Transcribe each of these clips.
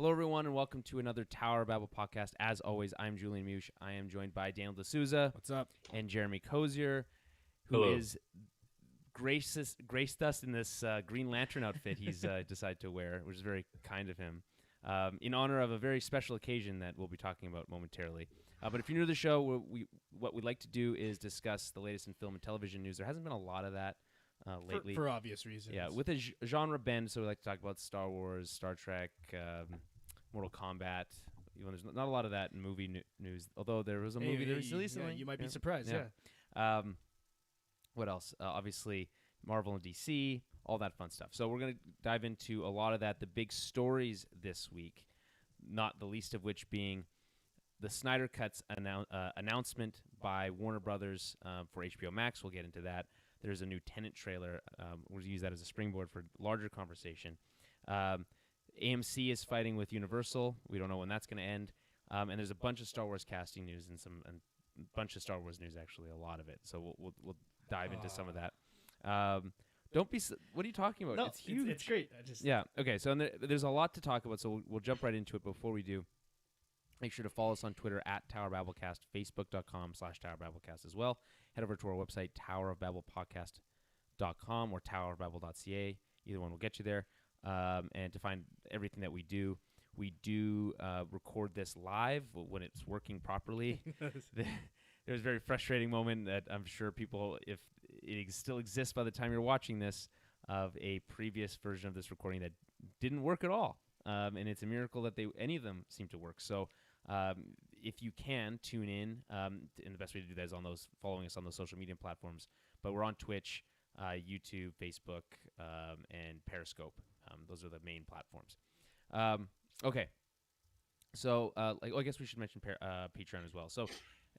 Hello, everyone, and welcome to another Tower Babble podcast. As always, I'm Julian Mush. I am joined by Daniel D'Souza. What's up? And Jeremy Cozier, who is graced us in this Green Lantern outfit he's decided to wear, which is very kind of him, in honor of a very special occasion that we'll be talking about momentarily. But if you're new to the show, what we'd like to do is discuss the latest in film and television news. There hasn't been a lot of that lately. For obvious reasons. Yeah, with a genre bend, so we like to talk about Star Wars, Star Trek, Mortal Kombat. There's not a lot of that in movie news, although there was a movie that was released. Yeah, you might be surprised, yeah. What else? Obviously, Marvel and DC, all that fun stuff. So we're going to dive into a lot of that, the big stories this week, not the least of which being the Snyder Cut's announcement by Warner Brothers for HBO Max. We'll get into that. There's a new Tenet trailer. We'll use that as a springboard for larger conversation. AMC is fighting with Universal. We don't know when that's going to end. And there's a bunch of Star Wars casting news and a bunch of Star Wars news, actually, a lot of it. So we'll dive into some of that. Don't be. What are you talking about? No, it's huge. It's great. Yeah. Okay. So there's a lot to talk about. So we'll jump right into it. Before we do, make sure to follow us on Twitter at TowerBabbleCast, Facebook.com/TowerBabbleCast as well. Head over to our website, TowerOfBabblePodcast.com or TowerOfBabble.ca. Either one will get you there. And to find everything that we do record this live when it's working properly. There was a very frustrating moment that I'm sure people, if it still exists by the time you're watching this, of a previous version of this recording that didn't work at all. And it's a miracle that any of them seem to work. So if you can, tune in. And the best way to do that is following us on those social media platforms. But we're on Twitch, YouTube, Facebook, and Periscope. Those are the main platforms. Okay. So I guess we should mention Patreon as well. So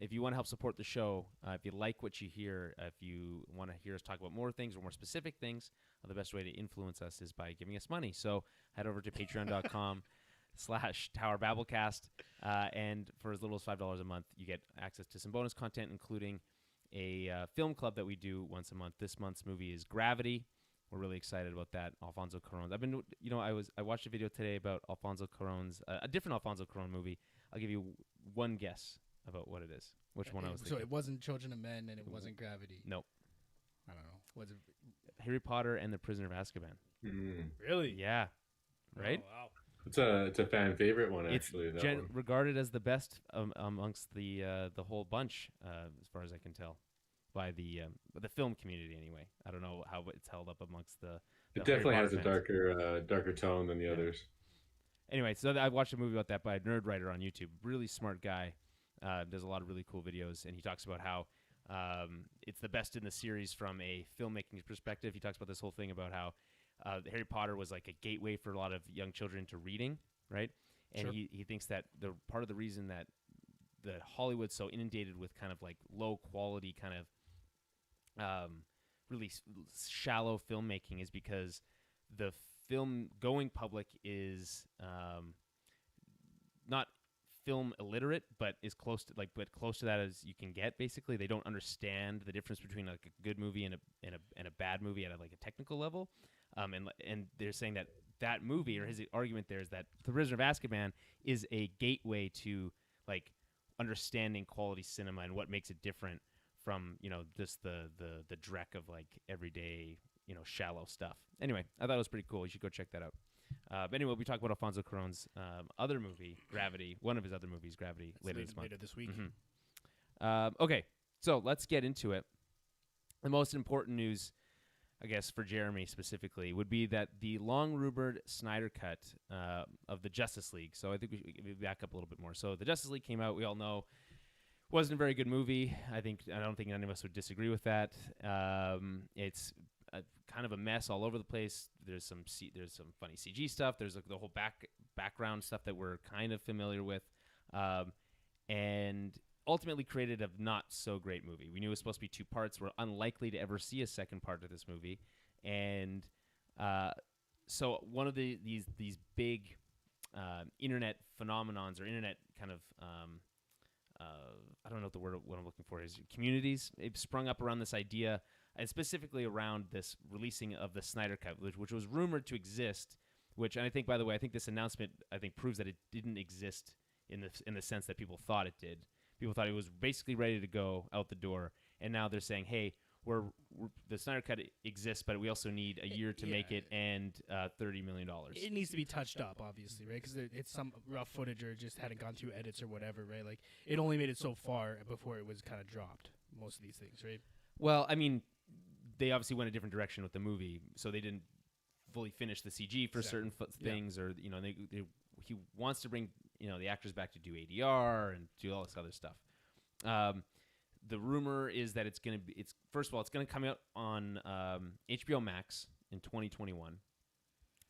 if you want to help support the show, if you like what you hear, if you want to hear us talk about more things or more specific things, the best way to influence us is by giving us money. So head over to patreon.com/TowerBabbleCast, and for as little as $5 a month, you get access to some bonus content, including a film club that we do once a month. This month's movie is Gravity. We're really excited about that. Alfonso Cuarón's. I watched a video today about Alfonso Cuarón's, a different Alfonso Cuarón movie. I'll give you one guess about what it is. Which one I was thinking. So it wasn't Children of Men and it wasn't Gravity. Nope. I don't know. Was it Harry Potter and the Prisoner of Azkaban? Really? Yeah. Right? Oh, wow. It's a fan favorite one, actually. It's regarded as the best amongst the whole bunch, as far as I can tell, by the film community. Anyway, I don't know how it's held up amongst the. It definitely has fans. a darker tone than the others. Anyway, so I watched a movie about that by a nerd writer on YouTube. Really smart guy. Does a lot of really cool videos, and he talks about how it's the best in the series from a filmmaking perspective. He talks about this whole thing about how Harry Potter was like a gateway for a lot of young children to reading, right? And Sure. he thinks that part of the reason that Hollywood's so inundated with kind of like low quality kind of really shallow filmmaking is because the film going public is not film illiterate, but is close to that as you can get. Basically, they don't understand the difference between like a good movie and a bad movie at a technical level. And they're saying that movie, or his argument there is that The Prisoner of Azkaban is a gateway to like understanding quality cinema and what makes it different from just the dreck of like everyday shallow stuff. Anyway, I thought it was pretty cool. You should go check that out. But anyway, we'll be talking about Alfonso Cuarón's other movie, Gravity, one of his other movies, Gravity, later this month. Later this week. Mm-hmm. Okay, so let's get into it. The most important news, I guess, for Jeremy specifically, would be that the long-rumored Snyder Cut of the Justice League. So I think we should back up a little bit more. So the Justice League came out. We all know wasn't a very good movie. I don't think any of us would disagree with that. It's kind of a mess all over the place. There's some funny CG stuff. There's the whole background stuff that we're kind of familiar with, and ultimately created a not so great movie. We knew it was supposed to be 2 parts. We're unlikely to ever see a second part of this movie, and so one of these big internet phenomenons or internet kind of I don't know what I'm looking for is communities. It sprung up around this idea, and specifically around this releasing of the Snyder Cut, which was rumored to exist Which, and I think, by the way, I think this announcement proves that it didn't exist in the sense that people thought it did. People thought it was basically ready to go out the door, and now they're saying, hey, we're the Snyder Cut exists, but we also need a year to make it and $30 million. It needs to be touched up, obviously, right? Because it's some rough footage or just hadn't gone through edits or whatever, right? Like, it only made it so far before it was kind of dropped, most of these things, right? Well, I mean, they obviously went a different direction with the movie, so they didn't fully finish the CG for certain things, or he wants to bring the actors back to do ADR and do all this other stuff. The rumor is that it's first of all, it's gonna come out on HBO Max in 2021.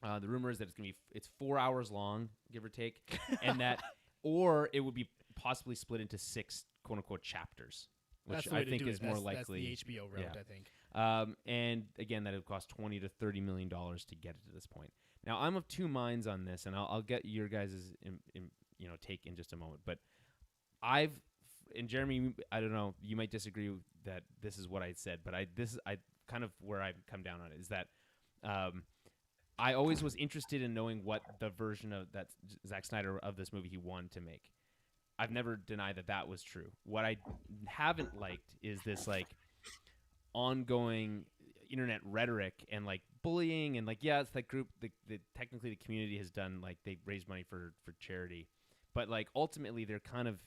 The rumor is that it's 4 hours long, give or take, and that or it would be possibly split into 6 quote unquote chapters, which I think is more likely. That's the HBO route, I think. And again, that it would cost $20 to $30 million to get it to this point. Now, I'm of two minds on this, and I'll get your guys' take in just a moment. But and Jeremy, I don't know, you might disagree that this is what I said, but I kind of where I come down on it is that I always was interested in knowing what the version of that Zack Snyder of this movie he wanted to make. I've never denied that was true. What I haven't liked is this like ongoing internet rhetoric and like bullying and like it's that group the technically the community has done, like they raise money for charity, but like ultimately they're kind of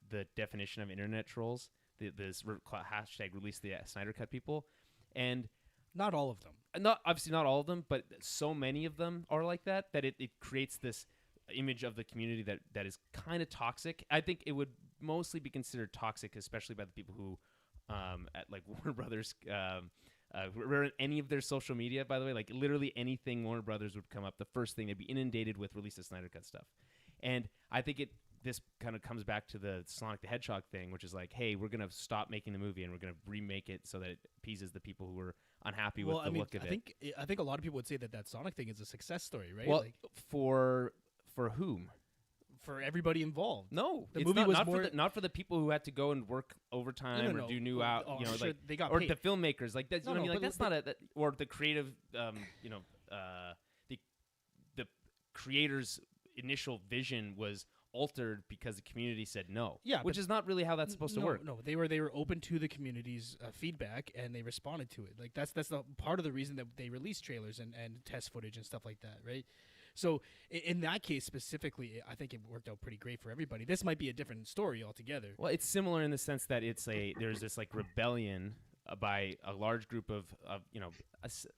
the definition of internet trolls. This hashtag release the Snyder Cut people, and not all of them. Not all of them, but so many of them are like that it creates this image of the community that is kind of toxic. I think it would mostly be considered toxic, especially by the people who at like Warner Brothers any of their social media, by the way, like literally anything Warner Brothers would come up, the first thing they'd be inundated with release the Snyder Cut stuff. And I think this kind of comes back to the Sonic the Hedgehog thing, which is like, hey, we're going to stop making the movie and we're going to remake it so that it appeases the people who are unhappy with the look of it. I think a lot of people would say that Sonic thing is a success story, right? Well, like, for whom? For everybody involved. No, the movie was not for the people who had to go and work overtime or do new sure, they got or paid. the filmmakers, like that's like that's not or the creative the creator's initial vision was altered because the community said no. Yeah, which is not really how that's supposed to work. No, they were open to the community's feedback and they responded to it. Like that's the part of the reason that they released trailers and test footage and stuff like that, right? So in that case specifically, I think it worked out pretty great for everybody. This might be a different story altogether. Well, it's similar in the sense that there's this like rebellion by a large group of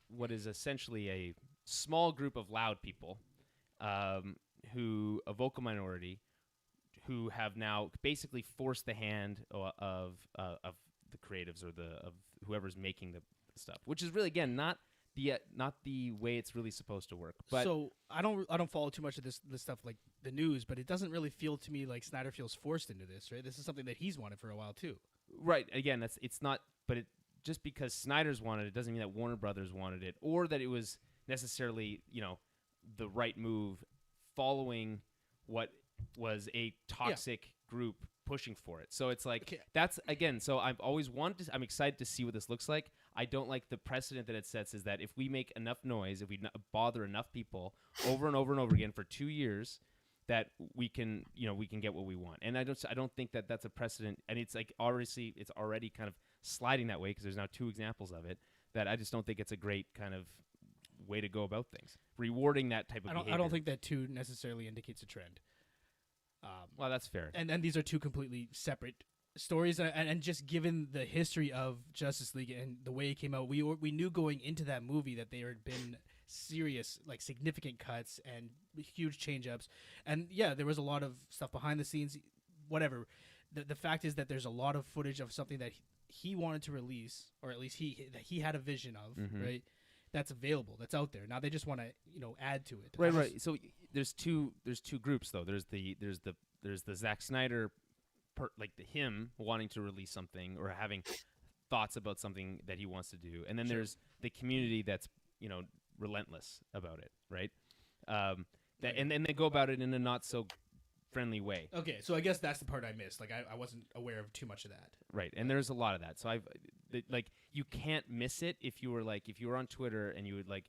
what is essentially a small group of loud people, who a vocal minority, who have now basically forced the hand of the creatives or of whoever's making the stuff, which is really again not the way it's really supposed to work. But so I don't follow too much of this stuff like the news, but it doesn't really feel to me like Snyder feels forced into this, right? This is something that he's wanted for a while too. Right. Again, it's not, but just because Snyder's wanted it doesn't mean that Warner Brothers wanted it or that it was necessarily, the right move following what was a toxic group pushing for it. So it's like that's again. So I've always wanted. I'm excited to see what this looks like. I don't like the precedent that it sets. Is that if we make enough noise, if we bother enough people over and over and over again for 2 years, that we can get what we want. And I don't think that that's a precedent. And it's like obviously it's already kind of sliding that way because there's now 2 examples of it. That I just don't think it's a great kind of way to go about things. Rewarding that type of behavior. I don't think that 2 necessarily indicates a trend. Well, that's fair. And these are 2 completely separate stories. And just given the history of Justice League and the way it came out, we knew going into that movie that there had been serious, like significant cuts and huge change-ups. And yeah, there was a lot of stuff behind the scenes, whatever. The fact is that there's a lot of footage of something that he wanted to release, or at least he had a vision of, right? That's available. That's out there. Now they just want to, add to it. Right. So there's two groups though. There's the Zack Snyder, him wanting to release something or having thoughts about something that he wants to do, and then there's the community that's relentless about it, right? And then they go about it in a not so friendly way. Okay, so I guess that's the part I missed. Like I wasn't aware of too much of that. Right, and there's a lot of that. So you can't miss it if you were on Twitter and you would like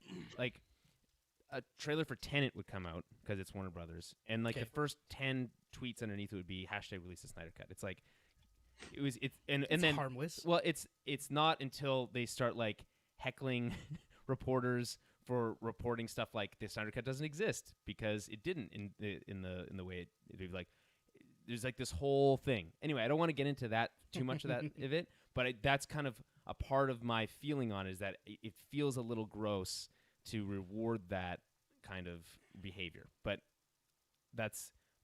a trailer for Tenet would come out because it's Warner Brothers, and like the first 10 tweets underneath it would be #release the Snyder Cut. It's like it's then harmless. Well, it's not until they start like heckling reporters for reporting stuff like the Snyder Cut doesn't exist because it didn't in the way it like. There's like this whole thing. Anyway, I don't want to get into that too much of that of it, but that's kind of a part of my feeling on it, is that it feels a little gross to reward that kind of behavior. But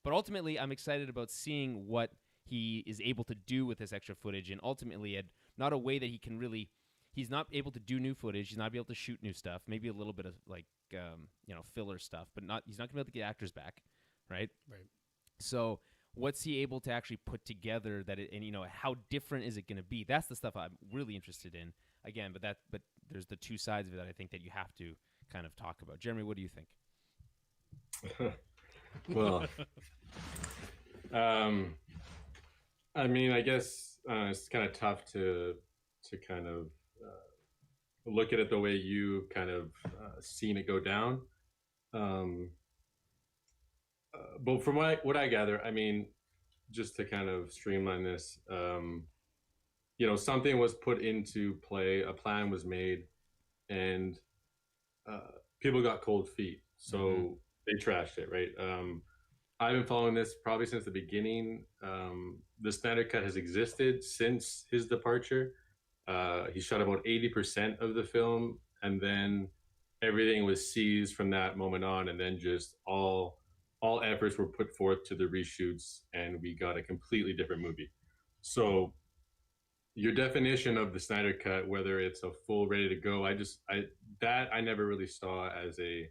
ultimately, I'm excited about seeing what he is able to do with this extra footage, and ultimately, not a way that he can really. He's not able to do new footage. He's not able to shoot new stuff. Maybe a little bit of like filler stuff, but he's not going to be able to get actors back, right? Right. So what's he able to actually put together and how different is it going to be? That's the stuff I'm really interested in. Again, but there's the two sides of it that I think that you have to kind of talk about. Jeremy, what do you think? Well, I mean, I guess it's kind of tough to kind of look at it the way you kind of seen it go down. But from what I gather, I mean, just to kind of streamline this, something was put into play, a plan was made, and people got cold feet, so they trashed it, right? I've been following this probably since the beginning. The Snyder Cut has existed since his departure. He shot about 80% of the film, and then everything was seized from that moment on, and then just all efforts were put forth to the reshoots, and we got a completely different movie. So your definition of the Snyder Cut, whether it's a full ready to go, I never really saw as a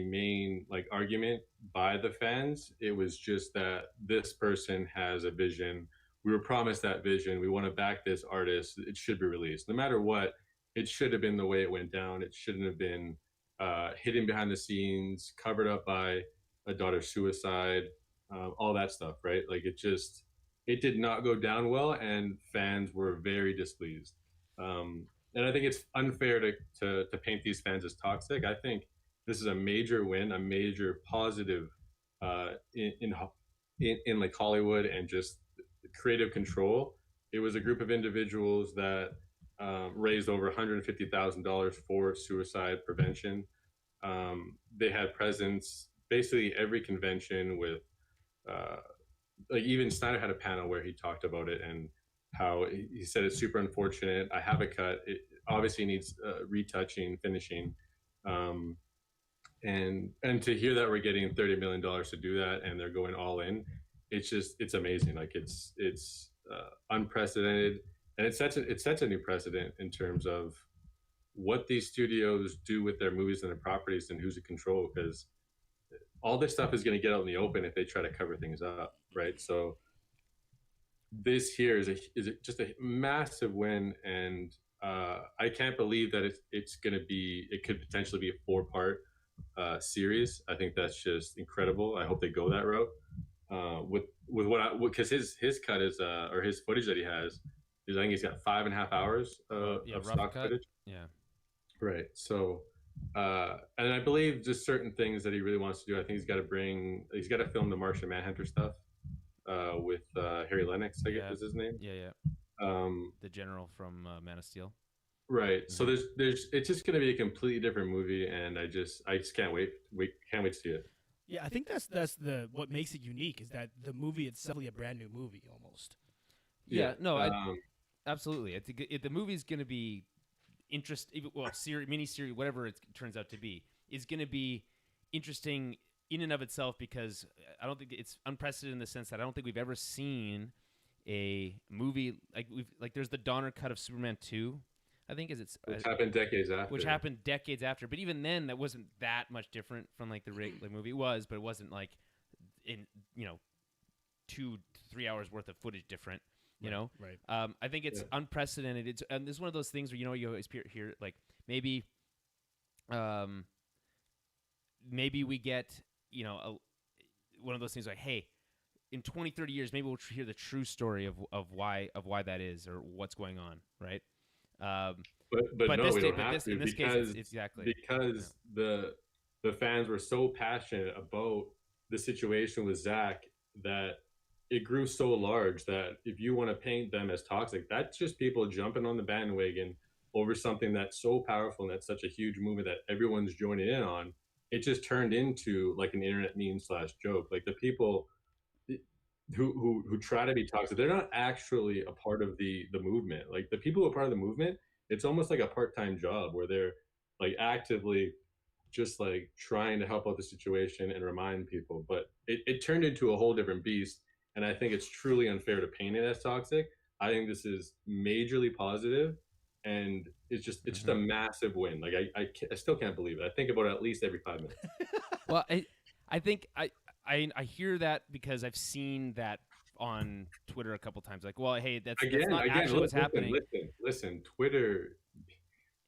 main like argument by the fans. It was just that this person has a vision. We were promised that vision. We want to back this artist. It should be released. No matter what, it should have been the way it went down. It shouldn't have been hidden behind the scenes, covered up by a daughter's suicide, all that stuff, right? Like it did not go down well, and fans were very displeased. And I think it's unfair to paint these fans as toxic. I think this is a major win, a major positive in like Hollywood and just creative control. It was a group of individuals that raised over $150,000 for suicide prevention. They had presence basically every convention with like even Snyder had a panel where he talked about it and how he said it's super unfortunate. I have a cut. It obviously needs retouching, finishing. And to hear that we're getting $30 million to do that and they're going all in, it's amazing. Like it's unprecedented, and it sets a new precedent in terms of what these studios do with their movies and their properties and who's in control, because all this stuff is going to get out in the open if they try to cover things up, right? So this here is just a massive win, and I can't believe that it could potentially be a 4-part series. I think that's just incredible. I hope they go that route because his cut is or his footage that he has is, I think he's got 5.5 hours of stock footage. Yeah. Right. So, and I believe just certain things that he really wants to do. I think he's got to film the Martian Manhunter stuff with Harry Lennox, I guess is his name. Yeah. The general from Man of Steel. Right. Mm-hmm. So it's just going to be a completely different movie, and I just can't wait to see it. Yeah, I think that's what makes it unique, is that the movie itself is a brand new movie almost. Yeah. No, absolutely. The movie's going to be interesting. Well, mini series, whatever it turns out to be, is going to be interesting in and of itself, because I don't think it's unprecedented in the sense that I don't think we've ever seen a movie like there's the Donner cut of Superman 2. I think which happened decades after. But even then, that wasn't that much different from like the regular movie. It was, but it wasn't like in 2-3 hours worth of footage different. You know, right? I think it's unprecedented. And it's one of those things where you always hear like maybe we get one of those things like, hey, in 20-30 years, maybe we'll hear the true story of why that is or what's going on, right? But no, we don't have to, in this case, it's exactly because the fans were so passionate about the situation with Zach that it grew so large that if you want to paint them as toxic, that's just people jumping on the bandwagon over something that's so powerful and that's such a huge movement that everyone's joining in on. It just turned into like an internet meme slash joke. Like the people who try to be toxic, they're not actually a part of the movement. Like the people who are part of the movement, it's almost like a part-time job where they're like actively just like trying to help out the situation and remind people. But it turned into a whole different beast. And I think it's truly unfair to paint it as toxic. I think this is majorly positive, and it's just a massive win. Like I still can't believe it. I think about it at least every 5 minutes. Well, I think I hear that because I've seen that on Twitter a couple times. Like, well, hey, that's not actually what's happening. Listen. Twitter,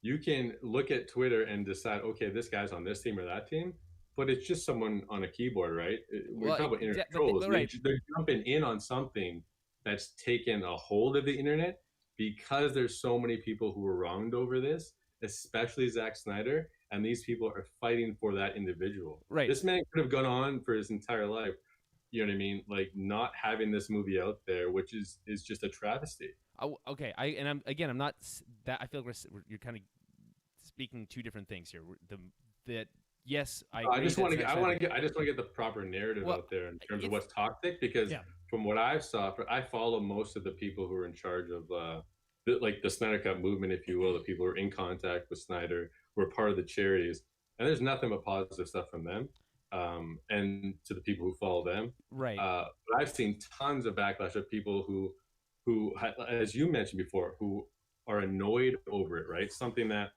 you can look at Twitter and decide, okay, this guy's on this team or that team, but it's just someone on a keyboard, right? We're talking about internet trolls. Right. They're jumping in on something that's taken a hold of the internet because there's so many people who were wronged over this, especially Zack Snyder, and these people are fighting for that individual. Right. This man could have gone on for his entire life. You know what I mean? Like not having this movie out there, which is just a travesty. Okay, I'm not that. I feel like you're kind of speaking two different things here. Yes, I just want to get the proper narrative out there in terms of what's toxic, because from what I saw, I follow most of the people who are in charge of the Snyder Cut movement, if you will, the people who are in contact with Snyder, who are part of the charities, and there's nothing but positive stuff from them, and to the people who follow them. Right. But I've seen tons of backlash of people who, as you mentioned before, who are annoyed over it, right? Something that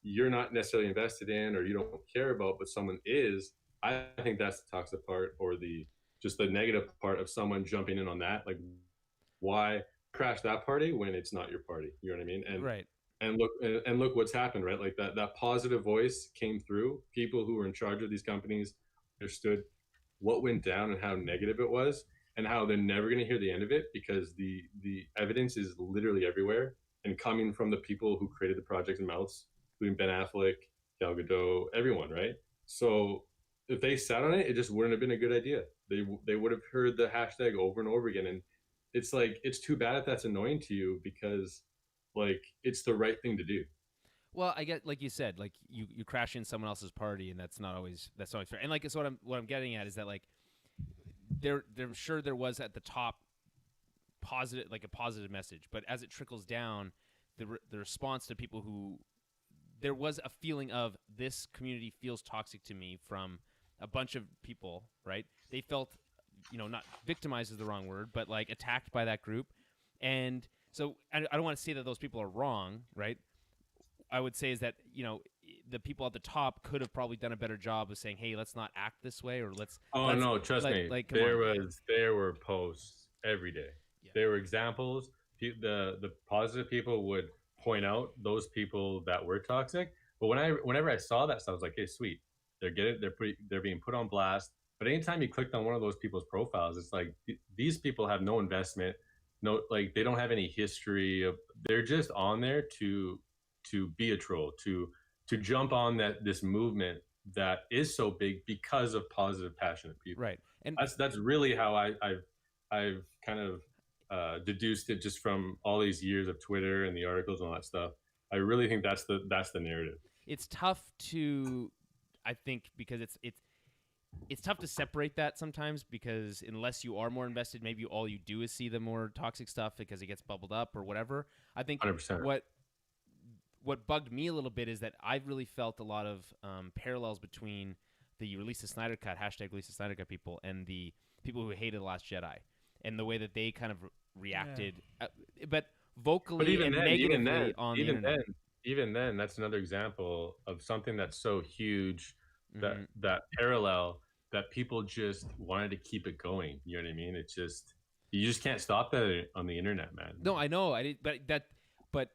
you're not necessarily invested in or you don't care about, but someone is. I think that's the toxic part, or just the negative part of someone jumping in on that. Like, why crash that party when it's not your party? You know what I mean? And right. And look what's happened, right? Like that positive voice came through. People who were in charge of these companies understood what went down and how negative it was, and how they're never going to hear the end of it, because the evidence is literally everywhere and coming from the people who created the project in mouths, including Ben Affleck, Gal Gadot, everyone, right? So if they sat on it, it just wouldn't have been a good idea. They would have heard the hashtag over and over again, and it's like, it's too bad if that's annoying to you, because like it's the right thing to do. Well, I get, like you said, like you crash in someone else's party, and that's not always fair. And like, so what I'm getting at is that like there sure there was at the top a positive message, but as it trickles down, the response to people who, there was a feeling of, this community feels toxic to me, from a bunch of people, right? They felt, not victimized is the wrong word, but like attacked by that group. And so I don't want to say that those people are wrong, right? I would say is that, the people at the top could have probably done a better job of saying, hey, let's not act this way, or let's. No, trust me. Like, there were posts every day. Yeah. There were examples. The positive people would point out those people that were toxic. But whenever I saw that stuff, I was like, hey, sweet. They're being put on blast. But anytime you clicked on one of those people's profiles, it's like these people have no investment, like they don't have any history of. They're just on there to be a troll, to jump on this movement that is so big because of positive, passionate people. Right, and that's really how I've kind of deduced it just from all these years of Twitter and the articles and all that stuff. I really think that's the narrative. It's tough to, I think, because it's tough to separate that sometimes, because unless you are more invested, maybe all you do is see the more toxic stuff because it gets bubbled up or whatever. I think 100%. What bugged me a little bit is that I've really felt a lot of parallels between the Release the Snyder Cut, hashtag Release the Snyder Cut people, and the people who hated The Last Jedi, and the way that they kind of reacted, but vocally and negatively on the internet. Even then, that's another example of something that's so huge, that parallel, that people just wanted to keep it going. You know what I mean? It's just, you just can't stop that on the internet, man. No, I know. But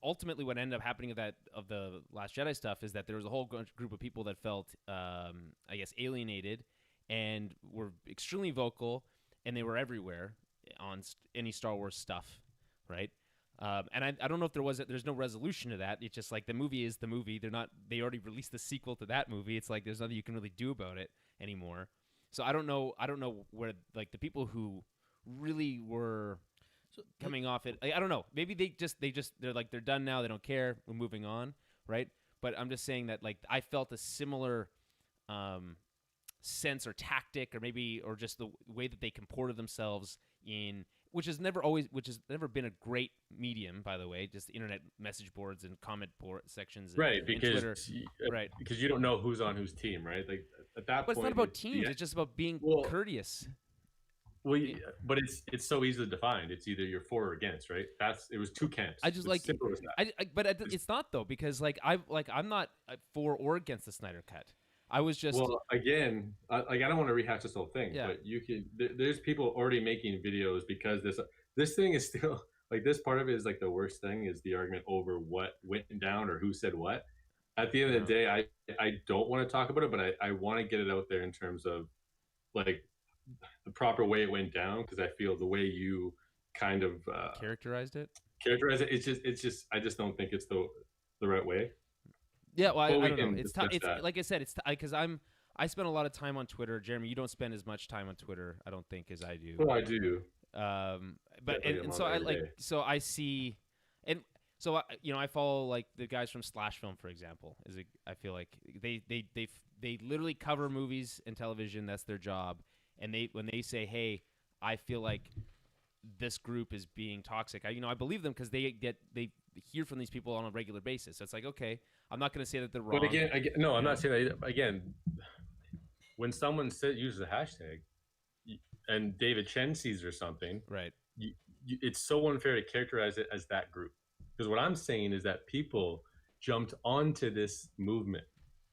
ultimately what ended up happening of the Last Jedi stuff is that there was a whole group of people that felt, I guess, alienated, and were extremely vocal, and they were everywhere on any Star Wars stuff, right? And I don't know if there's no resolution to that. It's just like the movie is the movie. They already released the sequel to that movie. It's like there's nothing you can really do about it anymore. So I don't know where like the people who really were coming off it. I don't know. Maybe they're like they're done now. They don't care. We're moving on, right? But I'm just saying that like I felt a similar sense or tactic or just the way that they comported themselves which has never been a great medium, by the way, just internet message boards and comment board sections right, and because Twitter. Right, because you don't know who's on whose team, right? Like at that but point, it's not about teams. It's just about being courteous. Well, but it's so easily defined. It's either you're for or against, right? It was two camps. I just it's simple as that. But it's not though, because I'm not for or against the Snyder Cut. I was just again, I don't want to rehash this whole thing, but you can. There's people already making videos because this thing is still like this part of it is like the worst thing is the argument over what went down or who said what. At the end of the day, I don't want to talk about it, but I want to get it out there in terms of like the proper way it went down, because I feel the way you kind of characterized it. It's just I just don't think it's the right way. Yeah, well, I don't know. It's like I said, it's because I spend a lot of time on Twitter. Jeremy, you don't spend as much time on Twitter, I don't think, as I do. Well, I do. But and so I see, and so I follow like the guys from Slash Film, for example. I feel like they literally cover movies and television. That's their job. And when they say, "Hey, I feel like this group is being toxic," I believe them because they hear from these people on a regular basis. So it's like, okay, I'm not going to say that they're wrong. But again, no, I'm not saying that. Again, when someone uses a hashtag, and David Chen sees or something, right? It's so unfair to characterize it as that group, because what I'm saying is that people jumped onto this movement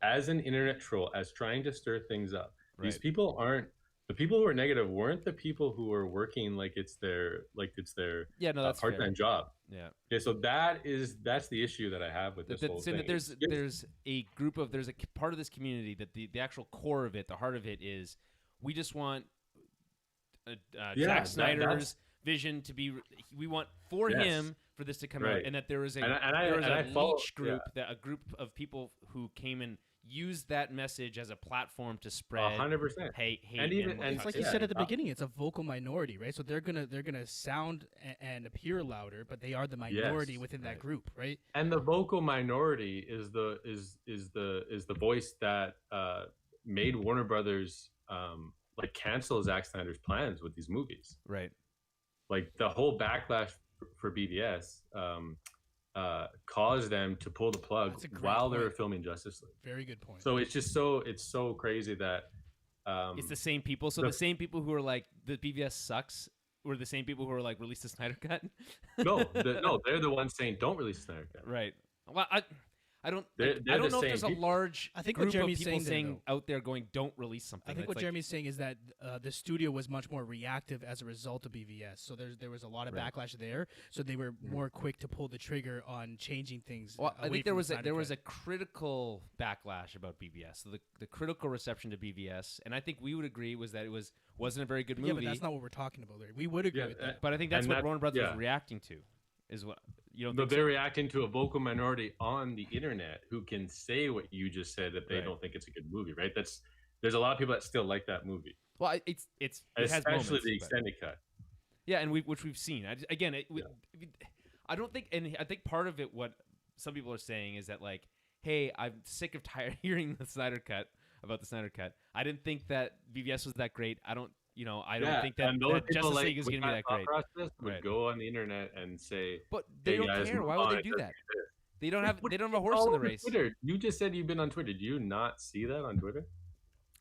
as an internet troll, as trying to stir things up. Right. These people aren't. The people who are negative weren't the people who are working like it's their that's part-time job. Yeah. Okay, so that's the issue that I have with this whole thing. That there's a part of this community that the actual core of it, the heart of it is, we just want Zack Snyder's vision to be. We want him for this to come out, and that there is a niche group, a group of people who came and use that message as a platform to spread 100% hate. And it's like you said at the beginning, it's a vocal minority, right? So they're gonna sound and appear louder, but they are the minority within that group, right? And the vocal minority is the voice that made Warner Brothers like cancel Zack Snyder's plans with these movies, right? Like the whole backlash for BVS. Caused them to pull the plug while they were filming Justice League. Very good point. So it's so crazy that it's the same people. So the same people who are like the BVS sucks were the same people who are like release the Snyder Cut. no, they're the ones saying don't release the Snyder Cut. Right. Well, I don't they're know if there's a large group what Jeremy's of people saying out there going, don't release something. I think what Jeremy's saying is that the studio was much more reactive as a result of BVS. So there was a lot of backlash there. So they were more quick to pull the trigger on changing things. Well, I think there was a critical backlash about BVS. So the critical reception to BVS, and I think we would agree, was that it wasn't a very good movie. Yeah, but that's not what we're talking about there. We would agree with that. But I think that's what Warner Brothers was reacting to. Is what they're reacting to a vocal minority on the internet who can say what you just said, that they don't think it's a good movie, right? There's a lot of people that still like that movie. Well, it especially has moments, the extended cut. Yeah, and which we've seen. I don't think, and I think part of it, what some people are saying is that like, hey, I'm sick of hearing the Snyder Cut about the Snyder Cut. I didn't think that BVS was that great. I don't think that Justice League is going to be that great. Would go on the internet and say, but they don't care. Why would they do that? They don't have a horse in the race. Twitter. You just said you've been on Twitter. Do you not see that on Twitter?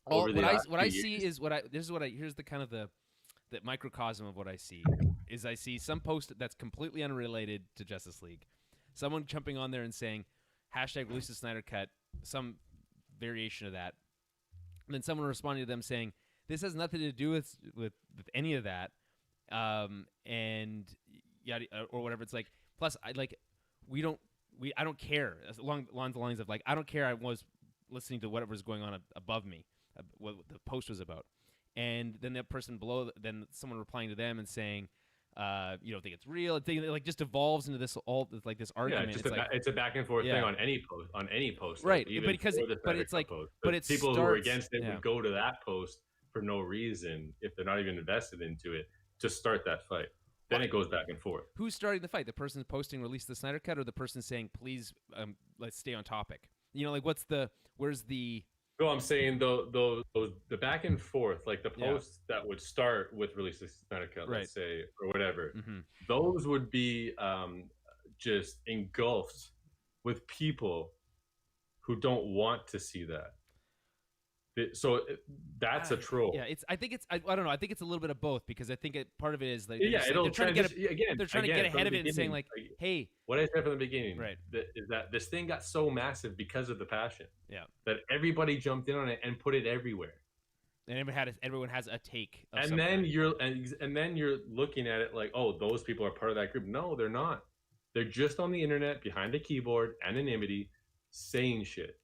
What I see is here's the kind of the microcosm of what I see is I see some post that's completely unrelated to Justice League. Someone jumping on there and saying #release the Snyder Cut, some variation of that, and then someone responding to them saying, this has nothing to do with any of that, and yada or whatever. It's like, plus I don't care, along the lines of like, I don't care. I was listening to whatever was going on above me, what the post was about, and then that person below, then someone replying to them and saying, You don't think it's real. It like just evolves into this this argument. It's a back and forth thing on any post, right? Even But it's like, post. but it people starts, who are against it would go to that post for no reason if they're not even invested into it to start that fight. Then it goes back and forth. Who's starting the fight? The person posting release the Snyder Cut, or the person saying please let's stay on topic? You know, like where's the No, I'm saying the back and forth, like the posts that would start with release the Snyder Cut, let's say, or whatever, those would be just engulfed with people who don't want to see that. So that's a troll. Yeah, I don't know. I think it's a little bit of both, because I think part of it is like they're trying to get ahead of it and saying like, hey, what I said from the beginning, right, is that this thing got so massive because of the passion, that everybody jumped in on it and put it everywhere, and everyone has a take. And then you're looking at it like, oh, those people are part of that group. No, they're not. They're just on the internet behind a keyboard, anonymity, saying shit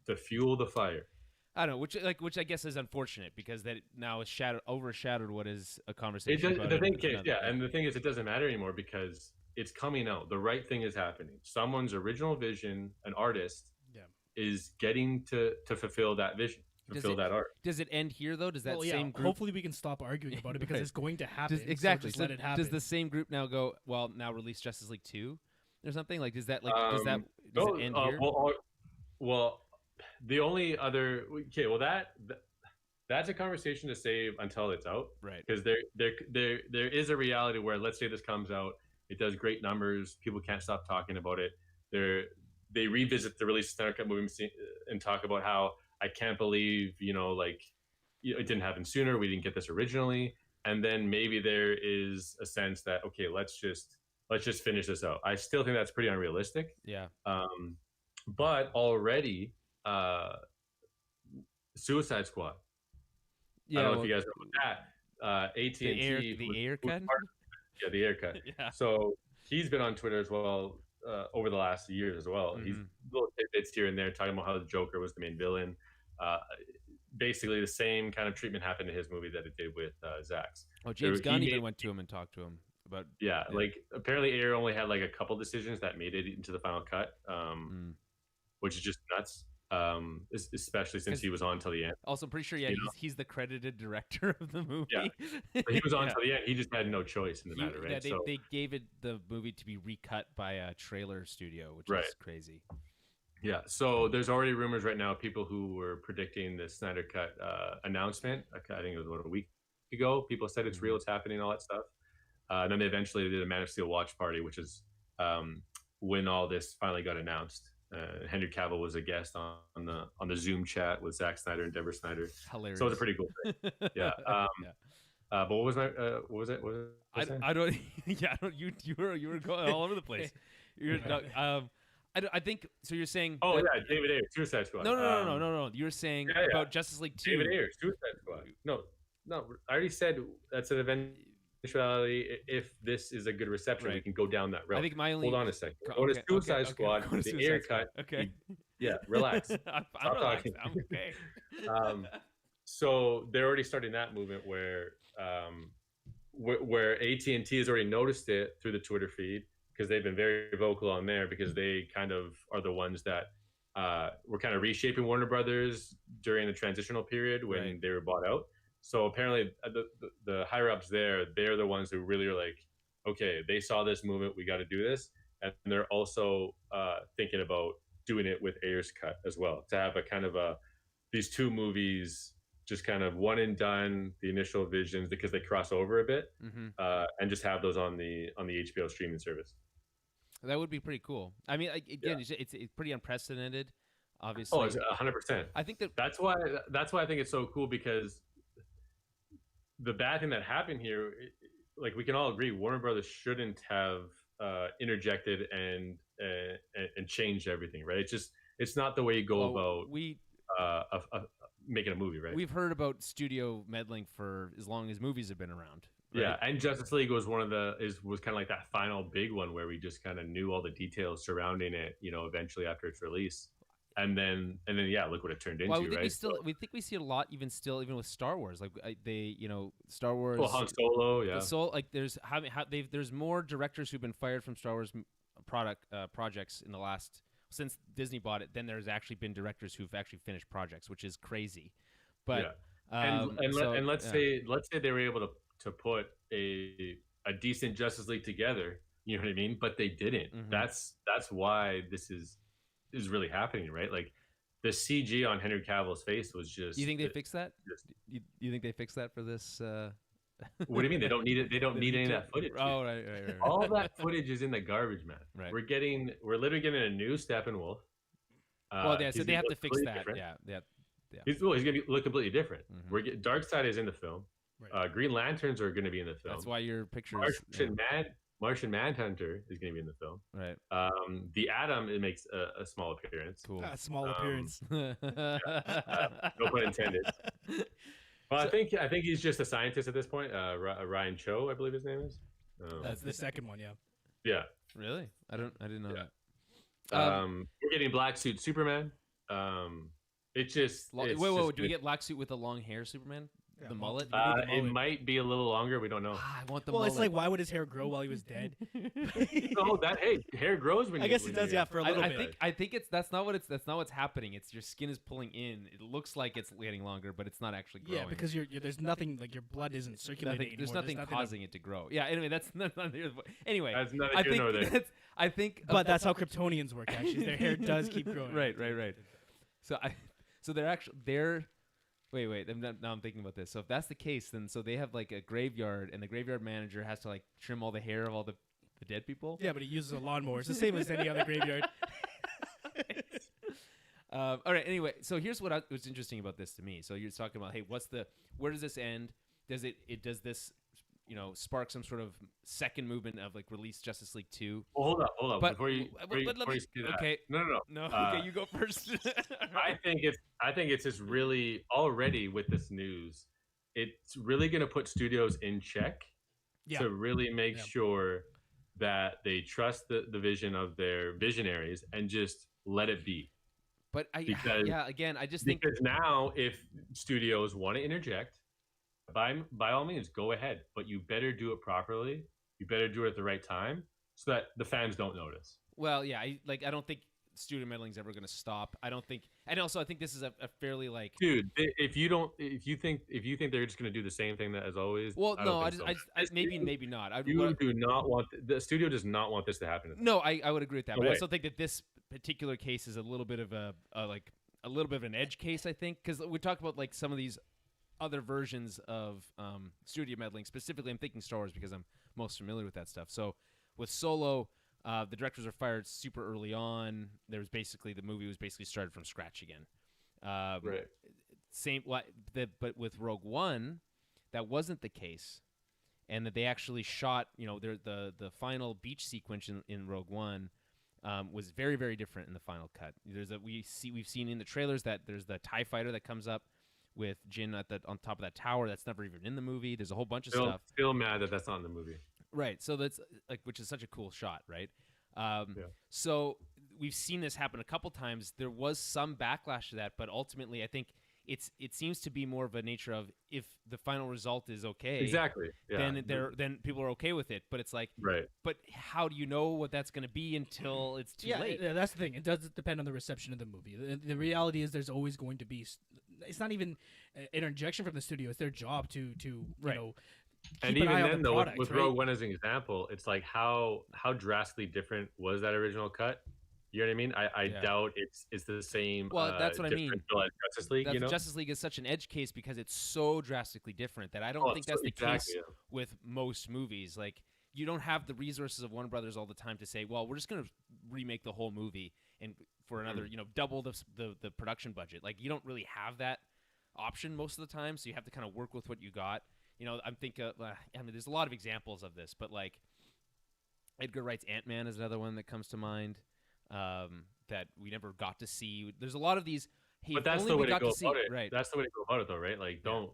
to fuel the fire. I don't know, which I guess is unfortunate, because that now is overshadowed what is a conversation. And the thing is, it doesn't matter anymore because it's coming out. The right thing is happening. Someone's original vision, an artist, is getting to fulfill that vision, fulfill that art. Does it end here though? Does that same group? Hopefully, we can stop arguing about it because it's going to happen. Exactly. So just let it happen. Does the same group now go? Well, now release Justice League 2 or something? Like, does it end here? Well. The only other that's a conversation to save until it's out, right? Because there is a reality where, let's say this comes out, it does great numbers, people can't stop talking about it. They revisit the release of Snyder Cut movie and talk about how I can't believe it didn't happen sooner. We didn't get this originally, and then maybe there is a sense that okay, let's just finish this out. I still think that's pretty unrealistic. Yeah. But already. Suicide Squad. I don't know if you guys know about that. AT&T, the Air Cut. The Air Cut. Yeah. So he's been on Twitter as well over the last years as well. He's little tidbits here and there talking about how the Joker was the main villain. Basically, the same kind of treatment happened to his movie that it did with Zack's. Oh, James Gunn even went to him and talked to him about. Yeah, like apparently Air only had like a couple decisions that made it into the final cut, which is just nuts. Especially since he was on till the end. Also, I'm pretty sure, he's the credited director of the movie. Yeah, but he was on till the end. He just had no choice in the matter, right? Yeah, they gave the movie to be recut by a trailer studio, which is crazy. Yeah, so there's already rumors right now. People who were predicting the Snyder Cut announcement, I think it was a week ago. People said it's real, it's happening, all that stuff. And then they eventually did a Man of Steel watch party, which is when all this finally got announced. Henry Cavill was a guest on the Zoom chat with Zack Snyder and Deborah Snyder. Hilarious. So it was a pretty cool thing. Yeah. But what was it? I don't. Yeah. You were going all over the place. I think so. You're saying. Oh yeah, David Ayer, Suicide Squad. No. You're saying about Justice League 2. David Ayer, Suicide Squad. No. I already said that's an eventuality. If this is a good reception, we can go down that road. I think hold on a second. Go to Suicide Squad. The Air Cut. Okay. Yeah, relax. I'm talking. I'm okay. So they're already starting that movement where AT&T has already noticed it through the Twitter feed because they've been very vocal on there because they kind of are the ones that were kind of reshaping Warner Brothers during the transitional period when they were bought out. So apparently the higher ups there, they're the ones who really are like, okay, they saw this movement, we got to do this. And they're also thinking about doing it with Ayer's cut as well, to have a kind of these two movies, just kind of one and done, the initial visions, because they cross over a bit, and just have those on the HBO streaming service. That would be pretty cool. I mean, again, it's pretty unprecedented, obviously. Oh, it's 100%. I think that's why I think it's so cool, because the bad thing that happened here, like we can all agree, Warner Brothers shouldn't have interjected and changed everything, right? It's not the way you go about making a movie, right? We've heard about studio meddling for as long as movies have been around. Right? Yeah, and Justice League was was kind of like that final big one where we just kind of knew all the details surrounding it, eventually after its release. yeah, look what it turned into, Well, we think right? we still we think we see it a lot even with Star Wars. Like they, Star Wars. Well, Han Solo, yeah. There's more directors who've been fired from Star Wars projects in the last since Disney bought it. Then there's actually been directors who've actually finished projects, which is crazy. But let's say they were able to put a decent Justice League together. You know what I mean? But they didn't. Mm-hmm. That's why this is really happening, right? Like the CG on Henry Cavill's face was just. You think they fixed that? You think they fixed that for this? What do you mean they don't need it? They don't need any of that footage. Oh, right. All that footage is in the garbage, man. Right. We're literally getting a new Steppenwolf. So they have to fix that. Different. Yeah. He's gonna look completely different. Mm-hmm. Darkseid is in the film. Right. Green Lanterns are going to be in the film. That's why your picture Martian Manhunter is going to be in the film. Right. The Atom, it makes a small appearance. Cool. A small appearance. No pun intended. Well, I think he's just a scientist at this point. Ryan Cho, I believe his name is. That's the second one, yeah. Yeah. Really? I didn't know that. We're getting Black Suit Superman. It just wait. Do we get black suit with the long hair Superman? Yeah, the mullet? It might be a little longer. We don't know. I want the mullet. It's like, why would his hair grow while he was dead? Hair grows when. I guess it does, for a little bit. I think that's not what's happening. It's your skin is pulling in. It looks like it's getting longer, but it's not actually growing. Yeah, because there's nothing like your blood isn't circulating anymore. There's nothing causing it to grow. Yeah. Anyway, that's not anyway. That's not here nor there. I think. But that's how Kryptonians work. Actually, their hair does keep growing. Right. So they're wait. Now I'm thinking about this. So if that's the case, then so they have like a graveyard, and the graveyard manager has to like trim all the hair of all the dead people. Yeah, but he uses a lawnmower. It's the same as any other graveyard. All right. Anyway, so here's what's interesting about this to me. So you're talking about, hey, where does this end? Does does this spark some sort of second movement of like release Justice League 2? Well, hold up. Before you say that. Okay. No. Okay, you go first. I think it's just really already with this news, it's really going to put studios in check to really make sure that they trust the vision of their visionaries and just let it be. But I just think because now if studios want to interject, by all means, go ahead, but you better do it properly. You better do it at the right time so that the fans don't notice. Well, yeah, I don't think studio meddling is ever going to stop. I don't think, and also I think this is a fairly like. Dude, if you think they're just going to do the same thing as always. Well, no, maybe not. Do not want the studio does not want this to happen. No, I would agree with that, but I also think that this particular case is a little bit of a little bit of an edge case. I think because we talked about like some of these other versions of studio meddling. Specifically, I'm thinking Star Wars because I'm most familiar with that stuff. So with Solo, the directors are fired super early on. The movie was basically started from scratch again. Right. But with Rogue One, that wasn't the case, and that they actually shot. The final beach sequence in Rogue One was very, very different in the final cut. We've seen in the trailers that there's the TIE fighter that comes up with Jin on top of that tower. That's never even in the movie. There's a whole bunch of stuff. Still mad that's not in the movie. Right. So that's which is such a cool shot, right? So we've seen this happen a couple times. There was some backlash to that, but ultimately I think it seems to be more of a nature of if the final result is okay. Exactly. Yeah. Then people are okay with it. But it's like, right. But how do you know what that's going to be until it's too late? Yeah, that's the thing. It does depend on the reception of the movie. The reality is there's always going to be. It's not even an interjection from the studio. It's their job to right. And even then, though, with Rogue One as an example, it's like how drastically different was that original cut? You know what I mean? I doubt it's the same. Well, that's what I mean. Justice League, Justice League is such an edge case because it's so drastically different that I don't think that's the case with most movies. Like you don't have the resources of Warner Brothers all the time to say, well, we're just going to remake the whole movie and for another, double the production budget. Like you don't really have that option most of the time, so you have to kind of work with what you got. I'm thinking. There's a lot of examples of this, but like Edgar Wright's Ant-Man is another one that comes to mind. That we never got to see. There's a lot of these. Hey, but that's the way to go about it. Right. That's the way to go about it, though, right? Like, don't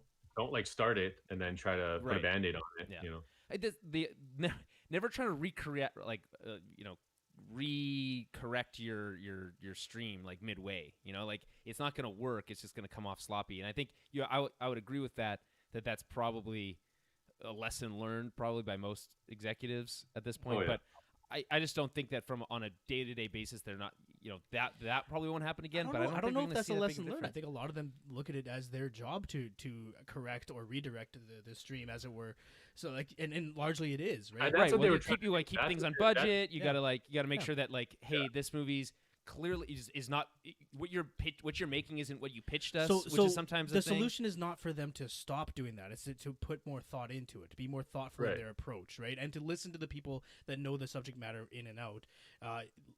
like start it and then try to put a Band-Aid on it. Yeah. Never trying to recreate, re-correct your stream like midway. You know, like it's not going to work. It's just going to come off sloppy. And I think I would agree with that. That's probably a lesson learned probably by most executives at this point. Oh, yeah. But I just don't think that from on a day-to-day basis they're not, you know, that probably won't happen again. I don't know if that's a lesson learned. I think a lot of them look at it as their job to correct or redirect the stream, as it were. So like, and largely it is, right? Right. what Well, they were keep things on budget. You gotta make sure that like, hey, this movie's clearly is not what you're making isn't what you pitched us. Which is sometimes the solution is not for them to stop doing that. It's to put more thought into it, to be more thoughtful in their approach, right? And to listen to the people that know the subject matter in and out.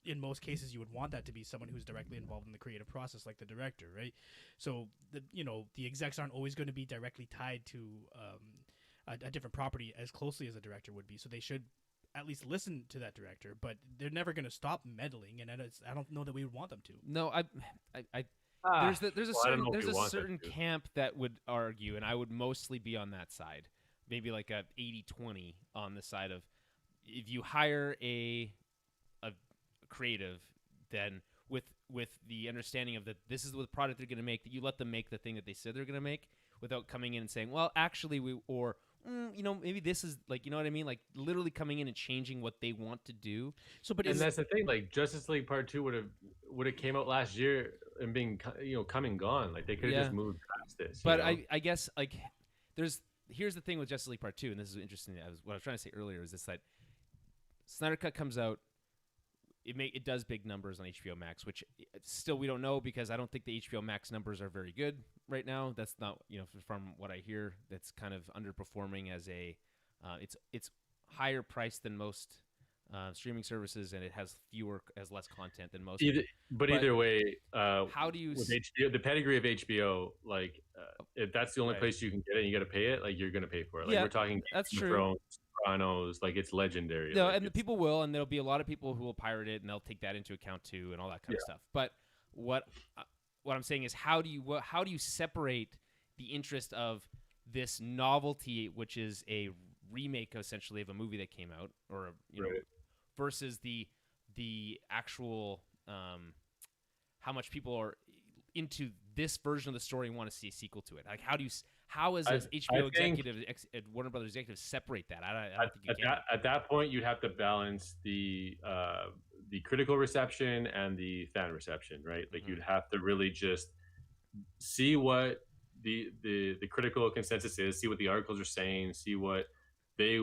In most cases, you would want that to be someone who's directly involved in the creative process, like the director, right? So the execs aren't always going to be directly tied to a different property as closely as a director would be. So they should at least listen to that director, but they're never going to stop meddling, and I don't know that we would want them to. No, there's a certain camp that would argue, and I would mostly be on that side, maybe like a 80-20 on the side of if you hire a creative, then with the understanding of that this is the product they're going to make, that you let them make the thing that they said they're going to make without coming in and saying, well, actually maybe this is like, you know what I mean? Like literally coming in and changing what they want to do. And that's the thing. Like Justice League Part 2 would have came out last year and being come and gone. Like they could have just moved past this. But I guess like here's the thing with Justice League Part 2, and this is interesting. What I was trying to say earlier is this: that Snyder Cut comes out. It does big numbers on HBO Max, which still we don't know because I don't think the HBO Max numbers are very good right now. That's not, from what I hear, that's kind of underperforming as it's higher priced than most streaming services, and it has less content than most. Either way, how do you with HBO, the pedigree of HBO, like if that's the only place you can get it, and you got to pay it, like you're going to pay for it. Like we're talking that's Game of true. Thrones, Sopranos, like it's legendary. No, like, and the people will, and there'll be a lot of people who will pirate it, and they'll take that into account too, and all that kind of stuff. But what I'm saying is, how do you separate the interest of this novelty, which is a remake essentially of a movie that came out, or versus the actual how much people are into this version of the story and want to see a sequel to it? Like, how is this HBO executive, Warner Brothers executive, separate that? I don't think you can. At that point, you'd have to balance the critical reception and the fan reception, right? Like you'd have to really just see what the critical consensus is, see what the articles are saying, see what their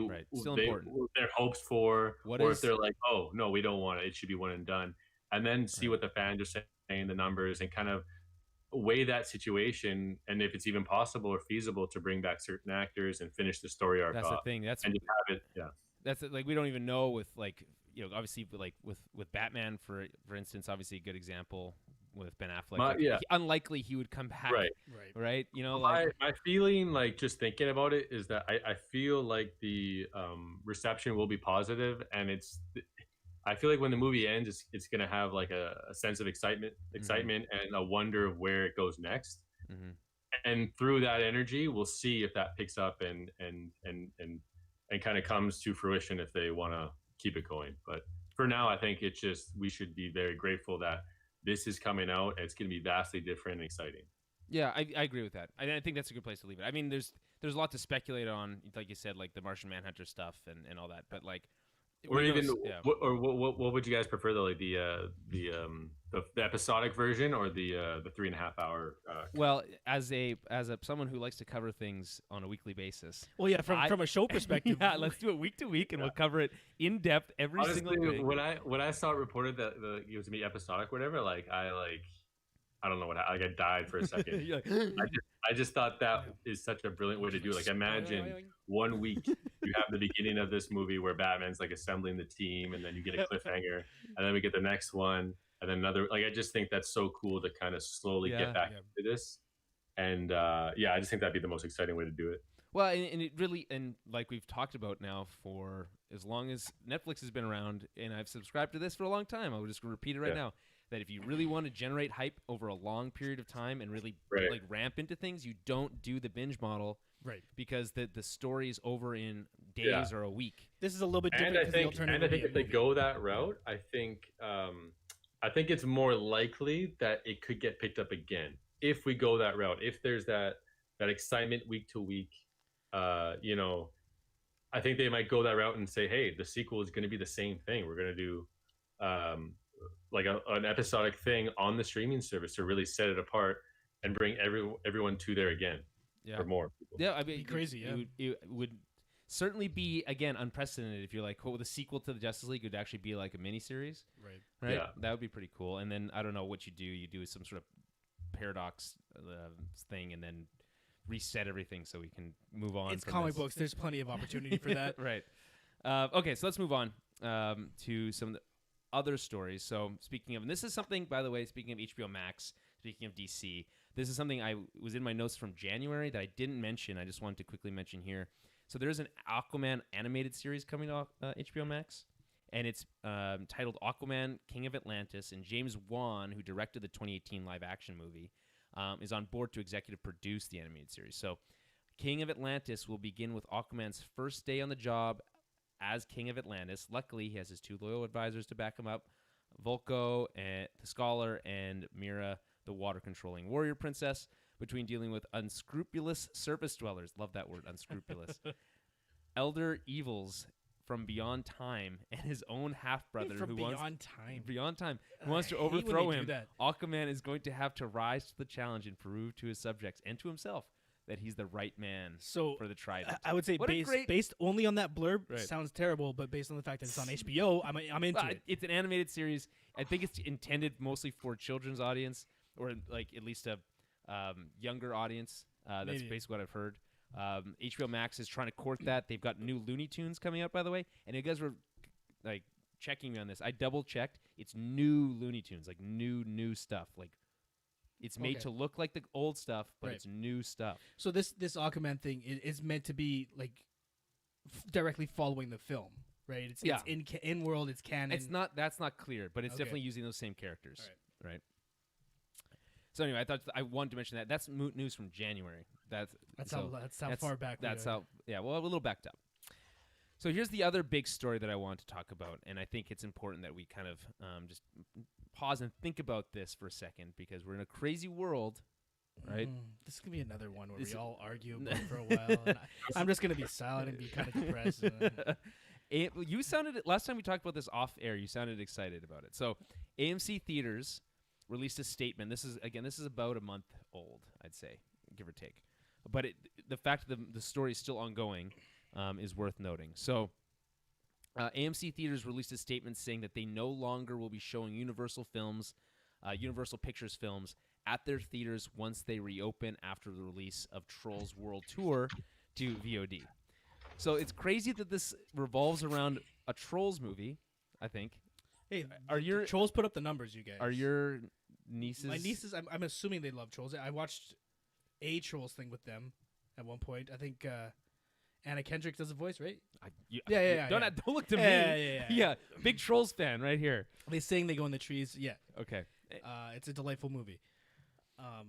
hopes for, if they're like, oh no, we don't want it, it should be one and done, and then see what the fans are saying, the numbers, and kind of weigh that situation, and if it's even possible or feasible to bring back certain actors and finish the story arc. That's the thing. That's and you have it. Yeah. That's like we don't even know with like obviously like with Batman for instance, obviously a good example with Ben Affleck. Unlikely he would come back. Right. My feeling, like just thinking about it, is that I feel like the reception will be positive, and I feel like when the movie ends, it's going to have like a sense of excitement and a wonder of where it goes next. Mm-hmm. And through that energy, we'll see if that picks up and kind of comes to fruition if they want to keep it going. But for now, I think we should be very grateful that this is coming out. And it's going to be vastly different and exciting. Yeah, I agree with that. I think that's a good place to leave it. I mean, there's a lot to speculate on, like you said, like the Martian Manhunter stuff and all that. But like, or even, what would you guys prefer though? Like the episodic version or the 3.5 hour? Well, as someone who likes to cover things on a weekly basis. Well, yeah, from a show perspective, let's do it week to week, and we'll cover it in depth every single week. When I saw it reported that it was gonna be episodic, or whatever, I don't know what I died for a second. I just thought that is such a brilliant way to do it. Like, imagine 1 week you have the beginning of this movie where Batman's like assembling the team, and then you get a cliffhanger, and then we get the next one, and then another. Like, I just think that's so cool to kind of slowly get back into this. And I just think that'd be the most exciting way to do it. Well, and it really, and like we've talked about now for as long as Netflix has been around, and I've subscribed to this for a long time. I'll just repeat it right now. That if you really want to generate hype over a long period of time and really like ramp into things, you don't do the binge model, right? Because the story is over in days or a week. This is a little bit different. And I because the think, alternative and I would be think a if they movie. go that route, I think it's more likely that it could get picked up again if we go that route. If there's that excitement week to week, you know, I think they might go that route and say, hey, the sequel is going to be the same thing. We're going to do um, like an episodic thing on the streaming service to really set it apart and bring everyone to there again Yeah. for more people. Yeah, I mean, Be crazy, yeah. It would certainly be again unprecedented if you're like, oh, the sequel to the Justice League would actually be like a miniseries, right? Yeah. That would be pretty cool. And then I don't know what you do. You do some sort of paradox thing, and then reset everything so we can move on. It's from comic this. books. There's plenty of opportunity for that. Right. Okay, so let's move on to some of the other stories. So speaking of, and this is something, by the way, speaking of HBO Max, speaking of DC, this is something I was in my notes from January that I didn't mention. I just wanted to quickly mention here. So there's an Aquaman animated series coming off HBO Max, and it's titled Aquaman, King of Atlantis, and James Wan, who directed the 2018 live-action movie, is on board to executive produce the animated series. So King of Atlantis will begin with Aquaman's first day on the job as King of Atlantis. Luckily, he has his two loyal advisors to back him up, Volko, and the Scholar, and Mira, the water-controlling warrior princess, between dealing with unscrupulous surface dwellers. Love that word, unscrupulous. Elder evils from beyond time, and his own half-brother From who beyond wants time. beyond time who wants to I hate when overthrow they do him. that. Aquaman is going to have to rise to the challenge and prove to his subjects and to himself that he's the right man So for the trident. I would say What a great- based only on that blurb Right. sounds terrible, but based on the fact that it's on HBO, I'm into Well, it. it's an animated series. I think it's intended mostly for children's audience, or like at least a younger audience. That's Maybe. basically what I've heard. HBO Max is trying to court that. They've got new Looney Tunes coming out, by the way. And you guys were like checking me on this. I double checked. It's new Looney Tunes, like new stuff. Like it's made Okay. to look like the old stuff, but Right. it's new stuff. So this Aquaman thing is meant to be like directly following the film, right? It's Yeah. it's in world. It's canon. It's not. That's not clear, but it's Okay. definitely using those same characters, All right? So anyway, I thought I wanted to mention that. That's news from January. That's how that's- far back. That's we are. how. Yeah, well, a little backed up. So here's the other big story that I want to talk about, and I think it's important that we kind of just pause and think about this for a second because we're in a crazy world, right? This is gonna be another one where This- we all argue about it for a while. And I'm just gonna be silent and be kind of depressed. You sounded last time we talked about this off air. You sounded excited about it. So AMC theaters released a statement. This is about a month old, I'd say, give or take. But the fact that the story is still ongoing is worth noting. So AMC theaters released a statement saying that they no longer will be showing Universal Pictures films at their theaters once they reopen after the release of Trolls World Tour to VOD. So it's crazy that this revolves around a Trolls movie, I think. Hey, Are your- trolls put up the numbers, you guys? Are your nieces? My nieces? I'm assuming they love trolls. I watched a trolls thing with them at one point. I think Anna Kendrick does a voice, right? Yeah. Don't look to Yeah, me. yeah. Big Trolls fan right here. They sing, they go in the trees. Yeah, Okay. it's a delightful movie.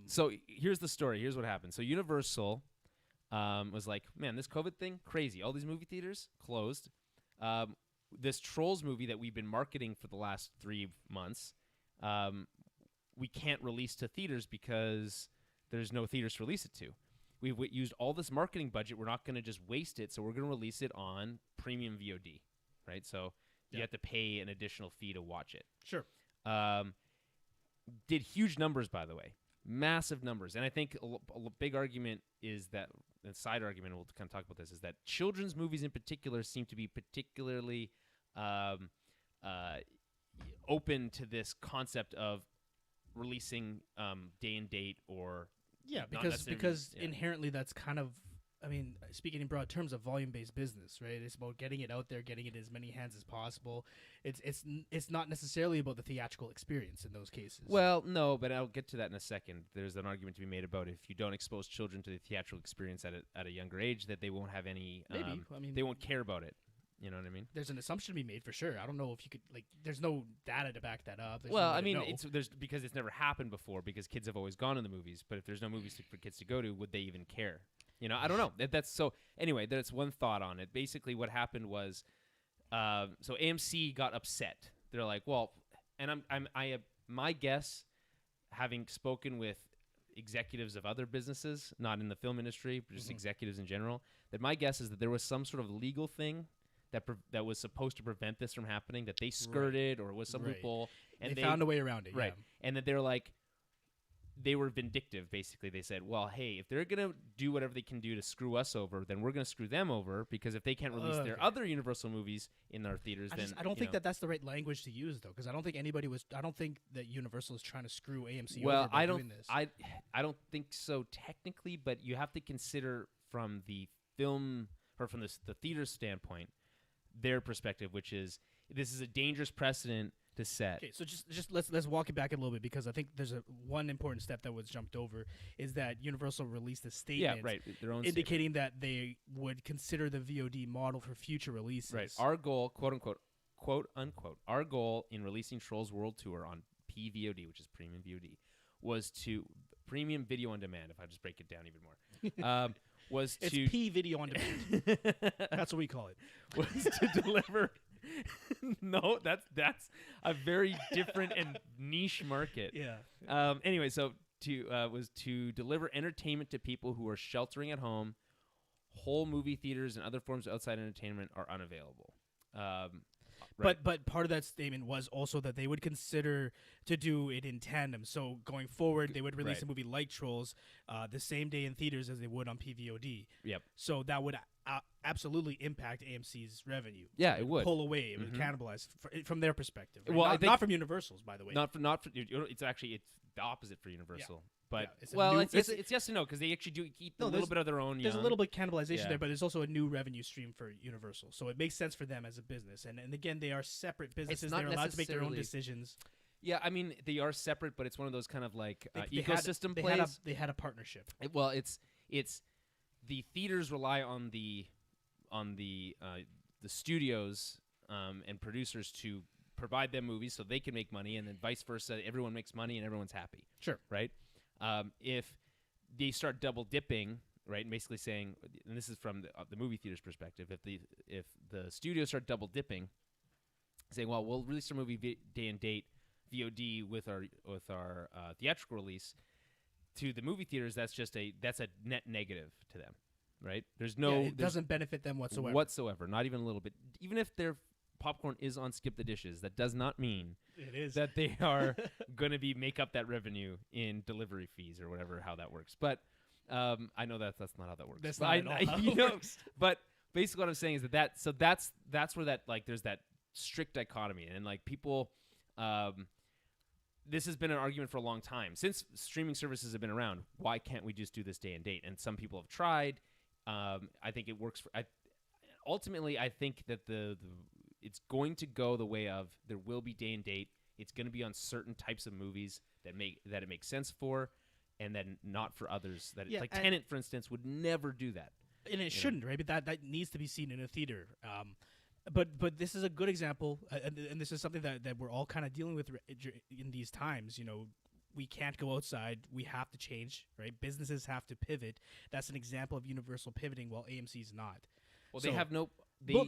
So here's the story. Here's what happened. So Universal was like, man, this COVID thing, crazy. All these movie theaters closed. This Trolls movie that we've been marketing for the last 3 months, we can't release to theaters because there's no theaters to release it to. We've used all this marketing budget. We're not going to just waste it, so we're going to release it on premium VOD, right? So you have to pay an additional fee to watch it. Sure. Did huge numbers, by the way. Massive numbers. And I think a big argument is that, a side argument, we'll kind of talk about this, is that children's movies in particular seem to be particularly open to this concept of releasing day and date or Yeah, not because necessarily- inherently that's kind of, I mean, speaking in broad terms, of volume-based business, right? It's about getting it out there, getting it in as many hands as possible. It's not necessarily about the theatrical experience in those cases. Well, no, but I'll get to that in a second. There's an argument to be made about if you don't expose children to the theatrical experience at a younger age, that they won't have any. Maybe. I mean, they won't care about it. You know what I mean? there's an assumption to be made for sure. I don't know if you could, like, there's no data to back that up. There's Well, no way I to mean, know. there's because it's never happened before because kids have always gone to the movies. But if there's no movies for kids to go to, would they even care? You know, I don't know. That's so. Anyway, that's one thought on it. Basically, what happened was, so AMC got upset. They're like, well, and my guess, having spoken with executives of other businesses, not in the film industry, but just executives in general, that my guess is that there was some sort of legal thing that was supposed to prevent this from happening, that they skirted, or was some loophole, and they found a way around it, right? Yeah. And that they're like, they were vindictive. Basically, they said, well, hey, if they're gonna do whatever they can do to screw us over, then we're gonna screw them over, because if they can't release their other Universal movies in our theaters, I don't think that that's the right language to use, though, because I don't think I don't think that Universal is trying to screw AMC over by doing this. I don't think so technically, but you have to consider from the film, or from the theater standpoint, their perspective, which is, this is a dangerous precedent to set. Okay, so just let's walk it back a little bit, because I think there's one important step that was jumped over, is that Universal released a statement, their own indicating that they would consider the VOD model for future releases. Right. Our goal, quote unquote, our goal in releasing Trolls World Tour on PVOD, which is premium VOD, was to premium video on demand. If I just break it down even more, it's P video on demand. That's what we call it. Was to deliver. No, that's a very different and niche market. Yeah. Anyway, so was to deliver entertainment to people who are sheltering at home. Whole movie theaters and other forms of outside entertainment are unavailable. Right. But part of that statement was also that they would consider to do it in tandem. So going forward, they would release a movie like Trolls the same day in theaters as they would on PVOD. Yep. So that would absolutely impact AMC's revenue. Yeah, it would pull away. It would cannibalize from their perspective. Right? Well, not, not from Universal's, by the way. Not for it's actually the opposite for Universal. Yeah. But Yeah, it's yes and no, because they actually do keep a little bit of their own. There's a little bit cannibalization Yeah. there, but there's also a new revenue stream for Universal, so it makes sense for them as a business. And again, they are separate businesses; not they're allowed to make their own necessarily- decisions. Yeah, I mean they are separate, but it's one of those kind of like They ecosystem had, plays. they had a partnership. It's the theaters rely on the studios and producers to provide them movies so they can make money, and then vice versa. Everyone makes money and everyone's happy. Sure. Right? If they start double dipping, right, and basically saying, and this is from the movie theater's perspective, if the studios start double dipping, saying, well, we'll release our movie day and date VOD with our theatrical release, to the movie theaters, that's a net negative to them, right? It doesn't benefit them whatsoever. Not even a little bit. Even if their popcorn is on Skip the Dishes, that does not mean it is that they are going to make up that revenue in delivery fees or whatever, how that works. But I know that's not how that works. That's not at all how it works. But basically what I'm saying is that's where that, like, there's that strict dichotomy, and like people this has been an argument for a long time. Since streaming services have been around, why can't we just do this day and date? And some people have tried. I think it works ultimately I think that it's going to go the way of, there will be day and date. It's going to be on certain types of movies that it makes sense for, and then not for others. Like Tenet, for instance, would never do that. And it shouldn't, right? But that needs to be seen in a theater. But this is a good example, and this is something that we're all kind of dealing with in these times. You know, we can't go outside. We have to change, right? Businesses have to pivot. That's an example of Universal pivoting, while AMC's not. Well, they have no.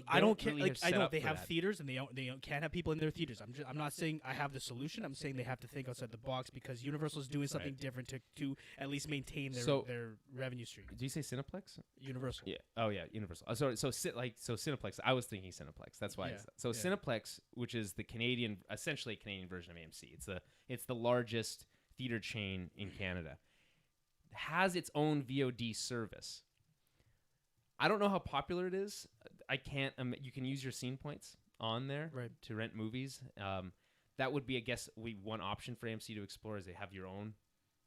I don't care. Really I know they have that. theaters, and they can't have people in their theaters. I'm not saying I have the solution. I'm saying they have to think outside the box, because Universal's doing something different to at least maintain their revenue stream. Do you say Cineplex? Universal. Yeah. Oh yeah, Universal. So Cineplex. I was thinking Cineplex. That's why. Yeah. Cineplex, which is the essentially Canadian version of AMC. It's the largest theater chain in Canada. Has its own VOD service. I don't know how popular it is. I can't. You can use your scene points on there to rent movies. That would be, I guess, one option for AMC to explore, is they have your own,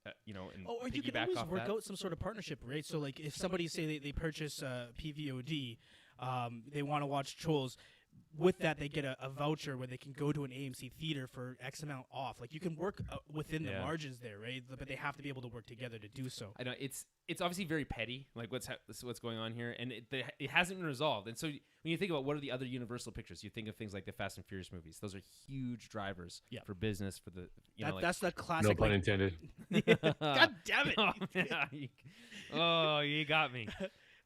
and or you can always work out some sort of partnership, right? So, like, if somebody say they purchase PVOD, they want to watch Trolls, with that, they get a voucher where they can go to an AMC theater for X amount off. Like, you can work within the margins there, right? But they have to be able to work together to do so. I know it's obviously very petty, like what's going on here, and it hasn't been resolved. And so when you think about what are the other Universal pictures, you think of things like the Fast and Furious movies. Those are huge drivers for business for the that's the classic. No pun intended. God damn it! You got me.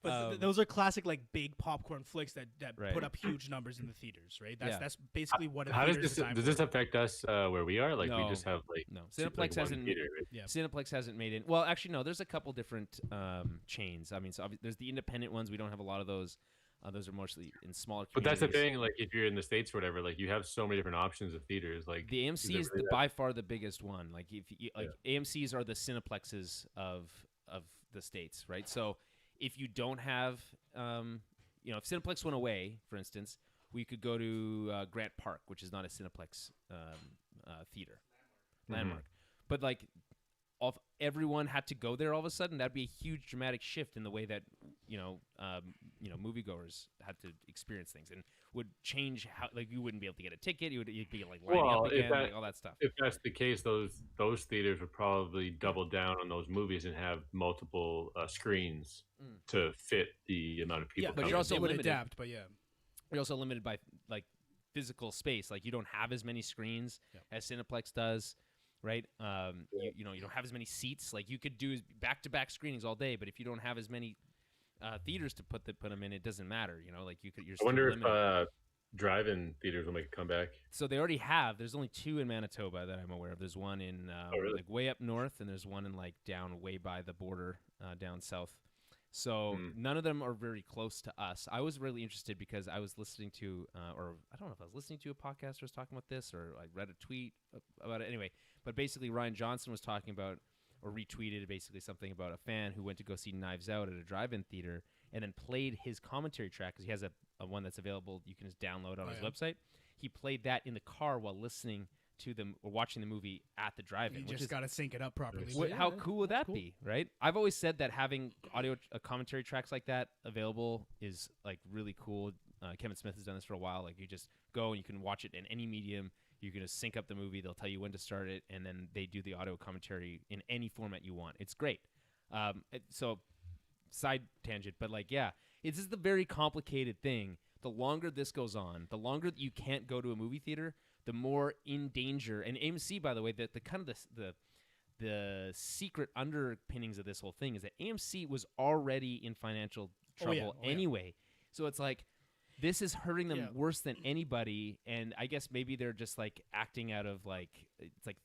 But those are classic, like, big popcorn flicks that put up huge numbers in the theaters, right? That's basically what. How does this affect us where we are? Like, we just have Cineplex hasn't. Theater, right? Cineplex hasn't made it. Well, actually, no. There's a couple different chains. I mean, there's the independent ones. We don't have a lot of those. Those are mostly in smaller communities. But that's the thing. Like, if you're in the States or whatever, like, you have so many different options of theaters. Like, the AMC is by far the biggest one. Like, AMCs are the Cineplexes of the States, right? So if you don't have, if Cineplex went away, for instance, we could go to Grant Park, which is not a Cineplex theater, Landmark. But like, if everyone had to go there all of a sudden, that'd be a huge dramatic shift in the way that moviegoers had to experience things, and would change how, like, you wouldn't be able to get a ticket. You'd be like lining up again, like all that stuff. If that's the case, those theaters would probably double down on those movies and have multiple screens to fit the amount of people. Yeah, but you're also would limited. Adapt, but you're also limited by like physical space. Like, you don't have as many screens as Cineplex does. Right, you don't have as many seats. Like, you could do back-to-back screenings all day, but if you don't have as many theaters to put them in, it doesn't matter. Like, you're. I wonder if drive-in theaters will make a comeback. So they already have. There's only 2 in Manitoba that I'm aware of. There's one in like way up north, and there's one in like down way by the border down south. So none of them are very close to us. I was really interested because I was listening to, or I don't know if I was listening to a podcast or was talking about this, or I read a tweet about it. Anyway, but basically Ryan Johnson was talking about, or retweeted basically something about a fan who went to go see Knives Out at a drive-in theater and then played his commentary track, because he has a one that's available you can just download on his website. He played that in the car while listening to them or watching the movie at the drive-in. You just got to sync it up properly. How cool would that be, right? I've always said that having audio commentary tracks like that available is like really cool. Kevin Smith has done this for a while. Like, you just go and you can watch it in any medium. You can just sync up the movie. They'll tell you when to start it, and then they do the audio commentary in any format you want. It's great. So, side tangent, but like, it's just a very complicated thing. The longer this goes on, the longer that you can't go to a movie theater, the more in danger. And AMC, by the way, the kind of the secret underpinnings of this whole thing is that AMC was already in financial trouble anyway. So it's like, this is hurting them worse than anybody. And I guess maybe they're just like acting out of like, it's like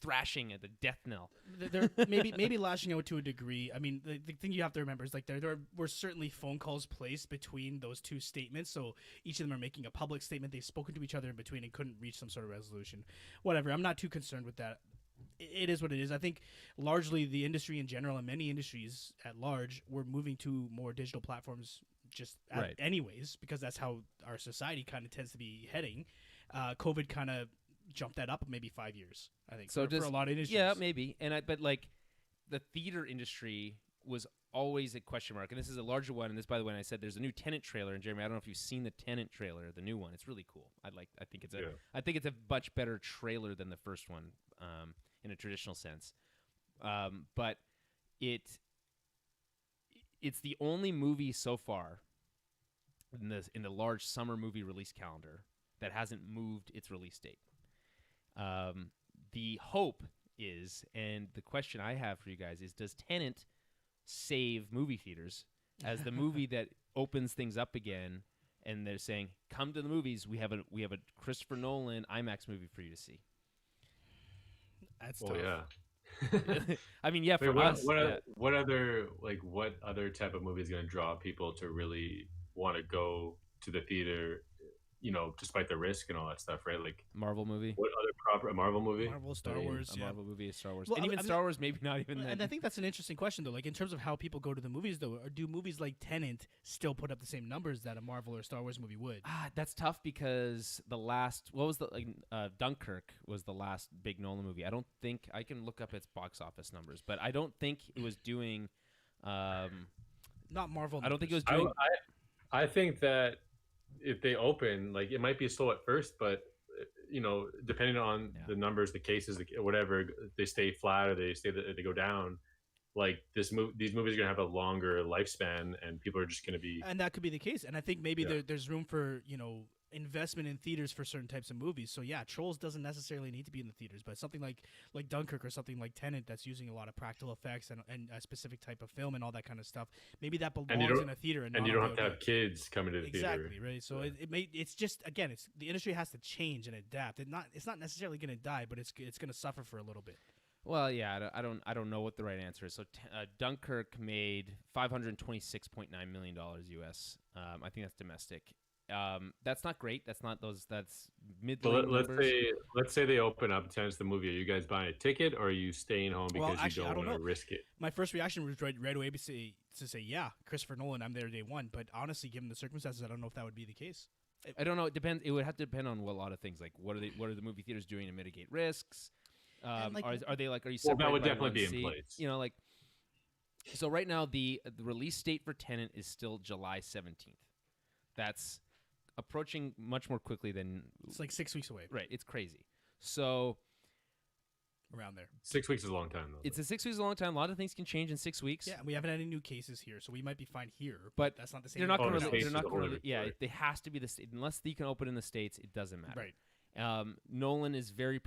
thrashing at the death knell. They're maybe lashing out to a degree. I mean, the thing you have to remember is like there were certainly phone calls placed between those two statements. So each of them are making a public statement. They've spoken to each other in between and couldn't reach some sort of resolution. Whatever. I'm not too concerned with that. It is what it is. I think largely the industry in general and many industries at large were moving to more digital platforms anyways, because that's how our society kind of tends to be heading. COVID kind of jumped that up maybe 5 years, I think, for a lot of industries. Yeah, maybe. But like, the theater industry was always a question mark, and this is a larger one. And this, by the way, I said there's a new Tenet trailer, and Jeremy, I don't know if you've seen the Tenet trailer, the new one. It's really cool. I think it's a much better trailer than the first one, in a traditional sense. But it's the only movie so far in the large summer movie release calendar that hasn't moved its release date. The hope is, and the question I have for you guys is, does Tenet save movie theaters as the movie that opens things up again? And they're saying, come to the movies. We have a Christopher Nolan IMAX movie for you to see. That's tough. Yeah. I mean, for what other type of movie is going to draw people to really want to go to the theater, despite the risk and all that stuff, right? Like, Marvel movie. What other Marvel movie? Marvel, Star Wars. A Marvel movie is Star Wars. Well, and even Star Wars, maybe not even that. And I think that's an interesting question, though. Like, in terms of how people go to the movies, though, or do movies like Tenet still put up the same numbers that a Marvel or Star Wars movie would? That's tough, because Dunkirk was the last big Nolan movie. I don't think, I can look up its box office numbers, but I don't think it was doing. Not Marvel. I don't think it was doing. I think that if they open, like it might be slow at first, but depending on the numbers, the cases, whatever, they stay flat or they go down. Like these movies are gonna have a longer lifespan, and people are just gonna be. And that could be the case. And I think maybe there's room for investment in theaters for certain types of movies. So yeah, Trolls doesn't necessarily need to be in the theaters, but something like Dunkirk or something like Tenet that's using a lot of practical effects and a specific type of film and all that kind of stuff. Maybe that belongs in a theater and you don't have to have kids coming to the theater. Exactly, right. So it's just, again, it's the industry has to change and adapt. It's not necessarily going to die, but it's going to suffer for a little bit. Well, yeah, I don't know what the right answer is. So Dunkirk made $526.9 million US. I think that's domestic. That's not great. That's mid. So let's say they open up and it's the movie. Are you guys buying a ticket or are you staying home because you don't want to risk it? My first reaction was right away to say yeah, Christopher Nolan, I'm there day one. But honestly, given the circumstances, I don't know if that would be the case. I don't know. It depends. It would have to depend on a lot of things. Like what are the movie theaters doing to mitigate risks? Are you separated that would by definitely one be seat? In place. So right now the release date for Tenet is still July 17th. That's approaching much more quickly than it's like 6 weeks away. Right, it's crazy. So around there. 6 weeks is a long time though. It's 6 weeks is a long time. A lot of things can change in 6 weeks. Yeah, we haven't had any new cases here, so we might be fine here. But that's not the same. They're not going to. Yeah, it has to be the state. Unless you can open in the States, it doesn't matter. Right. Nolan is very,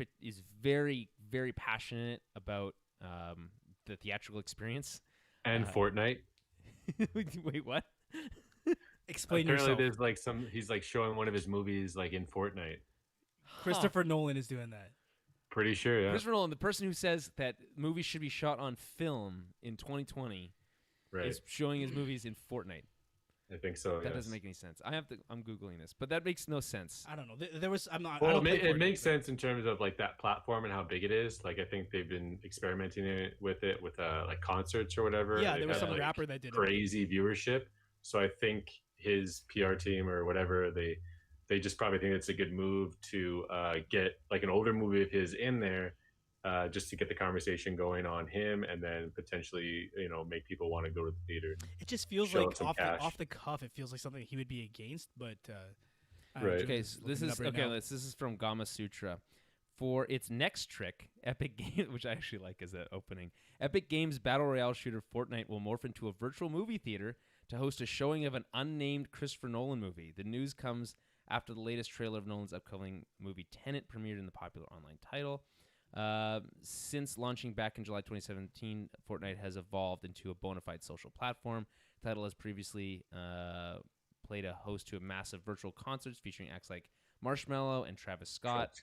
very passionate about the theatrical experience and Fortnite. Wait, what? Explain Apparently yourself. he's like showing one of his movies like in Fortnite. Christopher Nolan is doing that. Pretty sure, yeah. Christopher Nolan, the person who says that movies should be shot on film in 2020, is showing his movies in Fortnite. I think so. That doesn't make any sense. I'm googling this, but that makes no sense. I don't know. There was. I'm not. Well, it makes sense in terms of like that platform and how big it is. Like I think they've been experimenting with like concerts or whatever. Yeah, there was some rapper that did crazy viewership. So I think his PR team or whatever they just probably think it's a good move to get like an older movie of his in there. Just to get the conversation going on him, and then potentially, make people want to go to the theater. It just feels like off the cuff. It feels like something he would be against, but right. Okay, so this is from Gama Sutra. For its next trick, Epic Games, which I actually like as an opening, Epic Games battle royale shooter Fortnite will morph into a virtual movie theater to host a showing of an unnamed Christopher Nolan movie. The news comes after the latest trailer of Nolan's upcoming movie Tenet premiered in the popular online title. Since launching back in July 2017, Fortnite has evolved into a bona fide social platform. The title has previously played a host to a massive virtual concerts featuring acts like Marshmello and Travis Scott.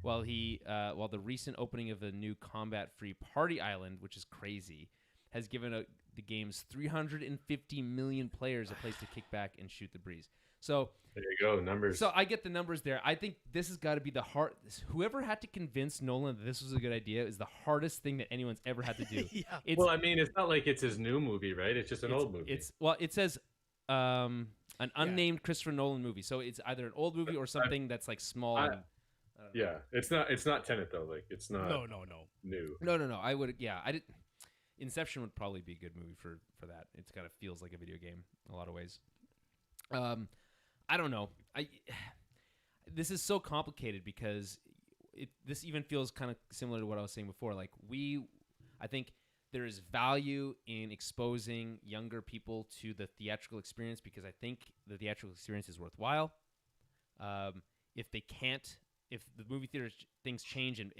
While the recent opening of the new combat-free Party Island, which is crazy, has given the game's 350 million players a place to kick back and shoot the breeze. So there you go, numbers. So I get the numbers there. I think this has got to be the hard. Whoever had to convince Nolan that this was a good idea is the hardest thing that anyone's ever had to do. Yeah. Well, I mean, it's not like it's his new movie, right? It's just an old movie. It says an unnamed Christopher Nolan movie, so it's either an old movie or something that's like small. It's not Tenet though. Like it's not. No. New. No. I would. Yeah, I did. Inception would probably be a good movie for that. It kind of feels like a video game in a lot of ways. I don't know. This is so complicated because this even feels kind of similar to what I was saying before. Like I think there is value in exposing younger people to the theatrical experience because I think the theatrical experience is worthwhile. If the movie theater things change and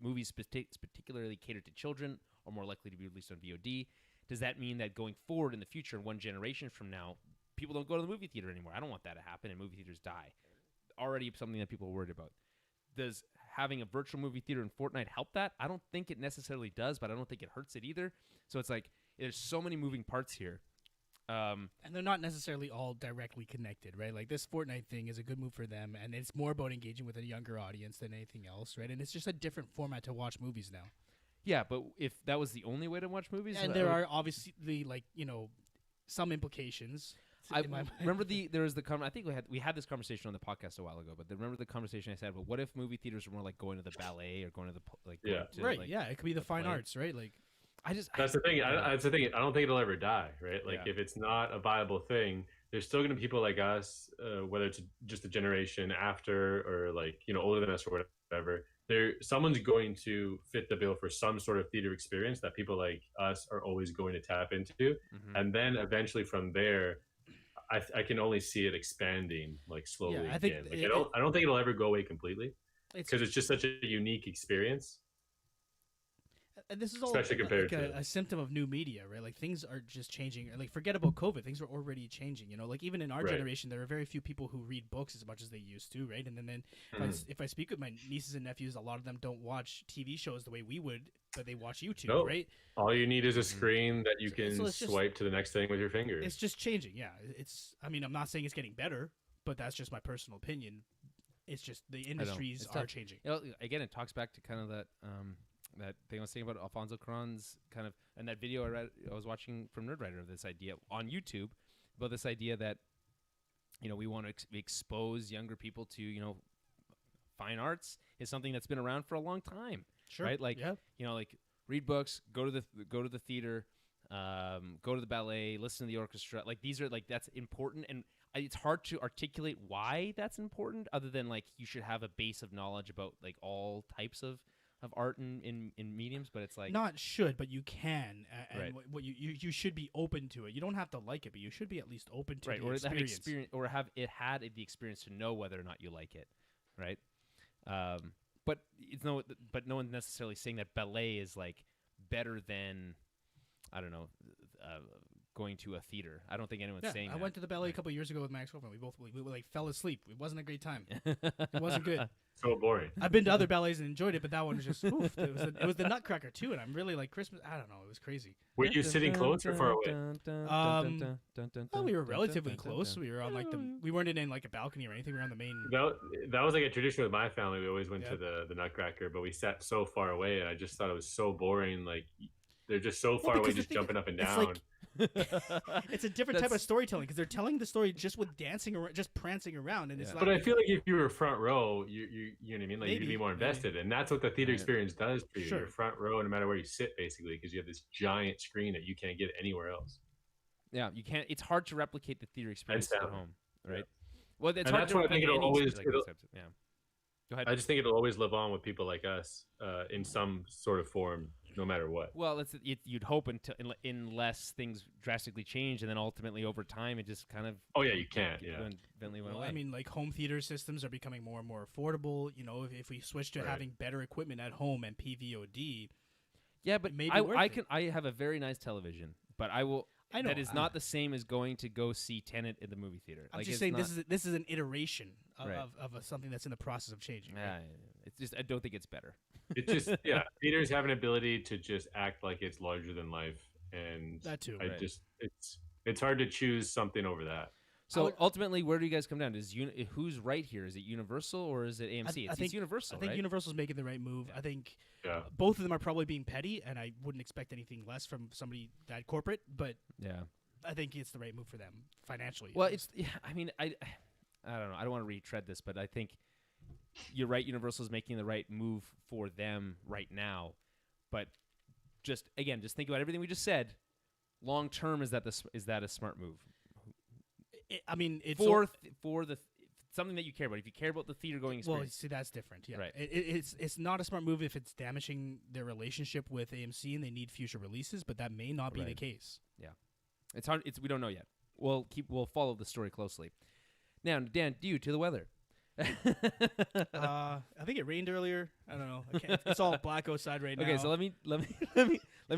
movies particularly catered to children are more likely to be released on VOD, does that mean that going forward in the future, one generation from now, people don't go to the movie theater anymore? I don't want that to happen and movie theaters die. Already something that people are worried about. Does having a virtual movie theater in Fortnite help that? I don't think it necessarily does, but I don't think it hurts it either. So it's like there's so many moving parts here. And they're not necessarily all directly connected, right? Like this Fortnite thing is a good move for them, and it's more about engaging with a younger audience than anything else, right? And it's just a different format to watch movies now. Yeah, but if that was the only way to watch movies, and there are obviously some implications. I remember there was I think we had this conversation on the podcast a while ago, but remember the conversation I said, well, what if movie theaters were more like going to the ballet or going to the it could be the fine arts, right? Like that's the thing. I don't think it'll ever die, right? Like if it's not a viable thing, there's still going to be people like us, whether it's just a generation after or like, older than us or whatever. Someone's going to fit the bill for some sort of theater experience that people like us are always going to tap into. Mhm. And then eventually from there, I can only see it expanding like slowly I think again. Like I don't think it'll ever go away completely it's because it's just such a unique experience, and this is all especially compared like to a symptom of new media, right? Like things are just changing. Like forget about COVID, things are already changing. You know, like even in our Right. generation, there are very few people who read books as much as they used to, right? And then if I speak with my nieces and nephews, a lot of them don't watch TV shows the way we would, but they watch YouTube, Nope. right? All you need is a screen that you can so it's just- swipe to the next thing with your fingers. It's just changing. Yeah, I mean, I'm not saying it's getting better, but that's just my personal opinion. It's just the industries It's are tough. changing. Again, it talks back to kind of that that thing I was saying about Alfonso Cuarón's kind of, and that video I was watching from Nerdwriter of this idea on YouTube about this idea that we want to expose younger people to fine arts is something that's been around for a long time, Sure. right? Like yeah. like read books, go to the theater, go to the ballet, listen to the orchestra. Like these are like that's important, and it's hard to articulate why that's important, other than like you should have a base of knowledge about like all types of art in mediums. But it's like Not should, but you can, and Right. what you should be open to it. You don't have to like it, but you should be at least open to right, the or experience. have experience, or have it had the experience to know whether or not you like it, right? But no one's necessarily saying that ballet is like better than, I don't know, going to a theater. I don't think anyone's saying I that. went to the ballet a couple of years ago with Max girlfriend. We like fell asleep. It wasn't a great time. It wasn't good. So boring. I've been to other ballets and enjoyed it, but that one was just oof. It was the Nutcracker too, and I'm really like Christmas. I don't know. It was crazy. Were you sitting close or far away? Well, we were relatively close. We were on like we weren't in like a balcony or anything. We were on the main. That was like a tradition with my family. We always went Yeah. to the Nutcracker, but we sat so far away, and I just thought it was so boring. Like they're just so far away, because the just thing- jumping up and it's down. like- It's a different type of storytelling because they're telling the story just with dancing or just prancing around, and it's Yeah. like. But I feel like if you were front row, you know what I mean. Like you'd Maybe, be more maybe. invested, and that's what the theater Right. experience does for you. Sure. You're front row, no matter where you sit, basically, because you have this giant screen that you can't get anywhere else. Yeah, you can't. It's hard to replicate the theater experience at sound. home, right? Yeah. Well, it's And hard that's to why I think replicate it'll any always- like those types of- yeah. Go ahead. I just think it'll always live on with people like us in some sort of form, no matter what. Well, you'd hope unless things drastically change, and then ultimately over time it just kind of Oh yeah, you can't. Yeah. eventually went Well, away. I mean, like home theater systems are becoming more and more affordable. You know, if we switch to Right. having better equipment at home and PVOD, yeah, but maybe I worth it. I have a very nice television, but I will. I know, that is not the same as going to go see Tenet in the movie theater. I'm Like, just it's saying not, this is an iteration of, Right. of something that's in the process of changing. Yeah, Right? it's just I don't think it's better. It just theaters have an ability to just act like it's larger than life, and That too. I Right. just it's hard to choose something over that. So would- ultimately, where do you guys come down? Who's right here? Is it Universal or is it AMC? I It's think Universal, I think right? Universal's making the right move. Yeah. I think Yeah. both of them are probably being petty, and I wouldn't expect anything less from somebody that corporate. But yeah. I think it's the right move for them financially. Well, I mean, I don't know. I don't want to retread this, but I think you're right. Universal's making the right move for them right now. But just think about everything we just said. Long term, is that a smart move I mean, it's for the something that you care about? If you care about the theater going well, experience, see, that's different. Yeah, Right. It's not a smart move if it's damaging their relationship with AMC and they need future releases, but that may not be the Right. case. it's hard. We don't know yet. We'll follow the story closely. Now, Dan, due to the weather. I think it rained earlier. I don't know. It's all black outside right now. Okay, so let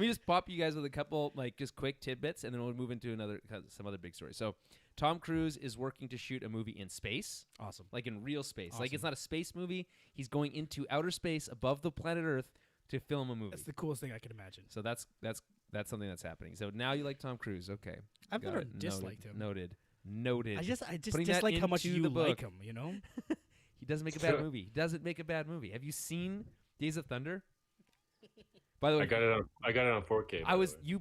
me just pop you guys with a couple like just quick tidbits, and then we'll move into some other big stories. So, Tom Cruise is working to shoot a movie in space, awesome. like in real space. Like Awesome. it's not a space movie. He's going into outer space above the planet Earth to film a movie. That's the coolest thing I could imagine. So that's something that's happening. So now you like Tom Cruise, okay? I've Got never it. disliked him. Noted. I just Putting that dislike how much into you the like book. him. You know. He doesn't make a bad movie. He doesn't make a bad movie. Have you seen Days of Thunder? By the way, I got it on 4K. by I the was way.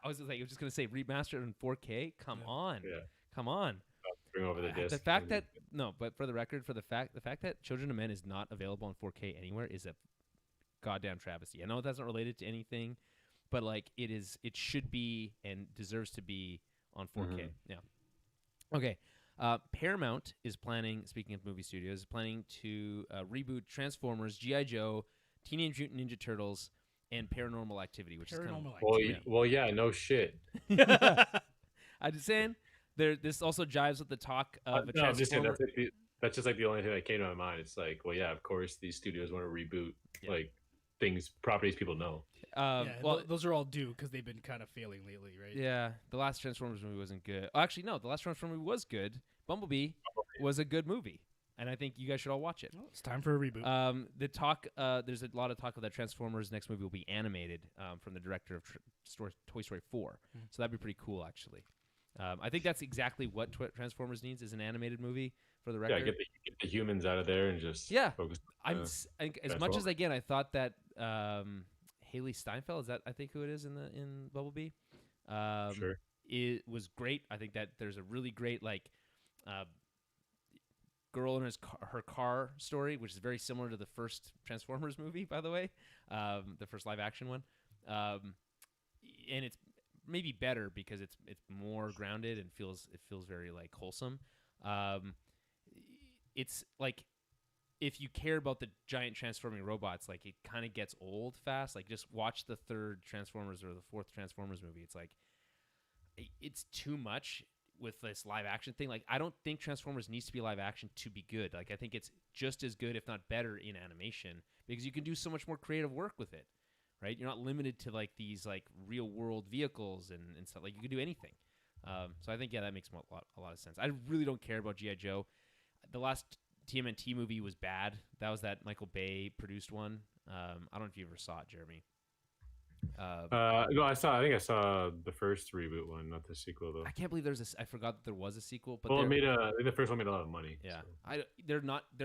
I was just gonna say remastered in 4K. Come on, Yeah. come on. Bring over the disc. The fact that but for the record, the fact that Children of Men is not available on 4K anywhere is a goddamn travesty. I know that's not related to anything, but like it should be and deserves to be on 4K. Mhm. Yeah. Okay. Paramount is planning, speaking of movie studios, is planning to reboot Transformers, G.I. Joe, Teenage Mutant Ninja Turtles, and Paranormal Activity, which is kind of... Well, yeah, no shit. I'm just saying, this also jives with the talk of a No, I'm just saying Transformer. that's just like the only thing that came to my mind. It's like, well, yeah, of course these studios want to reboot like properties people know. Well, those are all due because they've been kind of failing lately, right? yeah, the last Transformers movie wasn't good. Oh, actually, no, the last Transformers movie was good. Bumblebee was a good movie, and I think you guys should all watch it. Well, it's time for a reboot. The talk, there's a lot of talk of that Transformers next movie will be animated from the director of Toy Story 4, so that'd be pretty cool, actually. I think that's exactly what Transformers needs is an animated movie for the record. Yeah, get the humans out of there and just focus. As much as again, I thought that Haley Steinfeld, is that I think who it is in Bumblebee? Sure. It was great. I think that there's a really great girl in her car story, which is very similar to the first Transformers movie, by the way, the first live action one, and it's maybe better because it's more grounded and feels very like wholesome. It's like if you care about the giant transforming robots, like it kind of gets old fast. Like just watch the third Transformers or the fourth Transformers movie. It's like it's too much with this live action thing. Like I don't think Transformers needs to be live action to be good. Like I think it's just as good, if not better, in animation because you can do so much more creative work with it. Right, you're not limited to like these like real world vehicles and stuff. Like you can do anything. So I think that makes a lot of sense. I really don't care about G.I. Joe. The last TMNT movie was bad. That was that Michael Bay produced one. I don't know if you ever saw it, Jeremy. No, I think I saw the first reboot one, not the sequel though. I can't believe I forgot that there was a sequel. But well, the first one made a lot of money. Yeah, so. they're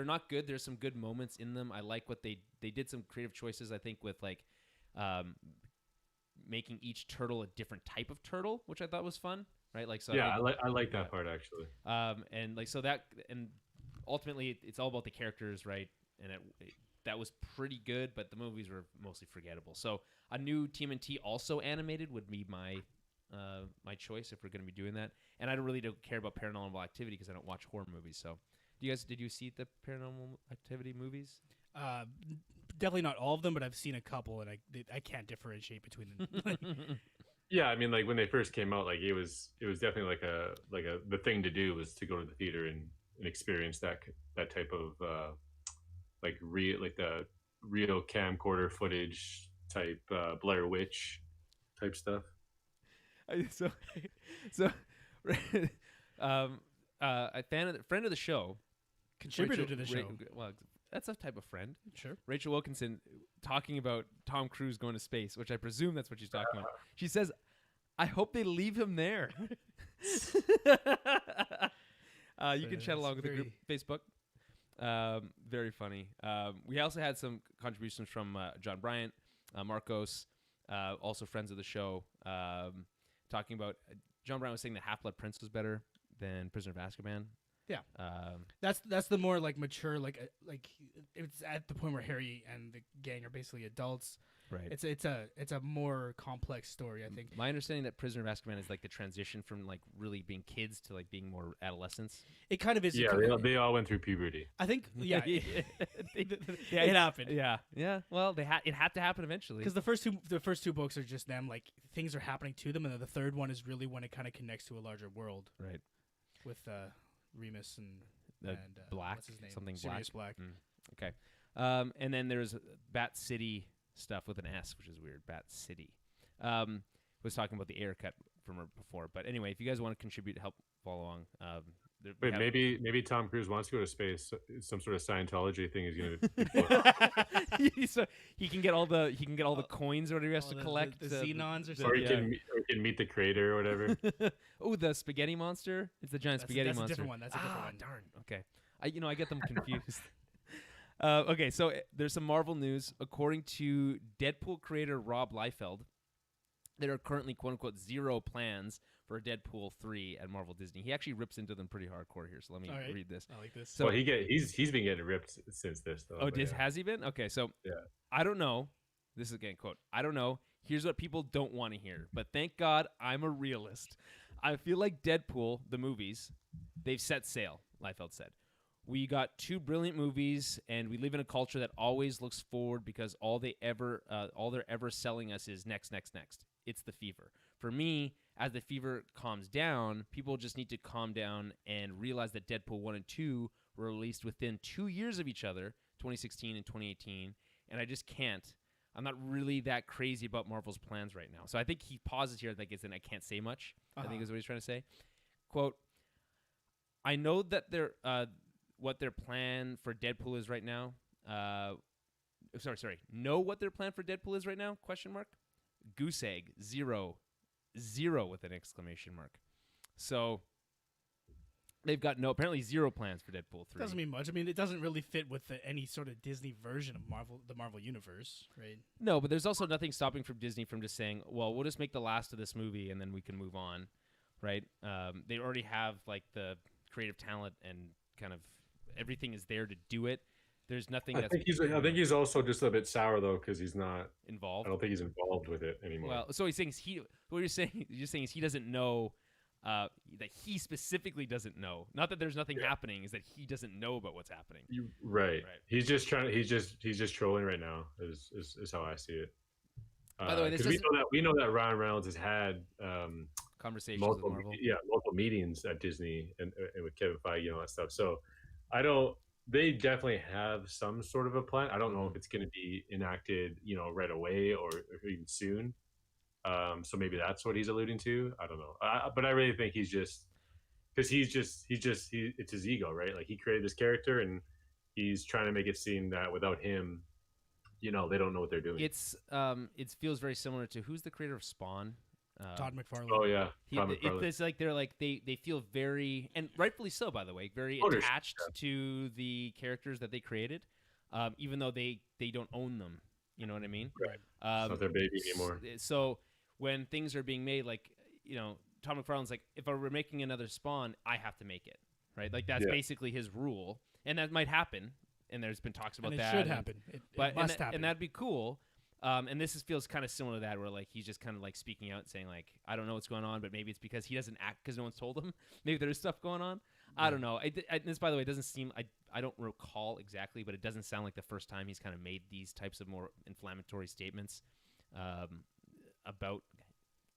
not good. There's some good moments in them. I like what they did some creative choices. I think with like. Making each turtle a different type of turtle, which I thought was fun, right? Like so. Yeah, I like that part actually. And like so that and ultimately it's all about the characters, right? And that was pretty good, but the movies were mostly forgettable. So a new TMNT also animated would be my choice if we're going to be doing that. And I don't care about Paranormal Activity because I don't watch horror movies. So, did you see the Paranormal Activity movies? Definitely not all of them, but I've seen a couple, and I can't differentiate between them. Yeah, I mean, like when they first came out, like it was definitely like the thing to do was to go to the theater and experience that type of the real camcorder footage type Blair Witch type stuff. A friend of the show, contributor to the show. Well, that's a type of friend. Sure. Rachel Wilkinson talking about Tom Cruise going to space, which I presume that's what she's talking about. She says, "I hope they leave him there." You can chat along with the group Facebook. Very funny. We also had some contributions from John Bryant, Marcos, also friends of the show, talking about John Bryant was saying that Half-Blood Prince was better than Prisoner of Azkaban. Yeah, that's the more like mature, like it's at the point where Harry and the gang are basically adults. Right. It's a more complex story, I think. My understanding that Prisoner of Azkaban is like the transition from like really being kids to like being more adolescents. It kind of is. Yeah, they all went through puberty. I think. Yeah, it happened. Yeah. Well, it had to happen eventually. Because the first two books are just them, like things are happening to them, and then the third one is really when it kind of connects to a larger world. Right. With Remus and Black, what's his name? Something Sirius Black. Okay. And then there's Bat City stuff with an S, which is weird. Bat City. Was talking about the air cut from her before, but anyway, if you guys want to contribute, help follow along. Wait, maybe Tom Cruise wants to go to space. Some sort of Scientology thing is going to. So he can get all the coins or whatever he has to collect. The Xenons or something. Or he can meet the creator or whatever. Oh, the spaghetti monster! It's the giant spaghetti monster. That's a different one. That's a different one. Darn. Okay, I get them confused. Okay, so there's some Marvel news. According to Deadpool creator Rob Liefeld, there are currently quote-unquote zero plans for Deadpool 3 at Marvel Disney. He actually rips into them pretty hardcore here, so let me read this. I like this. So he's been getting ripped since this, though. Oh, has he been? Okay, so I don't know. This is again quote. I don't know. Here's what people don't want to hear, but thank God I'm a realist. I feel like Deadpool, the movies, they've set sail, Liefeld said. We got 2 brilliant movies, and we live in a culture that always looks forward because all they're ever selling us is next. It's the fever. For me, as the fever calms down, people just need to calm down and realize that Deadpool 1 and 2 were released within 2 years of each other, 2016 and 2018, and I just can't. I'm not really that crazy about Marvel's plans right now. So I think he pauses here. I think it's I can't say much. I think is what he's trying to say. Quote, I know that what their plan for Deadpool is right now. Know what their plan for Deadpool is right now? Question mark. Goose egg, 0 with an exclamation mark. So they've got apparently 0 plans for Deadpool 3. Doesn't mean much. I mean, it doesn't really fit with any sort of Disney version of the Marvel universe, right? No, but there's also nothing stopping from Disney from just saying, well, we'll just make the last of this movie and then we can move on, right? They already have like the creative talent and kind of everything is there to do it. There's nothing I think he's also just a bit sour though because he's not involved. I don't think he's involved with it anymore. Well, so he's saying what you're saying is he doesn't know that he specifically doesn't know. Not that there's nothing happening, is that he doesn't know about what's happening. Right. He's just trolling right now. Is how I see it. By the way, this we know that Ryan Reynolds has had conversations multiple, with Marvel. multiple meetings at Disney and with Kevin Feige and all that stuff. So they definitely have some sort of a plan. I don't know if it's going to be enacted, right away or even soon. So maybe that's what he's alluding to. I don't know. But I really think he's just because it's his ego, right? Like he created this character and he's trying to make it seem that without him, they don't know what they're doing. It feels very similar to who's the creator of Spawn? Todd McFarlane. Oh yeah, Todd McFarlane. It's like they feel very, and rightfully so, by the way, very attached to the characters that they created, even though they don't own them. You know what I mean? Right. It's not their baby anymore. So when things are being made, like Todd McFarlane's like, if I were making another Spawn, I have to make it, right? Like that's basically his rule, and that might happen. And there's been talks about that. It should happen. It must happen. And that'd be cool. And this feels kind of similar to that, where like he's just kind of like speaking out, and saying like, I don't know what's going on, but maybe it's because he doesn't act because no one's told him. Maybe there's stuff going on. I don't know. This, by the way, doesn't seem. I don't recall exactly, but it doesn't sound like the first time he's kind of made these types of more inflammatory statements about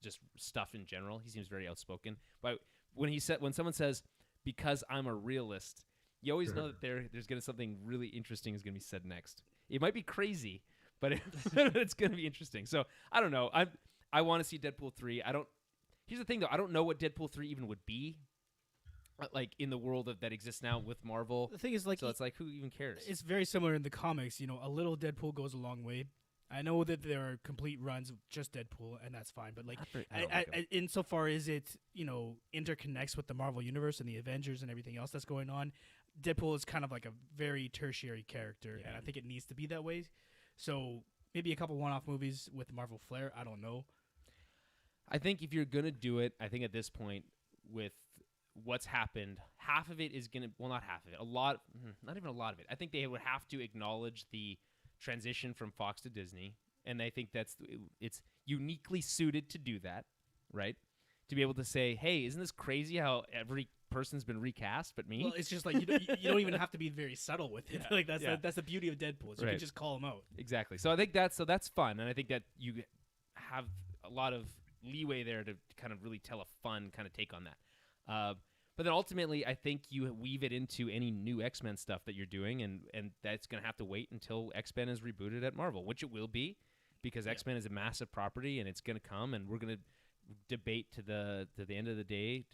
just stuff in general. He seems very outspoken. But when someone says, "Because I'm a realist," you always know that there's going to something really interesting is going to be said next. It might be crazy, but it's going to be interesting. So I don't know. I want to see Deadpool 3. Here's the thing though. I don't know what Deadpool 3 even would be, like in the world that exists now with Marvel. The thing is, like, so it's like, who even cares? It's very similar in the comics. A little Deadpool goes a long way. I know that there are complete runs of just Deadpool, and that's fine. But like, insofar as it interconnects with the Marvel universe and the Avengers and everything else that's going on, Deadpool is kind of like a very tertiary character, and I think it needs to be that way. So maybe a couple one-off movies with Marvel flair. I don't know. I think if you're gonna do it, I think at this point with what's happened, half of it is gonna. Well, not half of it. Not even a lot of it. I think they would have to acknowledge the transition from Fox to Disney, and I think it's uniquely suited to do that, right? To be able to say, hey, isn't this crazy how every person's been recast but me? Well, it's just like you don't even have to be very subtle with it. Like that's the beauty of Deadpool. So you can just call them out. Exactly. So I think that's fun, and I think that you have a lot of leeway there to kind of really tell a fun kind of take on that. But then ultimately, I think you weave it into any new X-Men stuff that you're doing, and that's going to have to wait until X-Men is rebooted at Marvel, which it will be, because X-Men is a massive property, and it's going to come, and we're going to debate to the end of the day,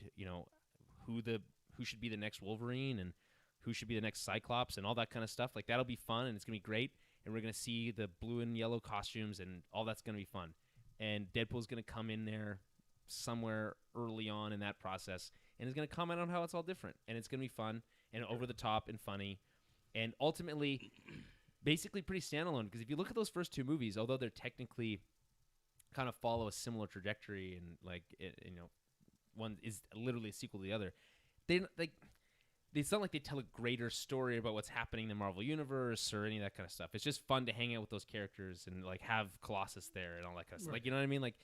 who should be the next Wolverine and who should be the next Cyclops and all that kind of stuff. Like, that'll be fun, and it's going to be great, and we're going to see the blue and yellow costumes, and all that's going to be fun. And Deadpool's going to come in there somewhere early on in that process, and is going to comment on how it's all different, and it's going to be fun and over the top and funny, and ultimately basically pretty standalone, because if you look at those first two movies, although they're technically kind of follow a similar trajectory, and like one is literally a sequel to the other, it's not like they tell a greater story about what's happening in the Marvel universe or any of that kind of stuff. It's just fun to hang out with those characters and like have Colossus there and all that kind of stuff. Like, you know what I mean? Like,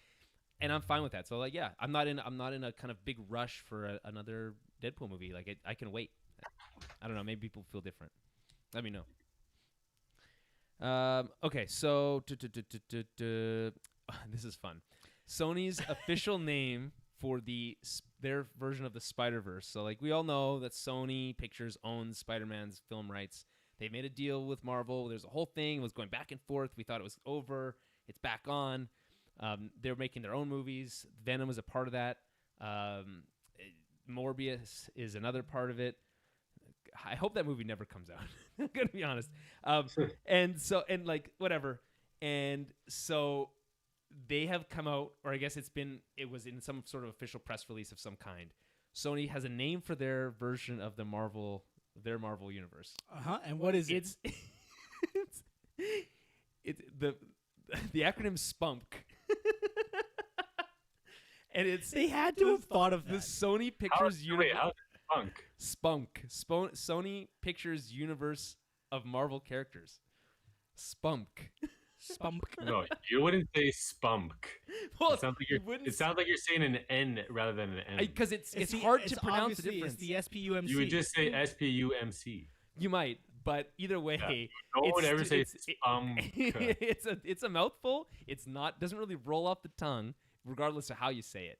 and I'm fine with that. So like, yeah, I'm not in a kind of big rush for another Deadpool movie. Like I can wait. I don't know. Maybe people feel different. Let me know. Okay, so this is fun. Sony's official name for their version of the Spider-Verse. So like we all know that Sony Pictures owns Spider-Man's film rights. They made a deal with Marvel. There's a whole thing. It was going back and forth. We thought it was over. It's back on. They're making their own movies. Venom is a part of that. Morbius is another part of it. I hope that movie never comes out. I'm gonna be honest. And like whatever. And so they have come out, or I guess it was in some sort of official press release of some kind. Sony has a name for their version of their Marvel universe. And what is it? It's the acronym SPUMP. And they had to have thought of the Sony Pictures universe. How's it Spunk. Sony Pictures universe of Marvel characters. Spunk. No, you wouldn't say spunk. Well, it sounds like you're saying an N rather than an M. Because it's hard to pronounce the difference. It's the SPUMC. You would just say SPUMC. You might, but either way, no one ever says spunk. It's a mouthful. Doesn't really roll off the tongue, regardless of how you say it.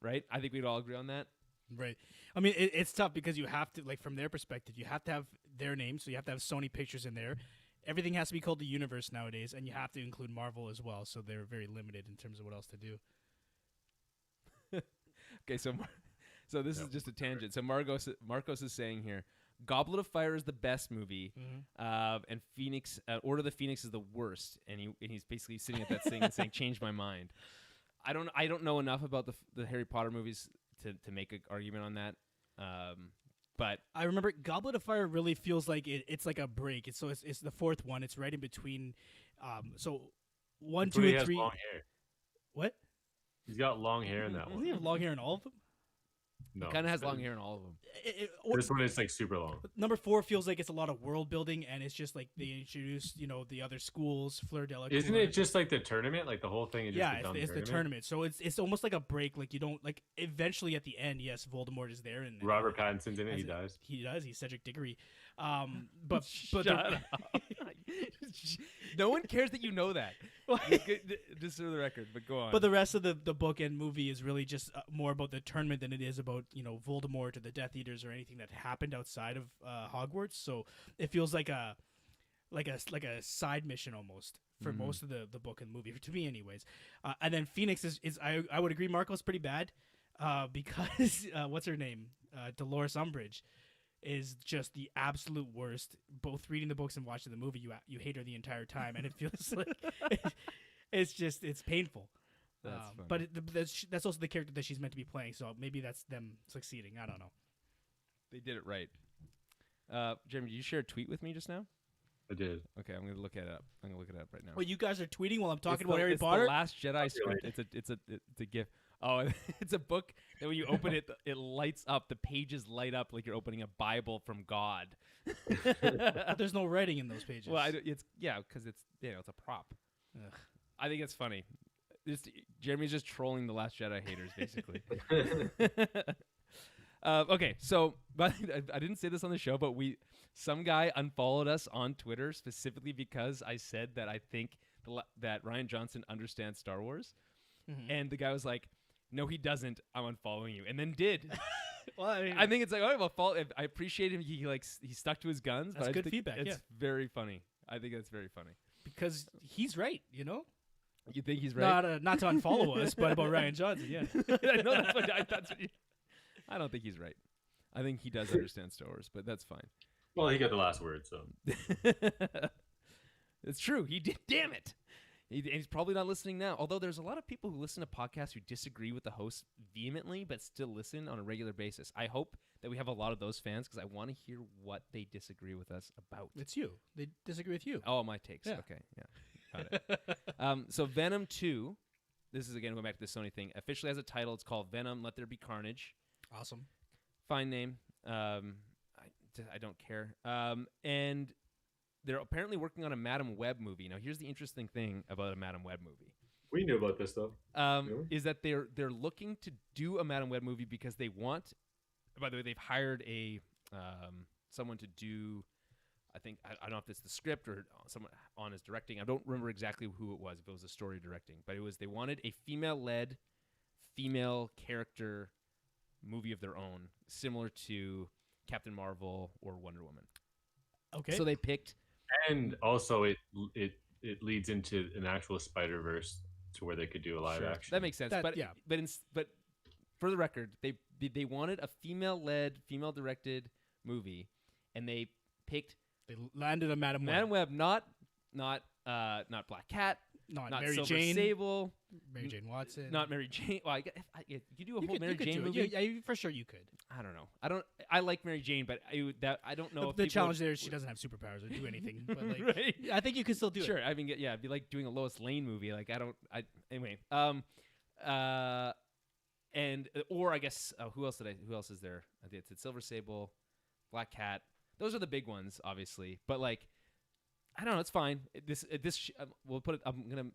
Right? I think we'd all agree on that. Right. I mean, it's tough because you have to, like, from their perspective, you have to have their name, so you have to have Sony Pictures in there. Everything has to be called the universe nowadays, and you have to include Marvel as well, so they're very limited in terms of what else to do. Okay, so this is just a tangent. So Marcos is saying here, Goblet of Fire is the best movie, and Phoenix Order of the Phoenix is the worst, and he's basically sitting at that thing and saying, "Change my mind." I don't know enough about the Harry Potter movies to make an argument on that. But I remember Goblet of Fire really feels like it's like a break. It's the fourth one. It's right in between. So 1, 2, and 3. Long hair. What? He's got long hair in that one. Does he have long hair in all of them? No, he kind of has long hair in all of them. This one is like super long. Number 4 feels like it's a lot of world building, and it's just like they introduced, the other schools, Fleur de la Cour. Isn't it just like the tournament? Like the whole thing is just it's the tournament. So it's almost like a break. Like you don't like. Eventually, at the end, yes, Voldemort is there, and Robert Pattinson's in it. He dies. He does. He's Cedric Diggory. But Shut up. No one cares that you know that. Just for the record, but go on. But the rest of the book and movie is really just more about the tournament than it is about Voldemort or the Death Eaters or anything that happened outside of Hogwarts. So it feels like a side mission almost for most of the book and movie, to me anyways. And then Phoenix is I would agree Marco's pretty bad because what's her name, Dolores Umbridge, is just the absolute worst. Both reading the books and watching the movie, you hate her the entire time, and it feels like it's painful. That's but that's also the character that she's meant to be playing, so maybe that's them succeeding. I don't know. They did it right. Jeremy, did you share a tweet with me just now? I did. Okay, I'm gonna look it up. I'm gonna look it up right now. Well, you guys are tweeting while I'm talking about Harry Potter. It's the Last Jedi script. It's a GIF. Oh, it's a book that when you open it, it lights up. The pages light up like you're opening a Bible from God. But there's no writing in those pages. Well, because it's it's a prop. Ugh. I think it's funny. Jeremy's just trolling the Last Jedi haters, basically. Okay, so but I didn't say this on the show, but some guy unfollowed us on Twitter specifically because I said that I think that Rian Johnson understands Star Wars, and the guy was like, "No, he doesn't. I'm unfollowing you," and then did. Well, I think it's like, all right, well, I appreciate him. He stuck to his guns. That's but good feedback. It's very funny. I think that's very funny because he's right. You think he's right? Not to unfollow us, but about Rian Johnson. Yeah, I know that's what I don't think he's right. I think he does understand Star Wars, but that's fine. Well, he got the last word, so. It's true. He did. Damn it. He's probably not listening now. Although there's a lot of people who listen to podcasts who disagree with the host vehemently, but still listen on a regular basis. I hope that we have a lot of those fans because I want to hear what they disagree with us about. It's you. They disagree with you. Oh, my takes. Yeah. Okay. Yeah. Got it. So Venom 2, this is again going back to the Sony thing, officially has a title. It's called Venom, Let There Be Carnage. Awesome. Fine name. I don't care. And they're apparently working on a Madam Web movie. Now, here's the interesting thing about a Madam Web movie. We knew about this though. Really? is that they're looking to do a Madam Web movie because they want. By the way, they've hired a someone to do. I think I don't know if it's the script or someone on his directing. I don't remember exactly who it was. If it was a story directing, but it was they wanted a female-led, female character movie of their own, similar to Captain Marvel or Wonder Woman. Okay. So they picked. And also, it leads into an actual Spider-Verse to where they could do a live action. That makes sense. That- but yeah. but for the record, they wanted a female-led, female-directed movie, and they picked They landed on Madam Madam Web. Web, not Black Cat, Not not Mary Silver Jane. Sable, Mary Jane Watson. not Mary Jane. Well, if you do a You whole could- Mary you could Jane do it. movie. Yeah, for sure you could. I don't know. I like Mary Jane, but I don't know. If The people challenge would- there is she doesn't have superpowers or do anything. But like, Right. I think you can still do it. Sure. I mean, yeah, it'd be like doing a Lois Lane movie. Like anyway. And or I guess who else is there? I think it's Silver Sable, Black Cat. Those are the big ones, obviously. But like, I don't know. It's fine. We'll put it. I'm gonna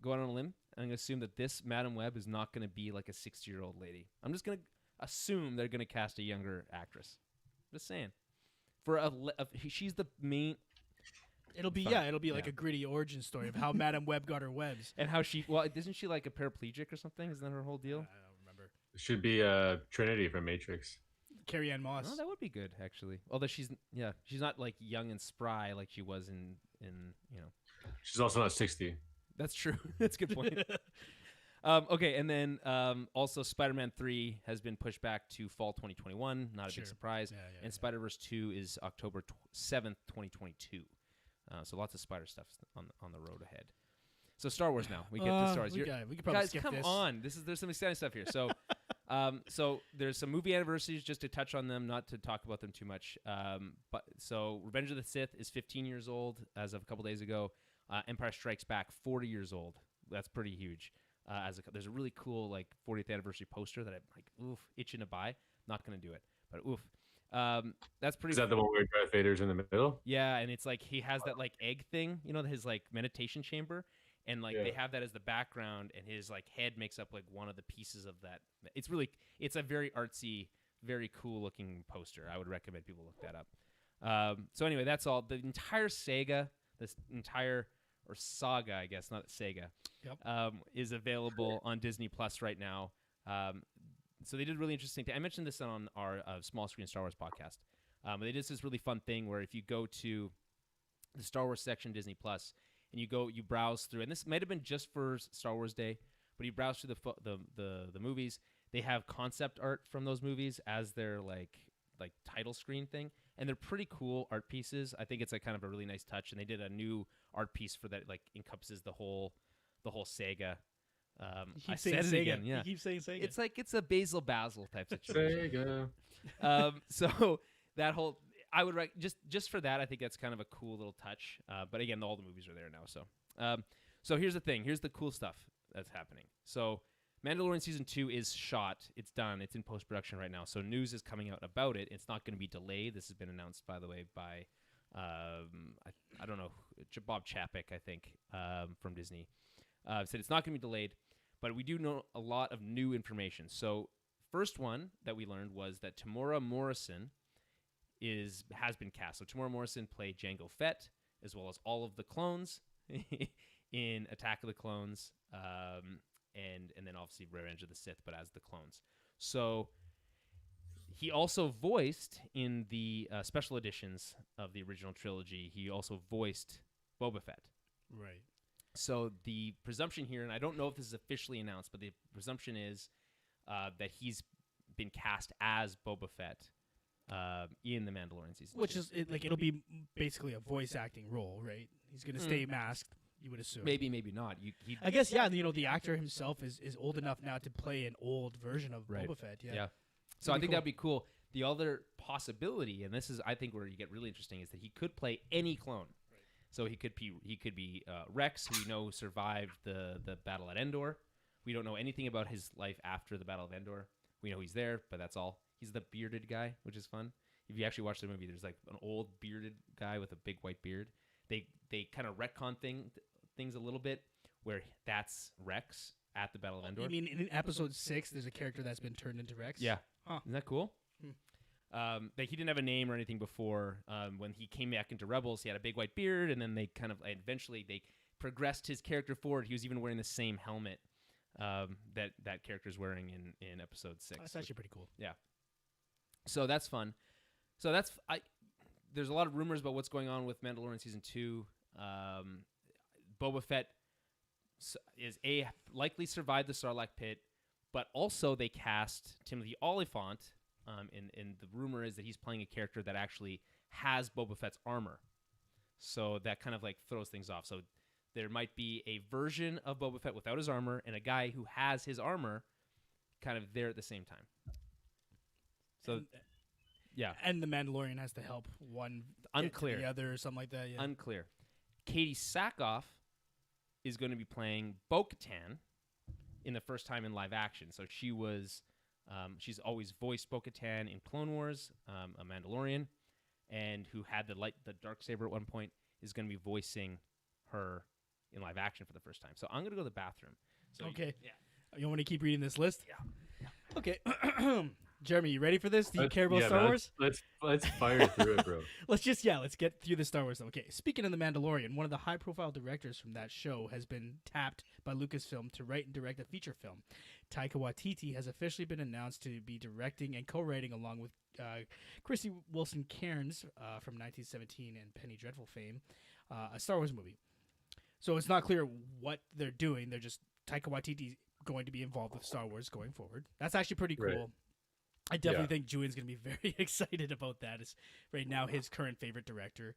go out on a limb. And I'm gonna assume that this Madam Web is not gonna be like a 60-year-old lady. I'm just gonna assume they're gonna cast a younger actress. Just saying. She's the main. It'll be Fine. it'll be like Yeah. a gritty origin story of how Madam Web got her webs. And how isn't she like a paraplegic or something? Isn't that her whole deal? I don't remember. It should be Trinity from Matrix. Carrie Ann Moss. Oh, that would be good actually. Although she's not like young and spry like she was in She's also not 60. That's true. That's a good point. Okay, and then also Spider-Man 3 has been pushed back to fall 2021. Not a Sure. big surprise. Yeah, And Spider-Verse 2 is October 7th, 2022. So lots of Spider stuff on the road ahead. So Star Wars now. We get to Star Wars. We could probably Guys, skip come this. on. There's some exciting stuff here. So so there's some movie anniversaries just to touch on them, not to talk about them too much. But so Revenge of the Sith is 15 years old as of a couple days ago. Empire Strikes Back 40 years old. That's pretty huge. There's a really cool like 40th anniversary poster that I'm like itching to buy. Not gonna do it, but that's pretty. Is that the one where Darth Vader's in the middle? Yeah, and it's like he has that like egg thing, his like meditation chamber, and like they have that as the background, and his like head makes up like one of the pieces of that. It's a very artsy, very cool looking poster. I would recommend people look that up. So anyway, that's all. The entire saga, or saga, I guess, not Sega, is available on Disney Plus right now. So they did a really interesting thing. I mentioned this on our Small Screen Star Wars podcast. They did this really fun thing where if you go to the Star Wars section, Disney Plus, and you browse through, and this might have been just for Star Wars Day, but you browse through the movies. They have concept art from those movies as their like title screen thing, and they're pretty cool art pieces. I think it's like kind of a really nice touch, and they did a new art piece for that like encompasses the whole saga. I said it again. Yeah, You keep saying Sega. it's a Basil type situation. Sega. So that whole I would just for that I think that's kind of a cool little touch. But again, all the movies are there now. So here's the thing. Here's the cool stuff that's happening. So Mandalorian season 2 is shot. It's done. It's in post production right now. So news is coming out about it. It's not going to be delayed. This has been announced, by the way, by I don't know, Bob Chapek, I think, from Disney. Said it's not going to be delayed, but we do know a lot of new information. So first one that we learned was that Tamora Morrison has been cast. So Tamora Morrison played Jango Fett, as well as all of the clones in Attack of the Clones, and then obviously Revenge of the Sith, but as the clones. So he also voiced in the special editions of the original trilogy, he also voiced Boba Fett. Right. So the presumption here, and I don't know if this is officially announced, but the presumption is that he's been cast as Boba Fett in the Mandalorian season. Which 2. is it'll be basically a voice acting role, right? He's gonna stay masked. You would assume. maybe not. I guess the actor himself is old enough now to play an old version of Right. Boba Fett. Yeah. So I think that'd be cool. The other possibility, and this is I think where you get really interesting, is that he could play any clone. Right. So he could be Rex, who we know survived the battle at Endor. We don't know anything about his life after the Battle of Endor. We know he's there, but that's all. He's the bearded guy, which is fun. If you actually watch the movie, there's like an old bearded guy with a big white beard. They kind of retcon things a little bit where that's Rex at the Battle of Endor. You mean in episode 6, there's a character that's been turned into Rex? Yeah. Huh. Isn't that cool? He didn't have a name or anything before. When he came back into Rebels, he had a big white beard, and then they eventually they progressed his character forward. He was even wearing the same helmet that character's wearing in episode 6. That's actually pretty cool. Yeah. So that's fun. So there's a lot of rumors about what's going on with Mandalorian season 2. Boba Fett is likely survived the Sarlacc pit, but also they cast Timothy Olyphant. And the rumor is that he's playing a character that actually has Boba Fett's armor. So that kind of like throws things off. So there might be a version of Boba Fett without his armor and a guy who has his armor kind of there at the same time. So, yeah. And the Mandalorian has to help one Unclear. get to the other or something like that. Yeah. Unclear. Katie Sackhoff is going to be playing Bo-Katan in the first time in live action. So she was... she's always voiced Bo-Katan in Clone Wars, a Mandalorian, and who had the Darksaber at one point, is going to be voicing her in live action for the first time. So I'm going to go to the bathroom. So Okay. Yeah. You want me to keep reading this list? Yeah. Okay. Jeremy, you ready for this? Do you care about Star man, Wars? Let's fire through it, bro. Let's get through the Star Wars. Okay, speaking of The Mandalorian, one of the high-profile directors from that show has been tapped by Lucasfilm to write and direct a feature film. Taika Waititi has officially been announced to be directing and co-writing along with Christy Wilson Cairns from 1917 and Penny Dreadful fame, a Star Wars movie. So it's not clear what they're doing. They're just Taika Waititi going to be involved with Star Wars going forward. That's actually pretty cool. Right. I definitely think Julian's going to be very excited about that. It's right now his current favorite director.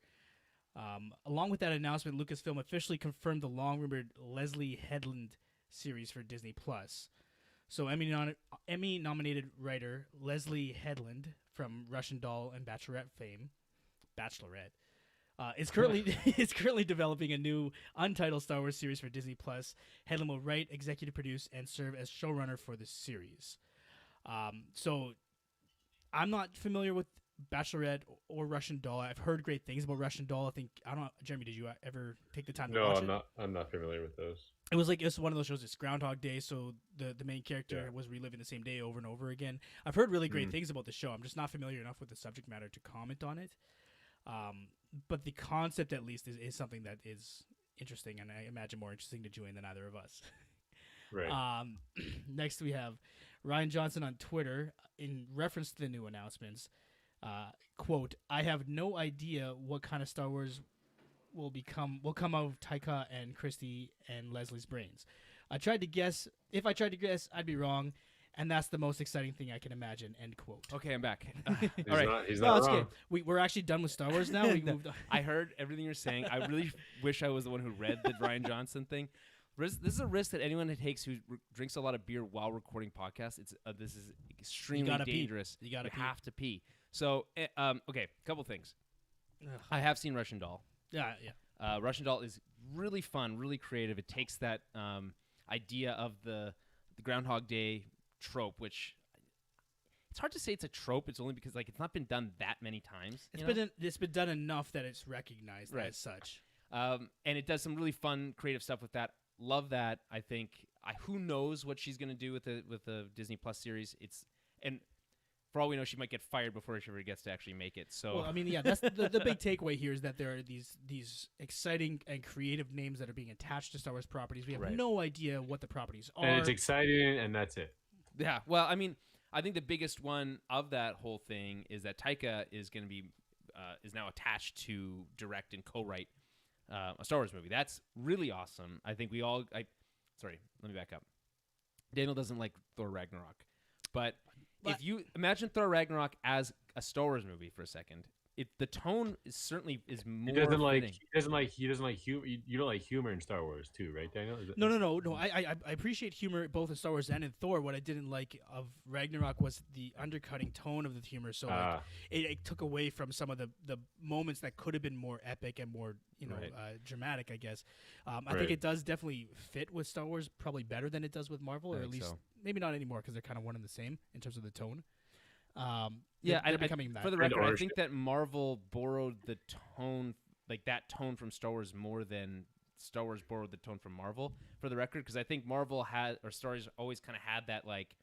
Along with that announcement, Lucasfilm officially confirmed the long-rumored Leslie Headland series for Disney+. So Emmy-nominated writer Leslie Headland from Russian Doll and Bachelorette fame, is currently developing a new untitled Star Wars series for Disney+. Headland will write, executive produce, and serve as showrunner for the series. So I'm not familiar with Bachelorette or Russian Doll. I've heard great things about Russian Doll. Jeremy, did you ever take the time to watch it? No, I'm not familiar with those. It's one of those shows. It's Groundhog Day, so the main character was reliving the same day over and over again. I've heard really great things about the show. I'm just not familiar enough with the subject matter to comment on it. But the concept, at least, is something that is interesting, and I imagine more interesting to Julian than either of us. Right. Next, we have Ryan Johnson on Twitter in reference to the new announcements. Quote, I have no idea what kind of Star Wars will come out of Taika and Christy and Leslie's brains. If I tried to guess, I'd be wrong, and that's the most exciting thing I can imagine, end quote. Okay, I'm back. He's All right. He's not wrong. Okay. We're actually done with Star Wars now. We moved on. I heard everything you're saying. I really wish I was the one who read the Ryan Johnson thing. This is a risk that anyone takes who drinks a lot of beer while recording podcasts. This is extremely dangerous. You gotta pee. have to pee. So, okay, couple things. Ugh. I have seen Russian Doll. Yeah. Russian Doll is really fun, really creative. It takes that idea of the Groundhog Day trope, which it's hard to say it's a trope. It's only because it's not been done that many times. It's been done enough that it's recognized as such. And it does some really fun, creative stuff with that. Love that. I think who knows what she's going to do with the Disney Plus series. And for all we know, she might get fired before she ever gets to actually make it. So well, I mean, yeah, that's the big takeaway here is that there are these exciting and creative names that are being attached to Star Wars properties. We have no idea what the properties are. And it's exciting, and that's it. Yeah. Well, I mean, I think the biggest one of that whole thing is that Taika is going to be is now attached to direct and co-write a Star Wars movie. That's really awesome. I think sorry, let me back up. Daniel doesn't like Thor Ragnarok, but if you imagine Thor Ragnarok as a Star Wars movie for a second, the tone certainly is more. He doesn't like humor. You don't like humor in Star Wars too, right, Daniel? No. I appreciate humor both in Star Wars and in Thor. What I didn't like of Ragnarok was the undercutting tone of the humor. So it took away from some of the moments that could have been more epic and more dramatic, I guess. I think it does definitely fit with Star Wars probably better than it does with Marvel, or at least maybe not anymore because they're kind of one and the same in terms of the tone. They're becoming that. For the record, I think that Marvel borrowed the tone, like that tone from Star Wars more than Star Wars borrowed the tone from Marvel, for the record, because I think Marvel Star Wars always kind of had that like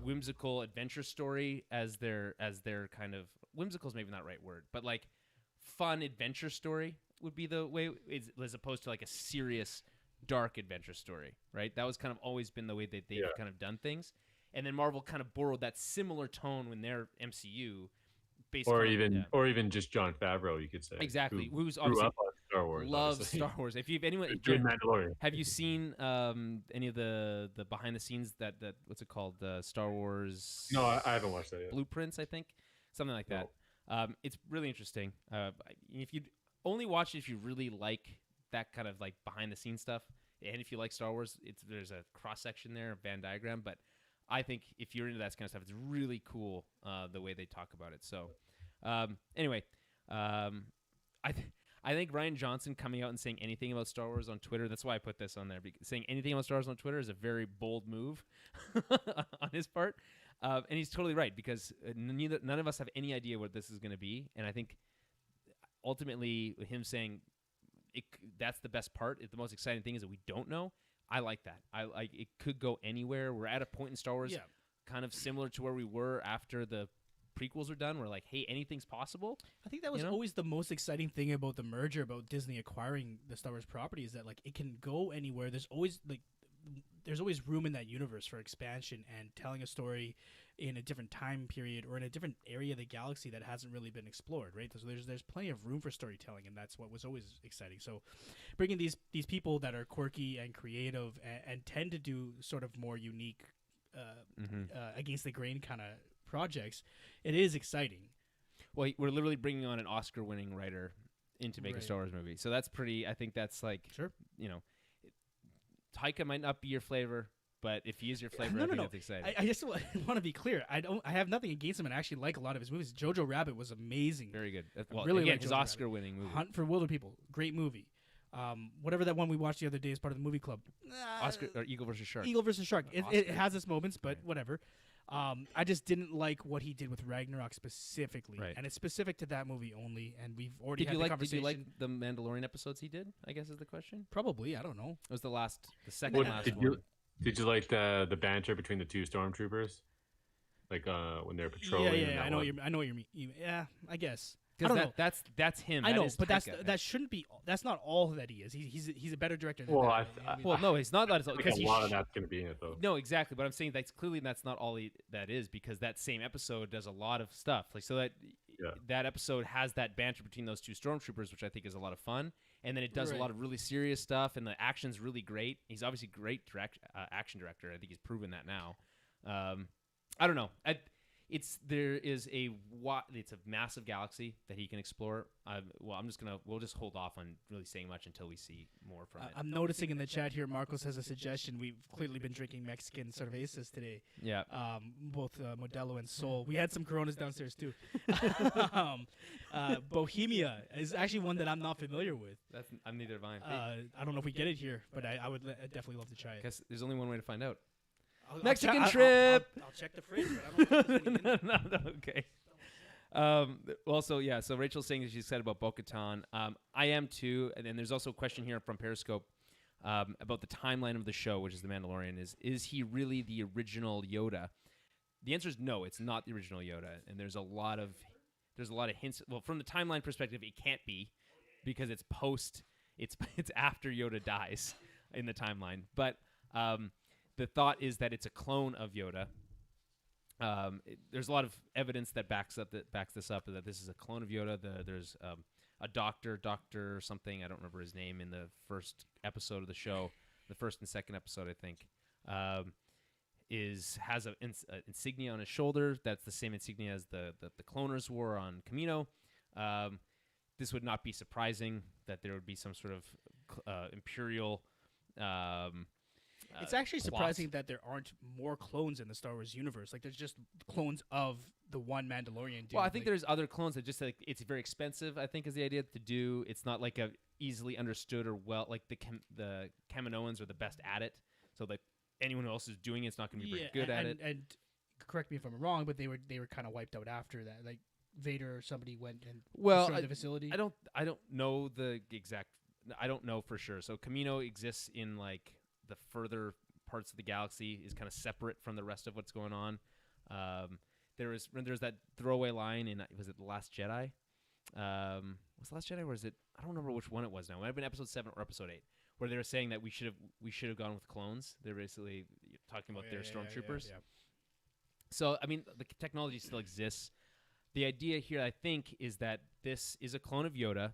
whimsical adventure story as their kind of whimsical is maybe not the right word, but like fun adventure story would be the way, as opposed to like a serious dark adventure story, right? That was kind of always been the way that they've kind of done things. And then Marvel kind of borrowed that similar tone when their MCU, or even just Jon Favreau, you could say, exactly, who's grew obviously up on Star Wars, loves obviously. Star Wars. If you've anyone, Mandalorian. have you seen any of the behind the scenes that what's it called, the Star Wars? No, I haven't watched that yet. Blueprints, I think, something like that. No. It's really interesting. If you only watch it if you really like that kind of like behind the scenes stuff, and if you like Star Wars, there's a cross section there, a Venn diagram. But I think if you're into that kind of stuff, it's really cool the way they talk about it. So anyway, I think Rian Johnson coming out and saying anything about Star Wars on Twitter, that's why I put this on there, because saying anything about Star Wars on Twitter is a very bold move on his part. And he's totally right, because none of us have any idea what this is going to be. And I think ultimately him saying that's the best part, the most exciting thing is that we don't know. I like that. It could go anywhere. We're at a point in Star Wars kind of similar to where we were after the prequels are done. We're like, hey, anything's possible. I think that was always the most exciting thing about the merger, about Disney acquiring the Star Wars property, is that like it can go anywhere. There's always room in that universe for expansion and telling a story in a different time period or in a different area of the galaxy that hasn't really been explored, right? So there's plenty of room for storytelling, and that's what was always exciting. So bringing these people that are quirky and creative and tend to do sort of more unique against the grain kind of projects, it is exciting. Well, we're literally bringing on an Oscar-winning writer in to make a Star Wars movie, so that's pretty. I think that's like, sure, Taika might not be your flavor, but if he is your flavor, I think that's exciting. I just want to be clear. I have nothing against him, and I actually like a lot of his movies. Jojo Rabbit was amazing. Very good. Well, really again, like his Oscar-winning movie. Hunt for Wilder People, great movie. Whatever that one we watched the other day as part of the movie club. Oscar or Eagle versus Shark. Eagle versus Shark. It has its moments, but whatever. I just didn't like what he did with Ragnarok specifically, and it's specific to that movie only. And we've already had the conversation. Did you like the Mandalorian episodes he did? I guess is the question. Probably, I don't know. It was the second last one. Did you like the banter between the two stormtroopers, like when they're patrolling? Yeah. I know what you mean. Yeah, I guess. I don't know. That's him. I know, but that shouldn't be. That's not all that he is. He's a better director than that. No, he's not that. Because a lot of that's going to be in it, though. No, exactly. But I'm saying that's not all that is, because that same episode does a lot of stuff. Like that episode has that banter between those two stormtroopers, which I think is a lot of fun. And then it does a lot of really serious stuff, and the action's really great. He's obviously a great action director. I think he's proven that now. I don't know. It's a massive galaxy that he can explore. We'll just hold off on really saying much until we see more from it. I'm noticing in the chat here, Marcos has a suggestion. We've clearly been drinking Mexican cervezas today. Yeah. Both Modelo and Sol. We had some Coronas downstairs too. Bohemia is actually one that I'm not familiar with. I'm neither of mine. I don't know if we get it here, but I would definitely love to try it. Guess there's only one way to find out. Mexican trip. I'll check the fridge, but I don't know. No, okay. So Rachel's saying that she's excited about Bo-Katan. I am too. And then there's also a question here from Periscope about the timeline of the show, which is The Mandalorian. Is he really the original Yoda? The answer is no, it's not the original Yoda. And there's a lot of hints. Well, from the timeline perspective, it can't be, because it's after Yoda dies in the timeline. But the thought is that it's a clone of Yoda. There's a lot of evidence that backs this up, that this is a clone of Yoda. There's a doctor something, I don't remember his name, in the first episode of the show, the first and second episode, I think, has an insignia on his shoulder that's the same insignia as the cloners wore on Kamino. This would not be surprising that there would be some sort of Imperial. It's actually surprising that there aren't more clones in the Star Wars universe. Like, there's just clones of the one Mandalorian dude. Well, I think there's other clones that just, like, it's very expensive, I think, is the idea to do. It's not like a easily understood or like the Kaminoans are the best at it. So like anyone else who's doing it's not going to be very good at it. And correct me if I'm wrong, but they were kind of wiped out after that. Like Vader or somebody went and destroyed the facility. I don't know the exact I don't know for sure. So Camino exists in like the further parts of the galaxy, is kind of separate from the rest of what's going on. There's that throwaway line in, was it The Last Jedi? Was The Last Jedi, or was it? I don't remember which one it was now. It might have been episode 7 or episode 8, where they were saying that we should have gone with clones. They're basically talking about their stormtroopers. Yeah. So I mean, the technology still exists. The idea here, I think, is that this is a clone of Yoda.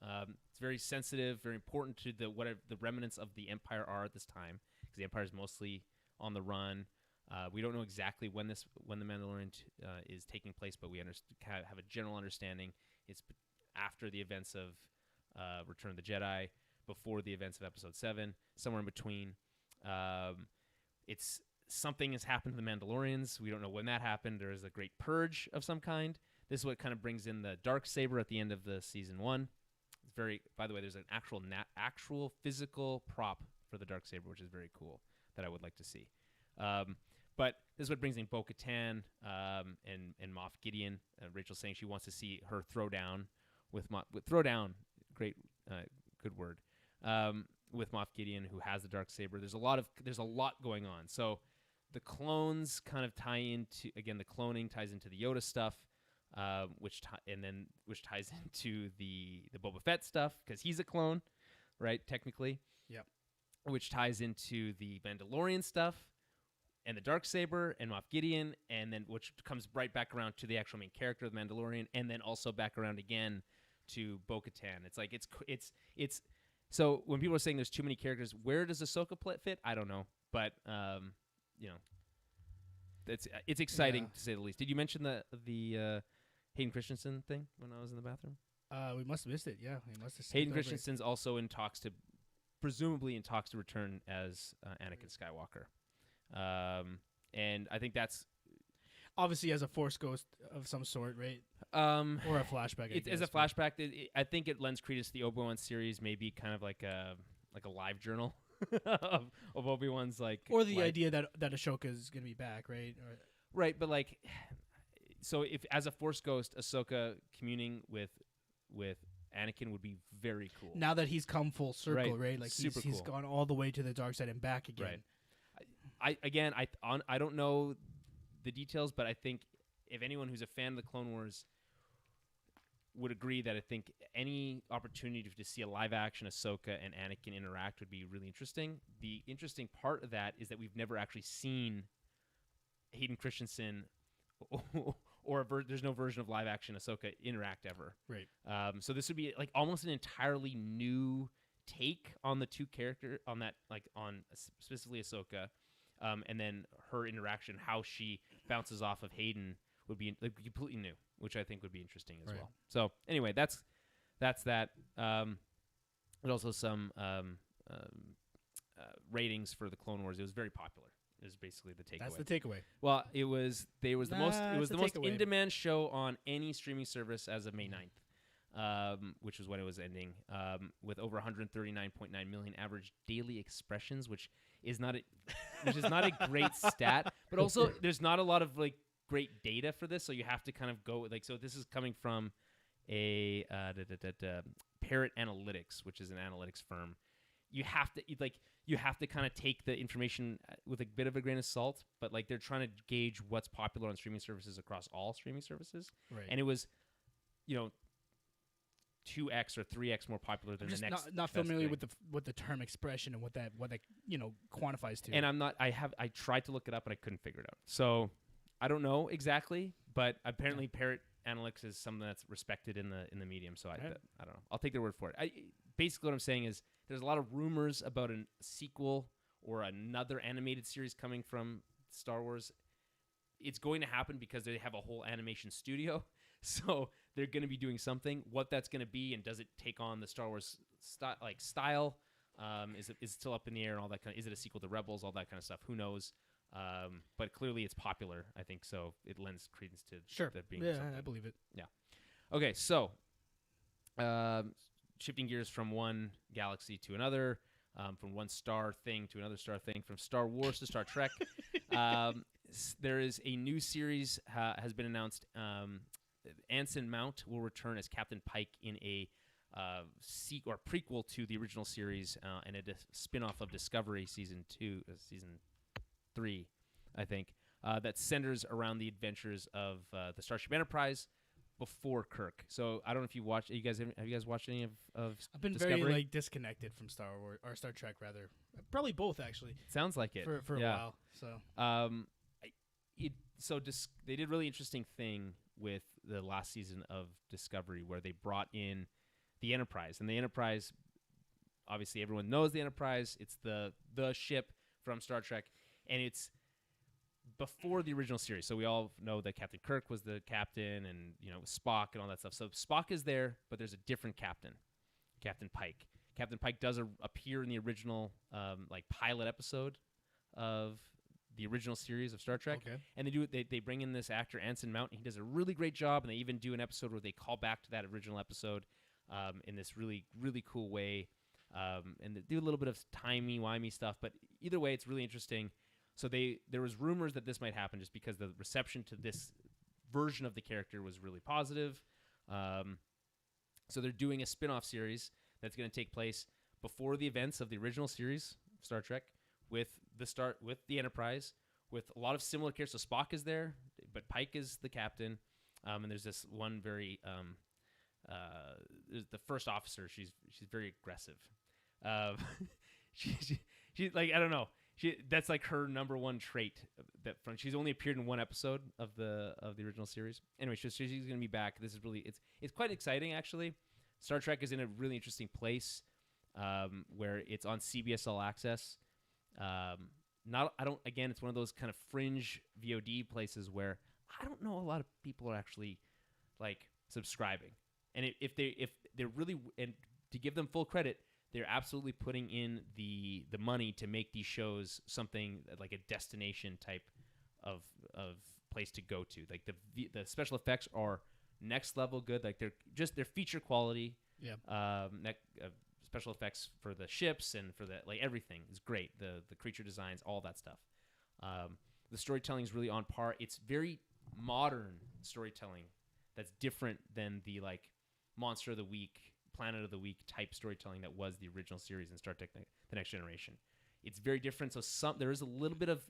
It's very sensitive, very important to the remnants of the Empire are at this time, because the Empire is mostly on the run. We don't know exactly when the Mandalorian is taking place, but we have a general understanding. It's after the events of Return of the Jedi, before the events of Episode 7, somewhere in between. It's something has happened to the Mandalorians. We don't know when that happened. There is a great purge of some kind. This is what kind of brings in the Darksaber at the end of the season 1. It's very, by the way, there's an actual physical prop for the Darksaber, which is very cool, that I would like to see. But this is what brings in Bo-Katan and Moff Gideon. Rachel's saying she wants to see her throw down throw down. Great, good word. With Moff Gideon, who has the Darksaber. There's a lot going on. So the clones kind of tie into, again, the cloning ties into the Yoda stuff, which ties into the Boba Fett stuff, because he's a clone, right? Technically. Yep. Which ties into the Mandalorian stuff, and the Darksaber and Moff Gideon, and then which comes right back around to the actual main character of the Mandalorian, and then also back around again to Bo-Katan. It's like it's so when people are saying there's too many characters, where does Ahsoka fit? I don't know, but it's exciting to say the least. Did you mention the Hayden Christensen thing when I was in the bathroom? We must have missed it. Yeah, we must have. Hayden Christensen's also presumably in talks to return as Anakin Skywalker. And I think that's obviously as a Force ghost of some sort, right? Or a flashback. As a flashback, I think it lends credence to the Obi-Wan series, maybe kind of like a live journal of Obi-Wan's or the idea that Ahsoka is gonna be back, right? Right, but like, so if as a Force ghost, Ahsoka communing with Anakin would be very cool. Now that he's come full circle, right? Like super he's gone all the way to the dark side and back again. Right. I don't know the details, but I think if anyone who's a fan of the Clone Wars would agree that I think any opportunity to see a live action Ahsoka and Anakin interact would be really interesting. The interesting part of that is that we've never actually seen Hayden Christensen or there's no version of live action Ahsoka interact ever. Right. So this would be like almost an entirely new take on the two characters, on that, like on specifically Ahsoka. And then her interaction, how she bounces off of Hayden, would be completely new, which I think would be interesting as well. So anyway, that's that. There's also some ratings for the Clone Wars. It was very popular. Is basically the takeaway. That's the takeaway. Well, it was the most in-demand show on any streaming service as of May 9th. Which was when it was ending, with over 139.9 million average daily expressions, which is not a great stat. But also, there's not a lot of like great data for this, so you have to kind of go like. So this is coming from a Parrot Analytics, which is an analytics firm. You have to kind of take the information with a bit of a grain of salt, but like they're trying to gauge what's popular on streaming services across all streaming services. Right. And it was, 2x or 3x more popular than the next. Not familiar with the term expression and what that quantifies to. And I tried to look it up and I couldn't figure it out. So I don't know exactly, but apparently Parrot Analytics is something that's respected in the medium. So I don't know. I'll take their word for it. Basically what I'm saying is there's a lot of rumors about a sequel or another animated series coming from Star Wars. It's going to happen because they have a whole animation studio. So they're going to be doing something. What that's going to be, and does it take on the Star Wars style? Is it still up in the air and all that kind of? Is it a sequel to Rebels? All that kind of stuff. Who knows? But clearly it's popular. I think so. It lends credence to that being. Yeah, I believe it. Yeah. Okay, so shifting gears from one galaxy to another, from one star thing to another star thing, from Star Wars to Star Trek. There is a new series has been announced. Anson Mount will return as Captain Pike in a or prequel to the original series and a spin-off of Discovery season 3, I think, that centers around the adventures of the Starship Enterprise before Kirk. So I don't know if you watched. Have you guys watched any of I've been Discovery? very disconnected from Star Wars or Star Trek rather. Probably both actually. Sounds like it for a while. So they did a really interesting thing with the last season of Discovery where they brought in the Enterprise, and the Enterprise, obviously everyone knows the Enterprise. It's the ship from Star Trek, and it's before the original series. So we all know that Captain Kirk was the captain, and Spock and all that stuff. So Spock is there, but there's a different captain, Captain Pike. Captain Pike does appear in the original pilot episode of the original series of Star Trek. Okay. And they bring in this actor Anson Mount, and he does a really great job, and they even do an episode where they call back to that original episode in this really, really cool way. And they do a little bit of timey-wimey stuff, but either way, it's really interesting. So there was rumors that this might happen just because the reception to this version of the character was really positive. So they're doing a spin-off series that's going to take place before the events of the original series of Star Trek with the Enterprise, with a lot of similar characters. So Spock is there, but Pike is the captain. And there's this one very there's the first officer. She's very aggressive. She's like, I don't know. That's like her number one trait. She's only appeared in one episode of the original series. Anyway, she's going to be back. This is really it's quite exciting actually. Star Trek is in a really interesting place where it's on CBS All Access. It's one of those kind of fringe VOD places where I don't know a lot of people are actually like subscribing. And if they're really, and to give them full credit, they're absolutely putting in the money to make these shows something like a destination type of place to go to. Like the special effects are next level good. Like they're feature quality. Yeah. Special effects for the ships and for everything is great. The creature designs, all that stuff. The storytelling is really on par. It's very modern storytelling that's different than the Monster of the Week, Planet of the Week type storytelling that was the original series in Star Trek: The Next Generation. It's very different. So there is a little bit of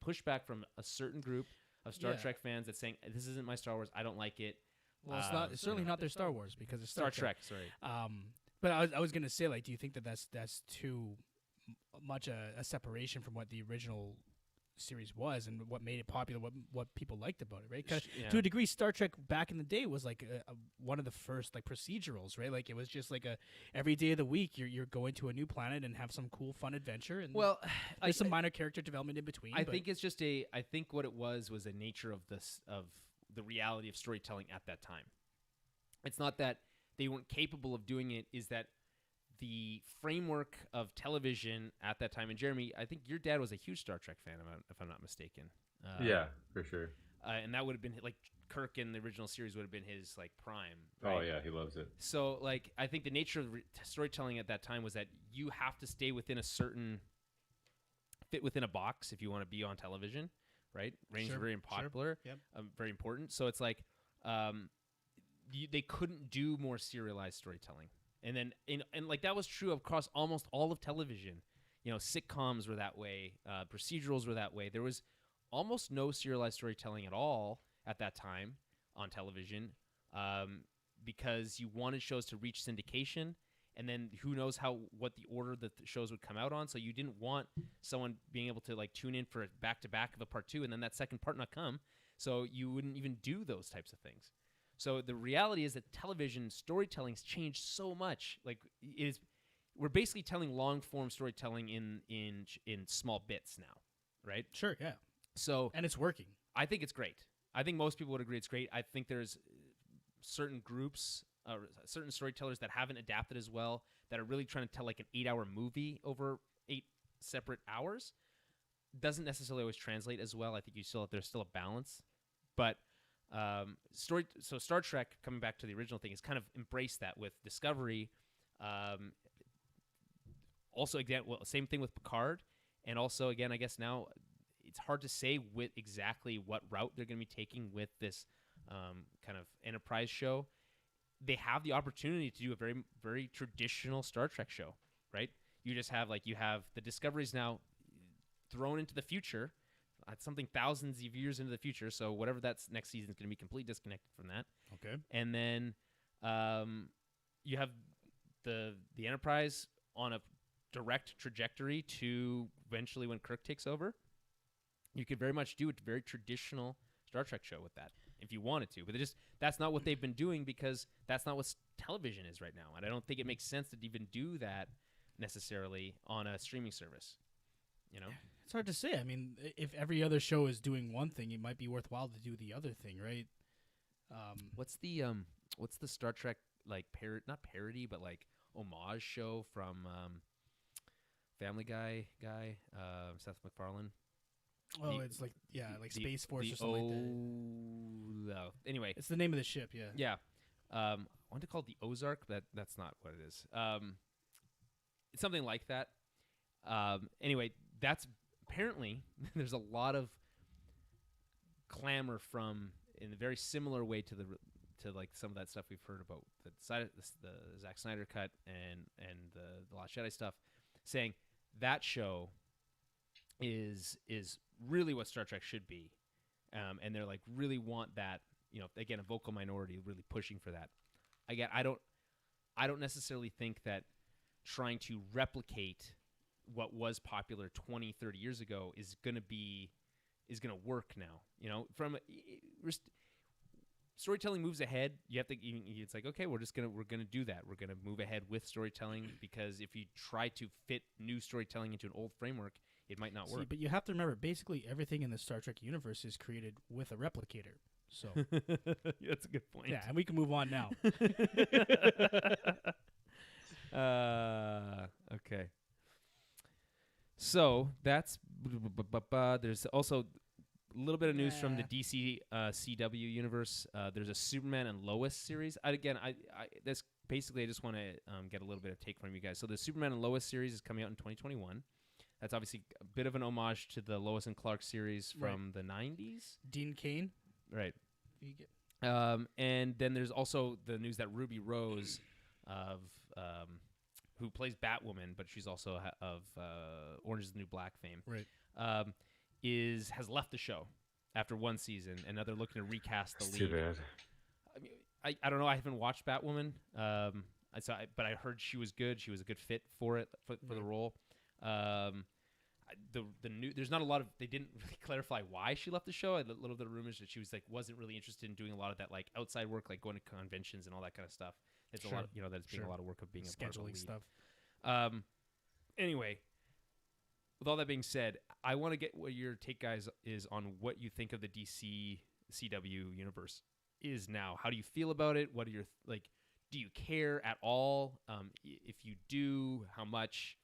pushback from a certain group of Star Trek fans that's saying this isn't my Star Wars. I don't like it. Well, it's certainly not their Star Wars because it's Star Trek. Sorry. But I was gonna say, do you think that's too much a separation from what the original series was and what made it popular, what people liked about it, right? 'Cause to a degree, Star Trek back in the day was one of the first procedurals, right? Like it was just every day of the week you're going to a new planet and have some cool fun adventure, and there's some minor character development in between. I think it's just I think what it was a nature of the reality of storytelling at that time. It's not that they weren't capable of doing it, is that the framework of television at that time, and Jeremy, I think your dad was a huge Star Trek fan, if I'm not mistaken. Yeah, for sure. And that would have been Kirk in the original series would have been his prime. Right? Oh yeah, he loves it. So I think the nature of storytelling at that time was that you have to stay within fit within a box if you want to be on television, right? Ratings are very popular, very important. So it's they couldn't do more serialized storytelling. And then, and that was true across almost all of television. Sitcoms were that way. Procedurals were that way. There was almost no serialized storytelling at all at that time on television because you wanted shows to reach syndication. And then who knows what the order that the shows would come out on. So you didn't want someone being able to tune in for a back-to-back of a part 2 and then that second part not come. So you wouldn't even do those types of things. So the reality is that television storytelling's changed so much. We're basically telling long-form storytelling in small bits now, right? Sure, yeah. And it's working. I think it's great. I think most people would agree it's great. I think there's certain groups, certain storytellers that haven't adapted as well, that are really trying to tell an 8-hour movie over 8 separate hours. Doesn't necessarily always translate as well. I think there's still a balance, but. Star Trek, coming back to the original thing, has kind of embraced that with Discovery. Also, again, same thing with Picard, and also again, I guess now it's hard to say with exactly what route they're going to be taking with this kind of Enterprise show. they have the opportunity to do a very, very traditional Star Trek show, right? You just have you have the Discovery's now thrown into the future, something thousands of years into the future. So whatever that's next season is going to be completely disconnected from that. Okay. And then you have the Enterprise on a direct trajectory to eventually when Kirk takes over. You could very much do a very traditional Star Trek show with that if you wanted to, but that's not what they've been doing because that's not what television is right now, and I don't think it makes sense to even do that necessarily on a streaming service. It's hard to say. I mean, if every other show is doing one thing, it might be worthwhile to do the other thing, right? What's the Star Trek not parody but homage show from Family Guy guy Seth MacFarlane? Oh, it's like Space Force or something like that. Anyway, it's the name of the ship. Yeah. Yeah. I want to call it the Ozark. That's not what it is. It's something like that. Anyway, that's apparently there's a lot of clamor in a very similar way to some of that stuff we've heard about the Zack Snyder cut and the Last Jedi stuff, saying that show is really what Star Trek should be, and they're really want that. Again, a vocal minority really pushing for that. Again, I don't necessarily think that trying to replicate what was popular 20, 30 years ago is going to work now. Storytelling moves ahead. You have to. It's okay. We're gonna do that. We're gonna move ahead with storytelling because if you try to fit new storytelling into an old framework, it might not work. But you have to remember, basically everything in the Star Trek universe is created with a replicator. So that's a good point. Yeah, and we can move on now. Okay. So that's there's also a little bit of news from the DC CW universe. There's a Superman and Lois series. I just want to get a little bit of take from you guys. So the Superman and Lois series is coming out in 2021. That's obviously a bit of an homage to the Lois and Clark series from the 90s. Dean Cain. Right. And then there's also the news that Ruby Rose, who plays Batwoman, but she's also of Orange is the New Black fame, right? Has left the show after one season, and now they're looking to recast the lead. Too bad. I mean, I don't know. I haven't watched Batwoman, but I heard she was good. She was a good fit for the role. There's not a lot of. They didn't really clarify why she left the show. A little bit of rumors that she wasn't really interested in doing a lot of that outside work, going to conventions and all that kind of stuff. It's a lot, that's being a lot of work of being a scheduling stuff. Anyway, with all that being said, I want to get what your take, guys, is on what you think of the DC CW universe is now. How do you feel about it? What are your do you care at all? If you do, how much?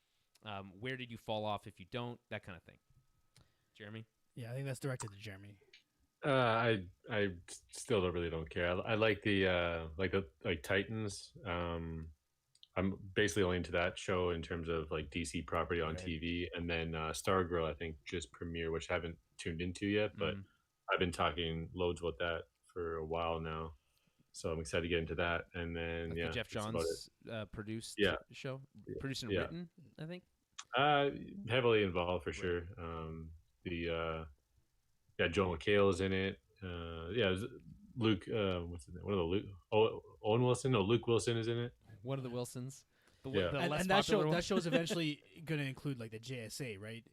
Where did you fall off if you don't? That kind of thing. Jeremy? Yeah, I think that's directed to Jeremy. I still don't care. I like the Titans. I'm basically only into that show in terms of DC property on TV, and then Stargirl I think just premiered, which I haven't tuned into yet, but I've been talking loads about that for a while now, so I'm excited to get into that. And then the Jeff Johns produced show, produced and written, I think. Heavily involved for sure. Joel McHale is in it. Luke. What's his name? One of the Luke. Owen Wilson. No, Luke Wilson is in it. One of the Wilsons. And that show's eventually going to include the JSA, right?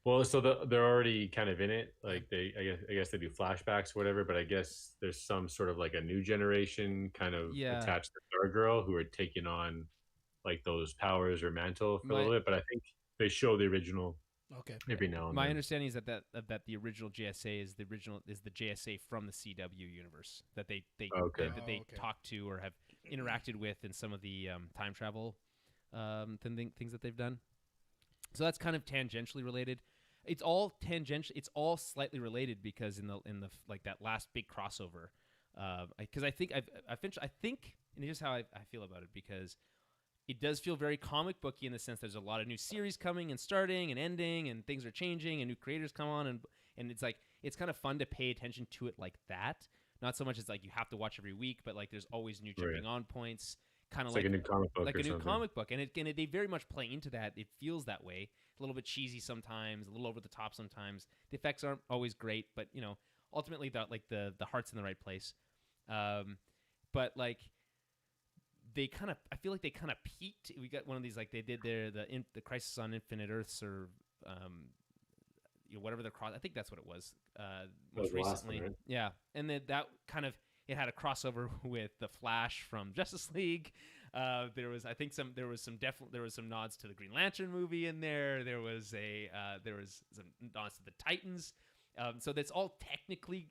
Well, so they're already kind of in it. I guess they do flashbacks or whatever. But I guess there's some sort of a new generation kind of attached to Stargirl who are taking on those powers or mantle for a little bit. But I think they show the original. Okay. Every now and My then. understanding is that the original JSA is the JSA from the CW universe that they talked to or have interacted with in some of the time travel things that they've done. So that's kind of tangentially related. It's all tangential. It's all slightly related because in the that last big crossover, because I think and here's how I feel about it, because it does feel very comic booky in the sense there's a lot of new series coming and starting and ending, and things are changing and new creators come on, and it's it's kind of fun to pay attention to it like that. Not so much as like you have to watch every week, but like there's always new jumping on points. Kind of like a new comic book, like or a new something. comic book, and they very much play into that. It feels that way, a little bit cheesy sometimes, a little over the top sometimes. The effects aren't always great, but you know, ultimately the heart's in the right place. But like they kind of, I feel like they kind of peaked. We got one of these like they did the Crisis on Infinite Earths or whatever they're cross. I think that's what it was. Most recently, one, right? Yeah, and then that kind of. It had a crossover with the Flash from Justice League. There was some nods to the Green Lantern movie in there. There was some nods to the Titans. So that's all technically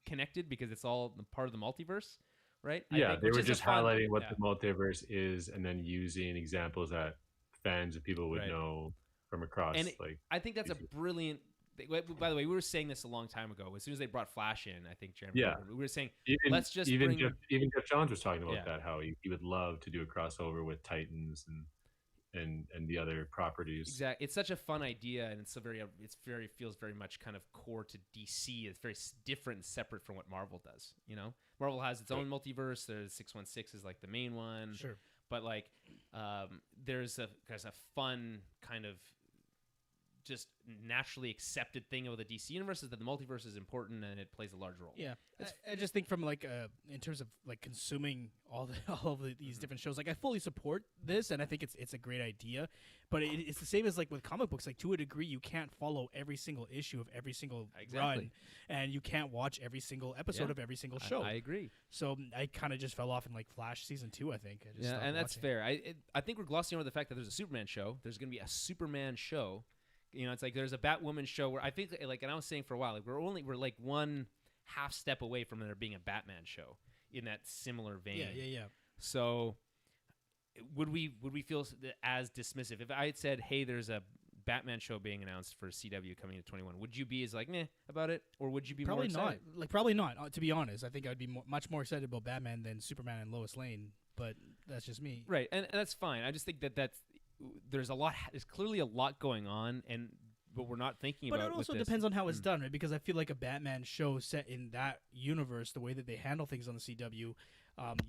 connected because it's all part of the multiverse, right? Yeah, they were just highlighting what the multiverse is and then using examples that fans and people would know from across. And I think that's a brilliant. By the way, we were saying this a long time ago. As soon as they brought Flash in, I think Jeremy. Yeah, we were saying let's just even Jeff Johns was talking about that, how he would love to do a crossover with Titans and the other properties. Exactly, it's such a fun idea, and feels very much kind of core to DC. It's very different and separate from what Marvel does. You know, Marvel has its own multiverse. There's 616 is like the main one. Sure, but like there's a fun kind of just naturally accepted thing of the DC universe is that the multiverse is important and it plays a large role. Yeah, I just think from like in terms of like consuming all of these different shows, like I fully support this and I think it's a great idea, but it's the same as like with comic books. Like to a degree, you can't follow every single issue of every single run, and you can't watch every single episode of every single show. I agree. So I kind of just fell off in like Flash season 2. I think. And that's fair. I think we're glossing over the fact that there's a Superman show. There's going to be a Superman show. You know, it's like there's a Batwoman show where I think, like, and I was saying for a while, like we're like one half step away from there being a Batman show in that similar vein. Yeah. So, would we feel as dismissive if I had said, "Hey, there's a Batman show being announced for CW coming to 21"? Would you be as like meh about it, or would you be probably more excited? not? Like probably not. To be honest, I think I'd be much more excited about Batman than Superman and Lois Lane. But that's just me. Right, and that's fine. I just think that's. There's clearly a lot going on, but we're not thinking about it. But it also depends on how it's done, right? Because I feel like a Batman show set in that universe, the way that they handle things on the CW,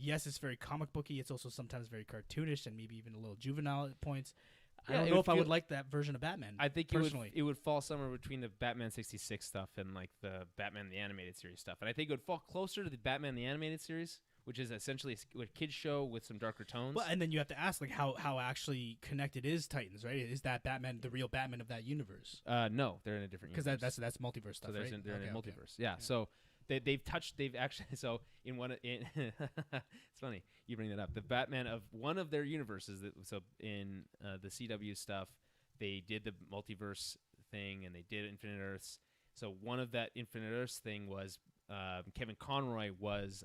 yes, it's very comic booky. It's also sometimes very cartoonish and maybe even a little juvenile at points. I don't know if I would like that version of Batman. I think personally, it would fall somewhere between the Batman 66 stuff and like the Batman the Animated Series stuff, and I think it would fall closer to the Batman the Animated Series, which is essentially a kids show with some darker tones. Well, and then you have to ask, like, how actually connected is Titans, right? Is that Batman the real Batman of that universe? No, they're in a different universe. Because that's multiverse stuff, so right? They're in a multiverse. Yeah. So they've actually so in one it's funny you bring that up. The Batman of one of their universes. So in the CW stuff, they did the multiverse thing and they did Infinite Earths. So one of that Infinite Earths thing was. Kevin Conroy was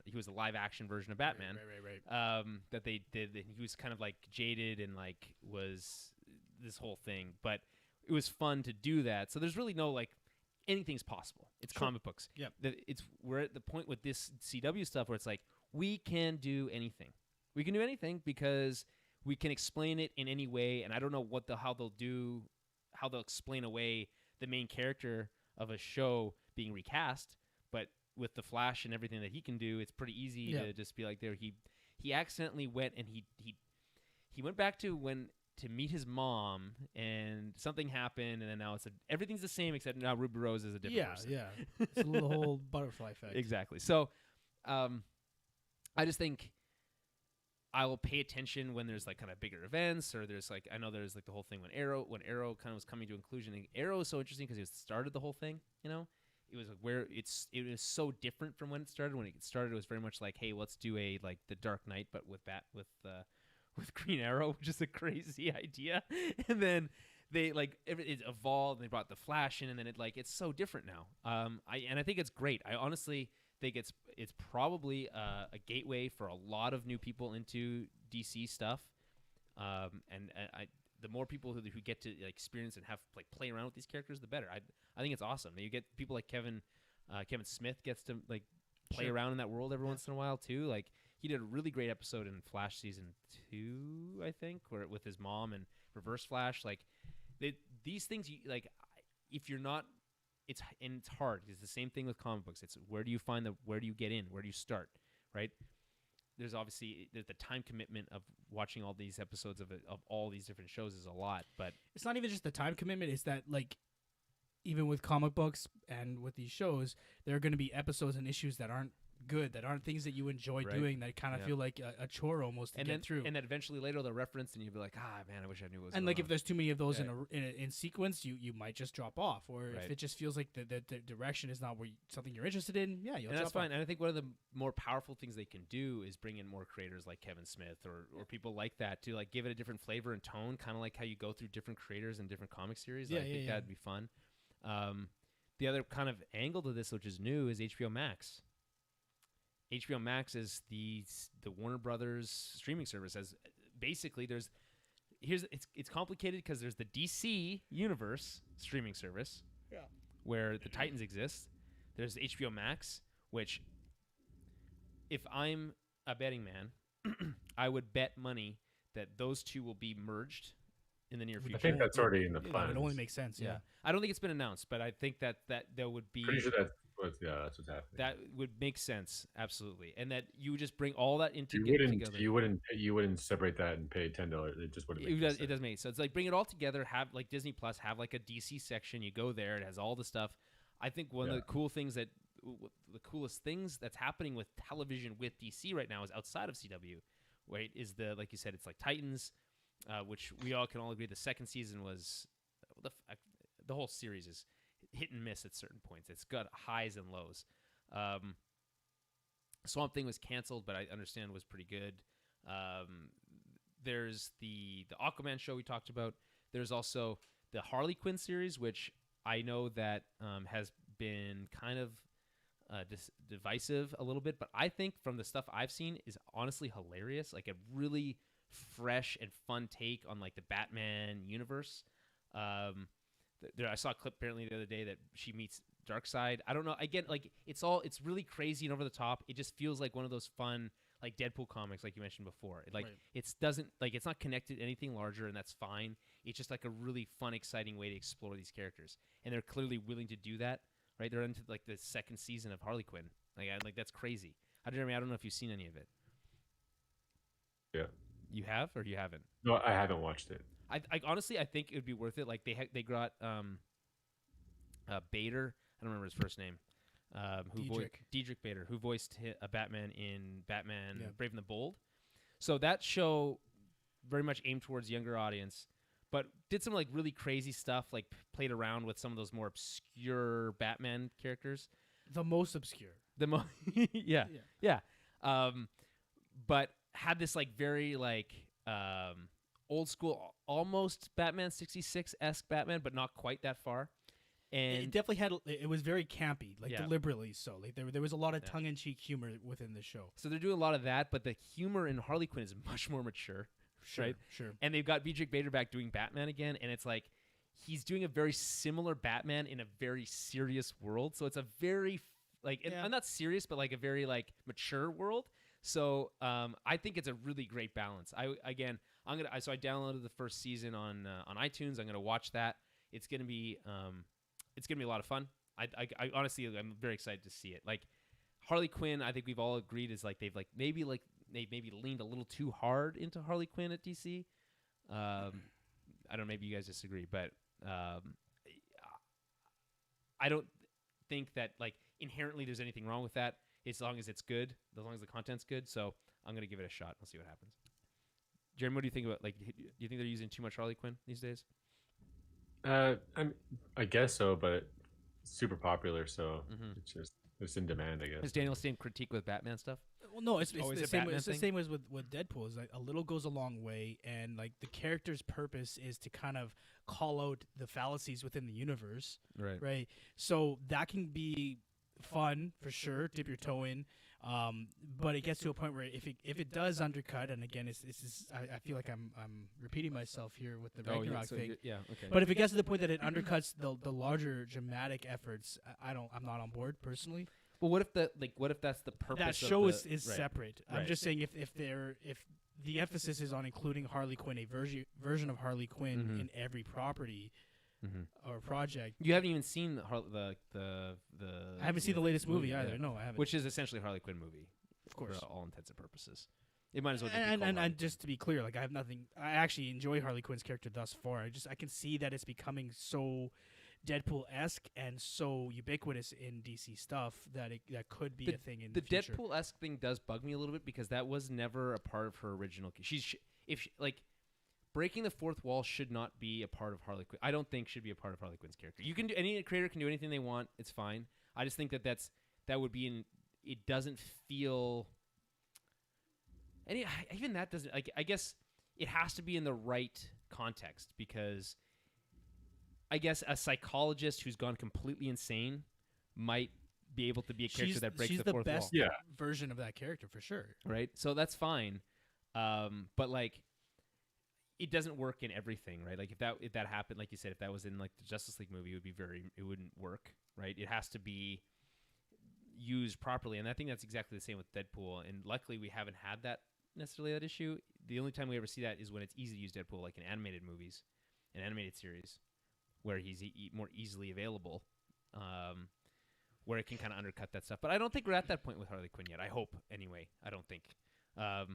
he was a live action version of Batman. Right. That they did. And he was kind of like jaded and like was this whole thing, but it was fun to do that. So there's really no like anything's possible. It's comic books. Yeah. We're at the point with this CW stuff where it's like we can do anything. We can do anything because we can explain it in any way. And I don't know how they'll explain away the main character of a show being recast. But with the Flash and everything that he can do, it's pretty easy to just be like there. He accidentally went and he went back to meet his mom and something happened and then now everything's the same except now Ruby Rose is a different person. Yeah. It's a little whole butterfly effect. Exactly. So, I just think I will pay attention when there's like kind of bigger events or there's like I know there's like the whole thing when Arrow kind of was coming to inclusion. And Arrow is so interesting because it started the whole thing. You know. It was like it was so different from when it started. When it started, it was very much like, hey, let's do the Dark Knight, but with Green Arrow, which is a crazy idea. And then they it evolved. And they brought the Flash in, and then it's so different now. I think it's great. I honestly think it's probably a gateway for a lot of new people into DC stuff. The more people who get to experience and have play around with these characters, the better. I think it's awesome. You get people like Kevin Smith gets to play around in that world every once in a while too. Like he did a really great episode in Flash season 2, I think, where with his mom and Reverse Flash. These things, if it's hard. It's the same thing with comic books. It's where do you get in? Where do you start? Right? There's the time commitment of watching all these episodes of all these different shows is a lot, but it's not even just the time commitment. It's that, like, even with comic books and with these shows, there are going to be episodes and issues that aren't good, that aren't things that you enjoy doing, that kind of feel like a chore almost to get through. And then eventually later they'll reference, and you'll be like, man, I wish I knew what was and going like on. if there's too many of those in sequence, you might just drop off, or if it just feels like the direction is not something you're interested in, you'll and drop that's fine. off. And I think one of the more powerful things they can do is bring in more creators like Kevin Smith or people like that to like give it a different flavor and tone, kind of like how you go through different creators and different comic series. I think that'd be fun. The other kind of angle to this, which is new, is HBO Max. HBO Max is the Warner Brothers streaming service. As basically, it's complicated because there's the DC Universe streaming service, where the Titans exist. There's HBO Max, which, if I'm a betting man, I would bet money that those two will be merged in the near future. I think that's already in the plan. It only makes sense. Yeah. I don't think it's been announced, but I think that there would be. Pretty sure that's what's happening. That would make sense, absolutely, and that you would just bring all that into together. You wouldn't separate that and pay $10. It just wouldn't. It does make sense. It's like bring it all together. Have like Disney Plus have like a DC section. You go there. It has all the stuff. I think one of the coolest things that's happening with television with DC right now is outside of CW, right? Is like you said, it's like Titans, which we all can agree the second season was the whole series is hit and miss at certain points. It's got highs and lows. Swamp Thing was canceled, but I understand was pretty good. There's the Aquaman show we talked about. There's also the Harley Quinn series, which I know that has been kind of divisive a little bit, but I think from the stuff I've seen is honestly hilarious. Like a really fresh and fun take on like the Batman universe. I saw a clip apparently the other day that she meets Darkseid. I don't know. Again, like it's really crazy and over the top. It just feels like one of those fun like Deadpool comics, like you mentioned before. It's not connected to anything larger, and that's fine. It's just like a really fun, exciting way to explore these characters, and they're clearly willing to do that. Right? They're into like the second season of Harley Quinn. Like that's crazy. Jeremy, I don't know if you've seen any of it. Yeah. You have or you haven't? No, I haven't watched it. I honestly think it would be worth it. Like they got Bader. I don't remember his first name. Diedrich Bader, who voiced a Batman in Batman Brave and the Bold. So that show very much aimed towards younger audience, but did some like really crazy stuff, like played around with some of those more obscure Batman characters. The most obscure. Yeah. But had this like very like old school, almost Batman 66-esque Batman, but not quite that far. And it definitely had. It was very campy, like deliberately so. Like there was a lot of tongue-in-cheek humor within the show. So they're doing a lot of that, but the humor in Harley Quinn is much more mature, right? Sure. And they've got Diedrich Bader back doing Batman again, and it's like he's doing a very similar Batman in a very serious world. So it's a very I'm not serious, but like a very like mature world. So I think it's a really great balance. I downloaded the first season on iTunes. I'm gonna watch that. It's gonna be a lot of fun. I honestly, I'm very excited to see it. Like Harley Quinn, I think we've all agreed is like they've maybe leaned a little too hard into Harley Quinn at DC. I don't know, maybe you guys disagree, but I don't think that like inherently there's anything wrong with that as long as it's good, as long as the content's good. So I'm gonna give it a shot. We'll see what happens. Jeremy, what do you think about do you think they're using too much Harley Quinn these days? I guess so, but it's super popular, so it's in demand, I guess. Is Daniel's same critique with Batman stuff? Well, no, it's the same. It's the same as with Deadpool. Is like a little goes a long way, and like the character's purpose is to kind of call out the fallacies within the universe, right? So that can be fun for sure. Dip your toe in. But it gets to a point where if it does undercut, and again, I feel like I'm repeating myself here with the Ragnarok thing. Okay. But if it gets to the point that it undercuts the larger dramatic efforts, I'm not on board personally. Well, what if that's the purpose? That show is separate. Right. I'm just saying if the emphasis is on including Harley Quinn, a version of Harley Quinn in every property. or project. You haven't even seen the I haven't seen the latest movie either. No, I haven't. Which is essentially a Harley Quinn movie, of course, for all intents and purposes. It might as well just be called and just to be clear, like I have nothing. I actually enjoy Harley Quinn's character thus far. I can see that it's becoming so Deadpool-esque and so ubiquitous in DC stuff that that could be a thing in the future. The Deadpool-esque thing does bug me a little bit because that was never a part of her original. Breaking the fourth wall should not be a part of Harley Quinn. I don't think should be a part of Harley Quinn's character. You can do any creator can do anything they want. It's fine. I just think that would be in. It doesn't feel. Even that doesn't. I guess it has to be in the right context because. I guess a psychologist who's gone completely insane might be able to be a character that breaks the fourth wall. She's the best version of that character for sure. Right? So that's fine. But like it doesn't work in everything, right? Like if that happened, like you said, if that was in like the Justice League movie, it wouldn't work, right? It has to be used properly. And I think that's exactly the same with Deadpool. And luckily we haven't had that necessarily that issue. The only time we ever see that is when it's easy to use Deadpool, like in animated movies, an animated series. Where he's more easily available, where it can kind of undercut that stuff. But I don't think we're at that point with Harley Quinn yet. I hope, anyway. I don't think. I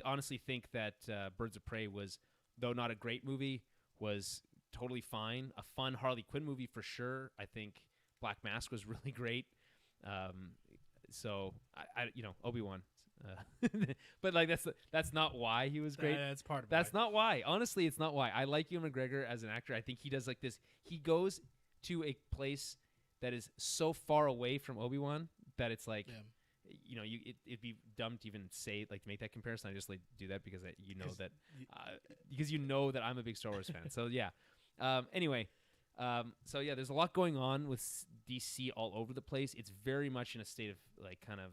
honestly think that Birds of Prey was, though not a great movie, was totally fine. A fun Harley Quinn movie for sure. I think Black Mask was really great. So Obi-Wan. But like that's not why he was great. That's part of it. That's not why. Honestly, it's not why. I like Ewan McGregor as an actor. I think he does like this. He goes to a place that is so far away from Obi-Wan that it's like, it'd be dumb to even say like to make that comparison. I just like do that because you know that I'm a big Star Wars fan. So yeah. Anyway. So yeah, there's a lot going on with DC all over the place. It's very much in a state of like kind of.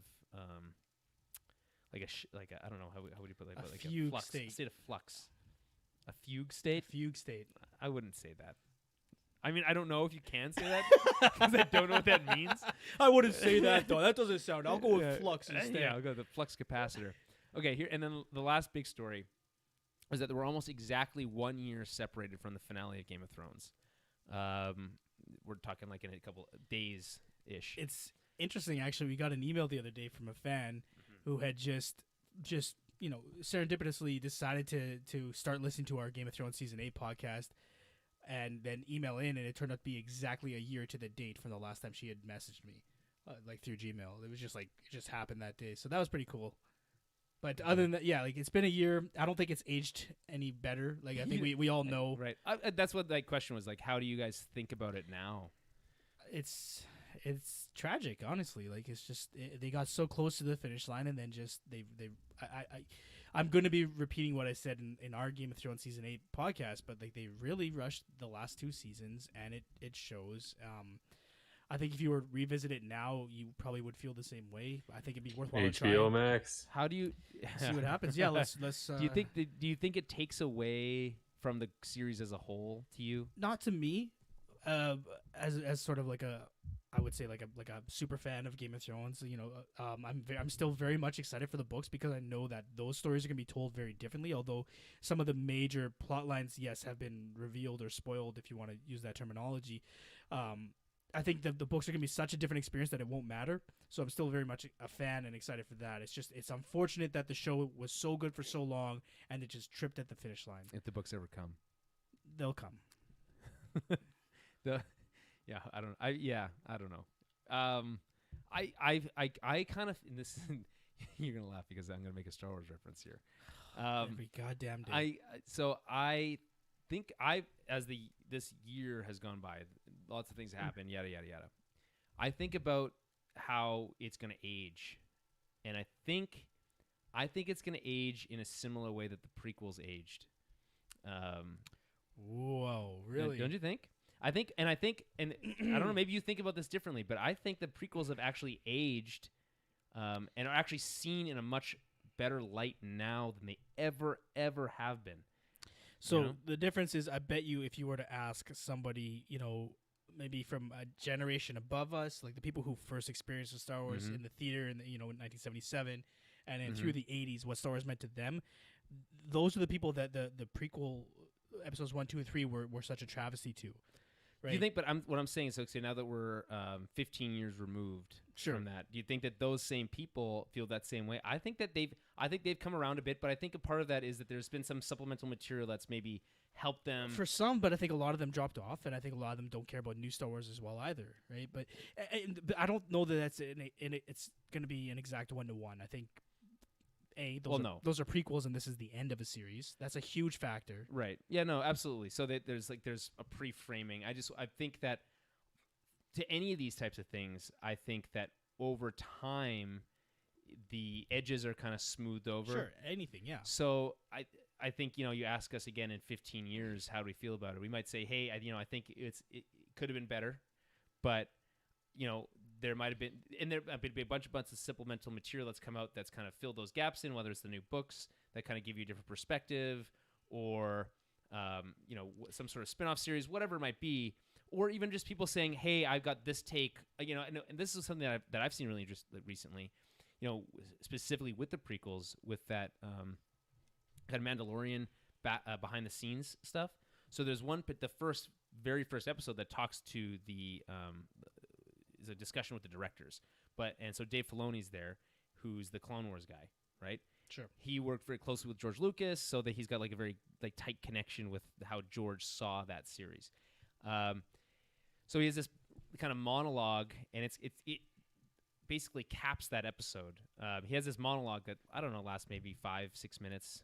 I don't know how would you put it, like fugue a flux, state. A state of flux, a fugue state. Fugue state. I wouldn't say that. I mean, I don't know if you can say that because I don't know what that means. I wouldn't say that though. That doesn't sound. I'll go with flux instead. Yeah, I'll go with the flux capacitor. Okay, here and then the last big story is that we're almost exactly 1 year separated from the finale of Game of Thrones. We're talking like in a couple days ish. It's interesting actually. We got an email the other day from a fan. Who had just serendipitously decided to start listening to our Game of Thrones Season 8 podcast and then email in, and it turned out to be exactly a year to the date from the last time she had messaged me, like through Gmail. It was just like, it just happened that day. So that was pretty cool. But other than that, yeah, like it's been a year. I don't think it's aged any better. Like I think we all know. Right. That's what that question was like. How do you guys think about it now? It's tragic, honestly. Like it's just they got so close to the finish line, and then just I'm going to be repeating what I said in our Game of Thrones Season 8 podcast, but like they really rushed the last two seasons, and it shows. I think if you were to revisit it now, you probably would feel the same way. I think it'd be worthwhile. HBO Max. How do you see what happens? Yeah, let's. Do you think it takes away from the series as a whole to you? Not to me, as sort of like I would say like a super fan of Game of Thrones. I'm still very much excited for the books because I know that those stories are gonna be told very differently. Although some of the major plot lines, yes, have been revealed or spoiled, if you want to use that terminology. I think the books are gonna be such a different experience that it won't matter. So I'm still very much a fan and excited for that. It's unfortunate that the show was so good for so long and it just tripped at the finish line. If the books ever come, they'll come. I don't know. I kind of in this. You're gonna laugh because I'm gonna make a Star Wars reference here. Every goddamn day. I think this year has gone by, lots of things happen, yada yada yada. I think about how it's gonna age, and I think it's gonna age in a similar way that the prequels aged. Whoa, really? Don't you think? I think, and I don't know, maybe you think about this differently, but I think the prequels have actually aged, and are actually seen in a much better light now than they ever have been. So the difference is, I bet you, if you were to ask somebody, maybe from a generation above us, like the people who first experienced Star Wars in the theater in 1977, and then through the 80s, what Star Wars meant to them, those are the people that the prequel episodes 1, 2, and 3 were such a travesty to. right? Do you think? But what I'm saying is, so now that we're 15 years removed from that, do you think that those same people feel that same way? I think they've come around a bit, but I think a part of that is that there's been some supplemental material that's maybe helped them. For some, but I think a lot of them dropped off, and I think a lot of them don't care about new Star Wars as well either, right? But I don't know that it's going to be an exact 1-to-1. I think those are prequels, and this is the end of a series. That's a huge factor, right? Yeah, no, absolutely. So there's a pre-framing. I think that to any of these types of things, I think that over time the edges are kind of smoothed over. Sure, anything, yeah. So I think, you ask us again in 15 years, how do we feel about it? We might say, hey, I think it could have been better, but there might have been, and there have been a bunch of supplemental material that's come out that's kind of filled those gaps in, whether it's the new books that kind of give you a different perspective, or some sort of spin-off series, whatever it might be, or even just people saying, hey, I've got this take, and this is something that I've seen really interesting recently, specifically with the prequels, with that kind of Mandalorian behind the scenes stuff. So there's the very first episode that talks to is a discussion with the directors, and so Dave Filoni's there, who's the Clone Wars guy, right? Sure. He worked very closely with George Lucas, so that he's got like a very tight connection with how George saw that series. So he has this kind of monologue, and it basically caps that episode. He has this monologue that I don't know lasts maybe 5-6 minutes,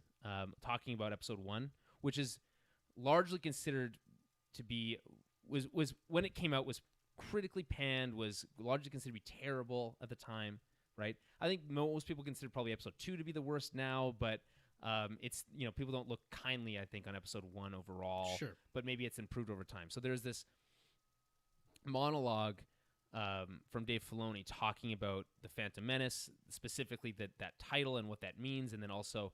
talking about episode 1, which is largely considered to be was when it came out was critically panned, was largely considered to be terrible at the time, right? I think most people consider probably episode 2 to be the worst now, but it's people don't look kindly, I think, on episode 1 overall. Sure. But maybe it's improved over time. So there's this monologue from Dave Filoni talking about the Phantom Menace, specifically that title and what that means, and then also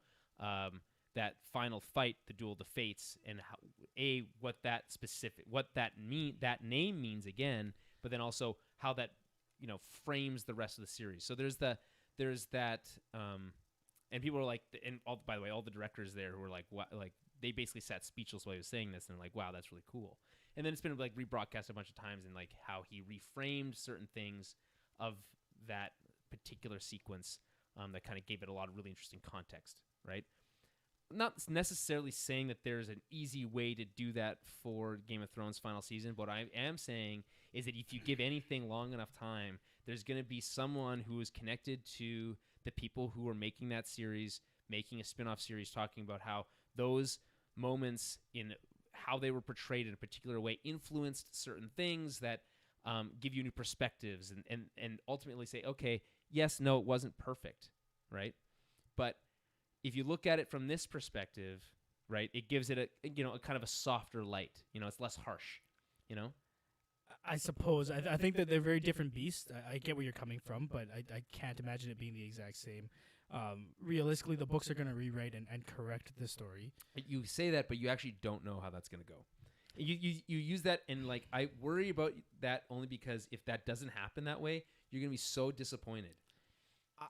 that final fight, the Duel of the Fates, and what that name means again, but then also how that frames the rest of the series. So there's that, and people are like, by the way, all the directors there who were like, what, like they basically sat speechless while he was saying this, and like, wow, that's really cool. And then it's been like rebroadcast a bunch of times, and like how he reframed certain things of that particular sequence that kind of gave it a lot of really interesting context, right? Not necessarily saying that there's an easy way to do that for Game of Thrones final season, but what I am saying is that if you give anything long enough time, there's going to be someone who is connected to the people who are making that series, making a spin-off series, talking about how those moments in how they were portrayed in a particular way influenced certain things that give you new perspectives, and ultimately say, okay, yes, no, it wasn't perfect, right? But if you look at it from this perspective, right, it gives it a kind of a softer light. It's less harsh. I suppose. I think that they're very different beasts. I get where you're coming from, but I can't imagine it being the exact same. Realistically, the books are going to rewrite and correct the story. You say that, but you actually don't know how that's going to go. You use that, and like I worry about that only because if that doesn't happen that way, you're going to be so disappointed.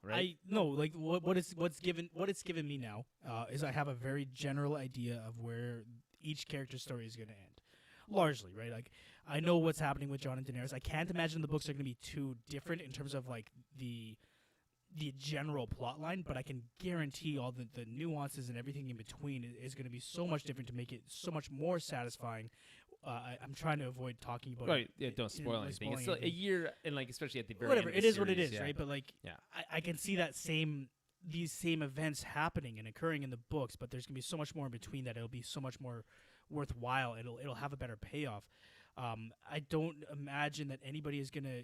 Right? What's given me now is I have a very general idea of where each character's story is going to end. Largely, right? Like I know what's happening with Jon and Daenerys. I can't imagine the books are going to be too different in terms of like the general plot line, but I can guarantee all the nuances and everything in between is going to be so much different to make it so much more satisfying. I'm trying to avoid talking about right. Yeah, don't spoil anything. It's still a year, and like especially at the very whatever end it of is, the what it series, is, yeah. right? But like, yeah. I can see these same events happening and occurring in the books, but there's gonna be so much more in between that it'll be so much more worthwhile. It'll have a better payoff. I don't imagine that anybody is gonna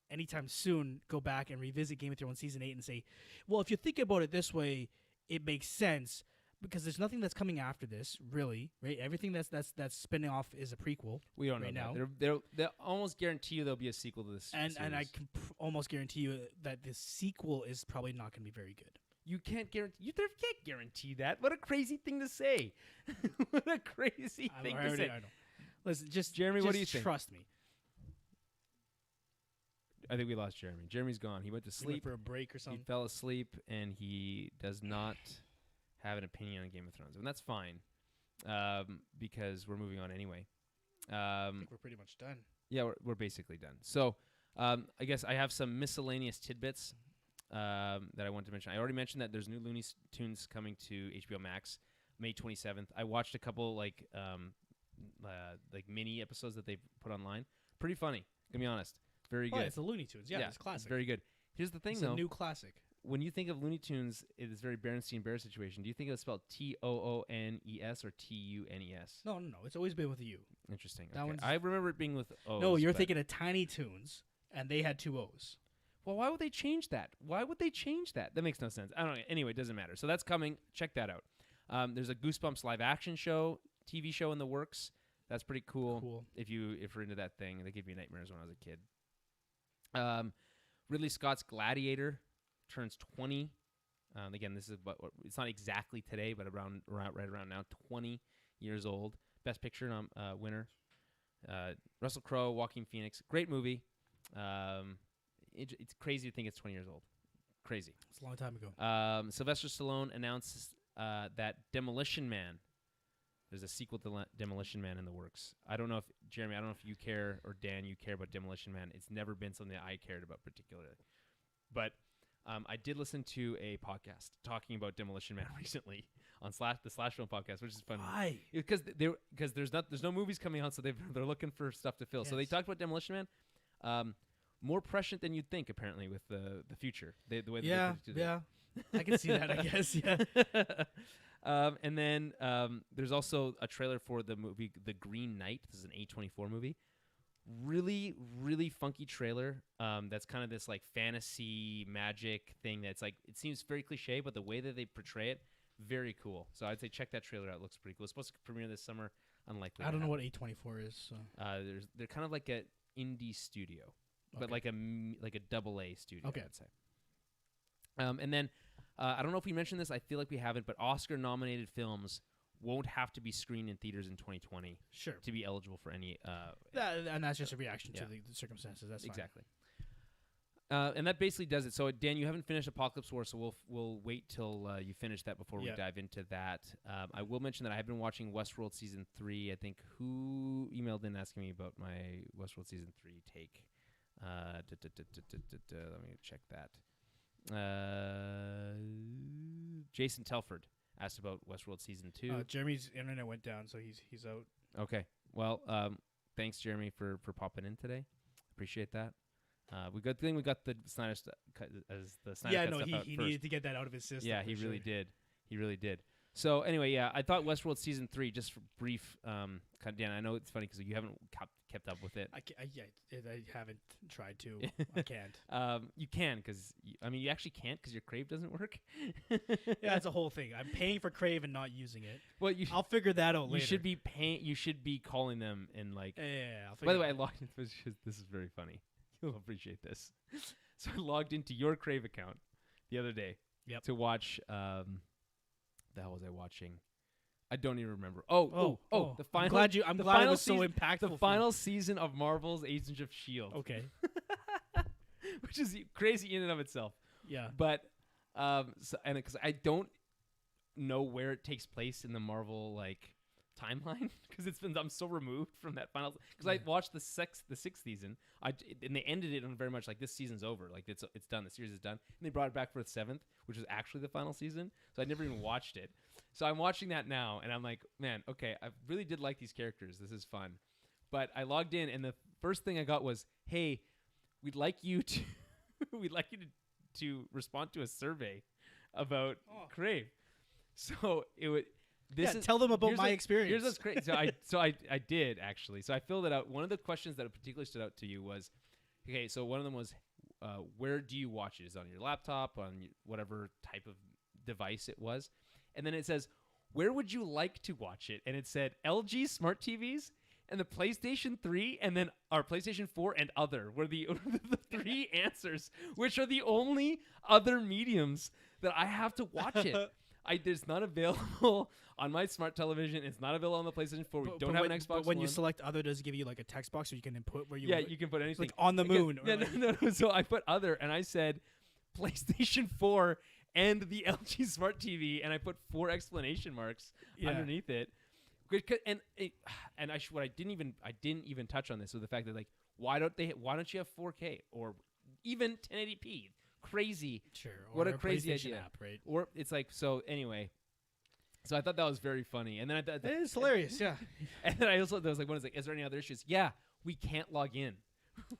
anytime soon go back and revisit Game of Thrones season 8 and say, well, if you think about it this way, it makes sense. Because there's nothing that's coming after this, really, right? Everything that's spinning off is a prequel. We don't right know now. They'll almost guarantee you there'll be a sequel to this. And I series. can almost guarantee you that the sequel is probably not going to be very good. You can't guarantee. You can't guarantee that. What a crazy thing to say! What a crazy thing to say. I know. Listen, Jeremy, what do you think? Trust me. I think we lost Jeremy. Jeremy's gone. He went to He went sleep for a break or something. He fell asleep, and he does not have an opinion on Game of Thrones, and that's fine because we're moving on anyway. I think we're pretty much done. Yeah, we're basically done. So I guess I have some miscellaneous tidbits that I want to mention. I already mentioned that there's new Looney Tunes coming to HBO Max May 27th. I watched a couple like mini episodes that they put online. Pretty funny, gonna be honest. Very good. It's the Looney Tunes. Yeah, it's classic. Very good. Here's the thing, it's though. a new classic. When you think of Looney Tunes, it is very Berenstein Bear situation. Do you think it's spelled Toones or Tunes? No. It's always been with you. Interesting. That Okay. I remember it being with O's. No, you're thinking of Tiny Toons, and they had 2 O's. Well, why would they change that? That makes no sense. I don't know. Anyway, it doesn't matter. So that's coming. Check that out. There's a Goosebumps live action show, TV show in the works. That's pretty cool. If you're into that thing, they gave me nightmares when I was a kid. Ridley Scott's Gladiator turns 20. Again, this is it's not exactly today, but right around now, 20 years old. Best Picture winner. Russell Crowe, Joaquin Phoenix, great movie. It's crazy to think it's 20 years old. Crazy. It's a long time ago. Sylvester Stallone announces that Demolition Man. There's a sequel to Demolition Man in the works. I don't know if Jeremy, you care, or Dan, you care about Demolition Man. It's never been something that I cared about particularly, but I did listen to a podcast talking about Demolition Man recently on the Slash Film podcast, which is fun. Why? Because there's no movies coming out, so they're looking for stuff to fill. Yes. So they talked about Demolition Man. More prescient than you'd think, apparently, with the future. The way that they yeah, I can see that. I guess, yeah. And then there's also a trailer for the movie The Green Knight. This is an A24 movie. Really, really funky trailer. That's kind of this like fantasy magic thing. That's like, it seems very cliche, but the way that they portray it, very cool. So I'd say check that trailer out. It looks pretty cool. It's supposed to premiere this summer. Unlikely. I don't know what A24 is. So. They're kind of like an indie studio. But like a AA studio, okay. I'd say. And then, I don't know if we mentioned this. I feel like we haven't, but Oscar-nominated films won't have to be screened in theaters in 2020 to be eligible for any... and that's just a reaction to the circumstances. That's exactly. And that basically does it. So, Dan, you haven't finished Apocalypse War, so we'll wait till you finish that before we dive into that. I will mention that I have been watching Westworld Season 3. I think who emailed in asking me about my Westworld Season 3 take? Let me check that. Jason Telford asked about Westworld Season 2. Jeremy's internet went down, so he's out. Okay. Well, thanks, Jeremy, for popping in today. Appreciate that. We got the Snyder Cut as the Snyder Cut stuff out he first. needed to get that out of his system. Yeah, he really did. He really did. So anyway, I thought Westworld Season 3, just for brief, Dan, I know it's funny because you haven't kept up with it. I haven't tried to. I can't. You can because, you actually can't because your Crave doesn't work. Yeah, that's a whole thing. I'm paying for Crave and not using it. Well, I'll figure that out later. You should be calling them and like. Yeah. By the way, I logged in. This is very funny. You'll appreciate this. So I logged into your Crave account the other day to watch. The hell was I watching? I don't even remember. Oh! The final. I'm glad it was so impactful. The final season of Marvel's Agents of S.H.I.E.L.D. Okay. Which is crazy in and of itself. Yeah. But because I don't know where it takes place in the Marvel timeline because I'm so removed from that final because I watched the sixth season and they ended it on very much like this season's over, like it's done, the series is done, and they brought it back for the 7th, which was actually the final season, so I never even watched it. So I'm watching that now and I'm like, man, okay, I really did like these characters, this is fun. But I logged in and the first thing I got was, hey, we'd like you to respond to a survey about Crave. So it would tell them about my experience. Here's what's crazy. So I did actually. So I filled it out. One of the questions that particularly stood out to you was, okay, so one of them was, where do you watch it? Is it on your laptop, on whatever type of device it was? And then it says, where would you like to watch it? And it said LG Smart TVs and the PlayStation 3 and then our PlayStation 4 and other were the three answers, which are the only other mediums that I have to watch it. It's not available on my smart television. It's not available on the PlayStation 4. We don't have an Xbox But when One. you select other, does it give you like a text box so you can input where you you can put anything. Like on the moon. No. So I put other, and I said PlayStation 4 and the LG Smart TV, and I put 4 exclamation marks underneath it. And what I didn't even touch on this was the fact that like why don't you have 4K or even 1080p? Crazy. Sure. What or a crazy PlayStation idea. app, right? Or it's like, so anyway. So I thought that was very funny. And then I thought It's hilarious, yeah. And then I also there was like one is like, is there any other issues? Yeah, we can't log in.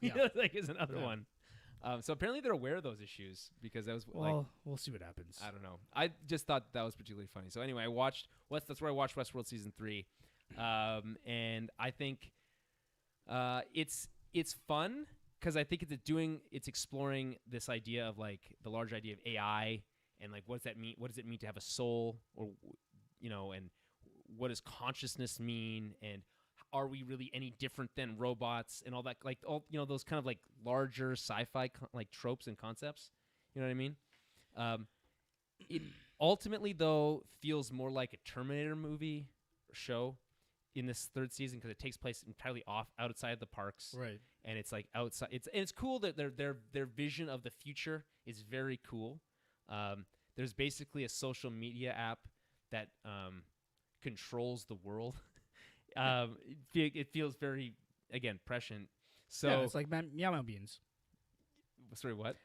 Yeah. Like is another Yeah. one. So apparently they're aware of those issues because that was Well, we'll see what happens. I don't know. I just thought that was particularly funny. So anyway, that's where I watched Westworld season 3, and I think it's fun because I think it's exploring this idea of like the large idea of AI and like what does that mean? What does it mean to have a soul, or and what does consciousness mean, and are we really any different than robots and all that, like all those kind of like larger sci-fi like tropes and concepts. You know what I mean? It ultimately though feels more like a Terminator movie or show in this third season because it takes place entirely outside the parks, Right. and it's like outside. It's cool that their vision of the future is very cool. There's basically a social media app that controls the world. It feels very, again, prescient. So yeah, it's like Meow Meow Beans. sorry, what?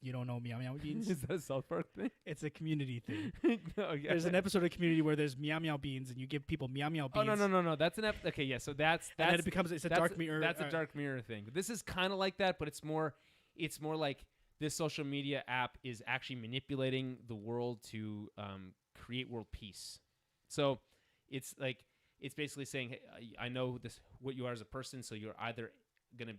You don't know Meow Meow Beans? Is that a South Park thing? It's a community thing. No, yeah. There's an episode of Community where there's Meow Meow Beans, and you give people Meow Meow Oh Beans. no. That's an okay. Yeah, so that's And then it becomes it's a dark mirror. That's a dark mirror thing. This is kind of like that, but it's more like this social media app is actually manipulating the world to create world peace. So it's like it's basically saying, hey, I know what you are as a person, so you're either gonna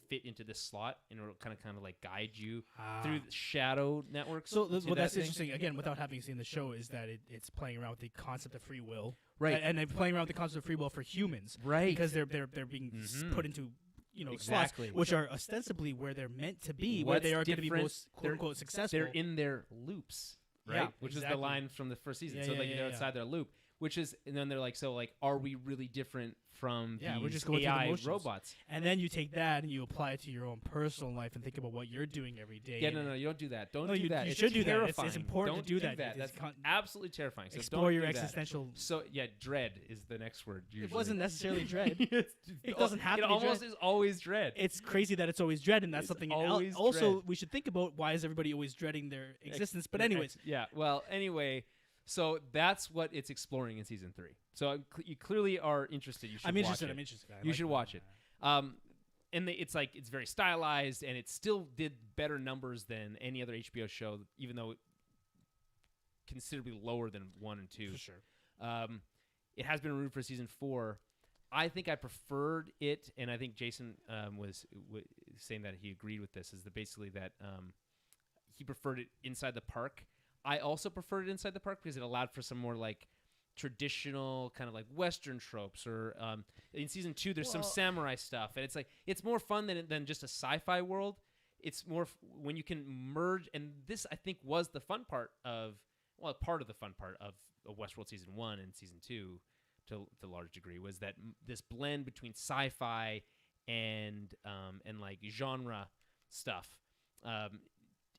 fit into this slot, and it'll kind of like guide you through the shadow networks. So to that's thing. interesting. Again, without having seen the show, is that it's playing around with the concept of free will, Right. And they're playing around with the concept of free will for humans, Right. Because they're being put into Exactly. slots, which are ostensibly where they're meant to be, where What's they are going to be different- most quote unquote successful. They're in their loops, right? Yeah, Which is exactly. the line from the first season. Yeah, so yeah, like yeah, they're yeah. outside their loop, which is, and then they're like, so like, are we really different from Yeah, we're these just going through the AI motions. robots? And then you take that and you apply it to your own personal life and think about what you're doing every day. Yeah, and no, you don't do that. Don't No, do you- that. you It's should do that. It's terrifying. important to Don't do that. That's It's con- absolutely terrifying. So explore don't your do that. existential. So yeah, dread is the next word. Usually. It wasn't necessarily dread. It's- It doesn't have it to be almost dread. is always dread. It's crazy that it's always dread, and that's It's something always also dread. we should think about. Why is everybody always dreading their existence? But anyways, Yeah. Well, anyway, so that's what it's exploring in season 3. So you clearly are interested. You should. I'm interested. Watch it. I'm interested. I You like should that. watch it. And it's like it's very stylized, and it still did better numbers than any other HBO show, even though considerably lower than 1 and 2. For sure. It has been renewed for season 4. I think I preferred it, and I think Jason was saying that he agreed with this. Is that basically that he preferred it inside the park. I also preferred it inside the park because it allowed for some more like traditional kind of like Western tropes, or in season 2 there's some samurai stuff, and it's like it's more fun than just a sci-fi world. It's more when you can merge, and this I think was the fun part of part of the fun part of Westworld season 1 and season 2 to a large degree was that this blend between sci-fi and like genre stuff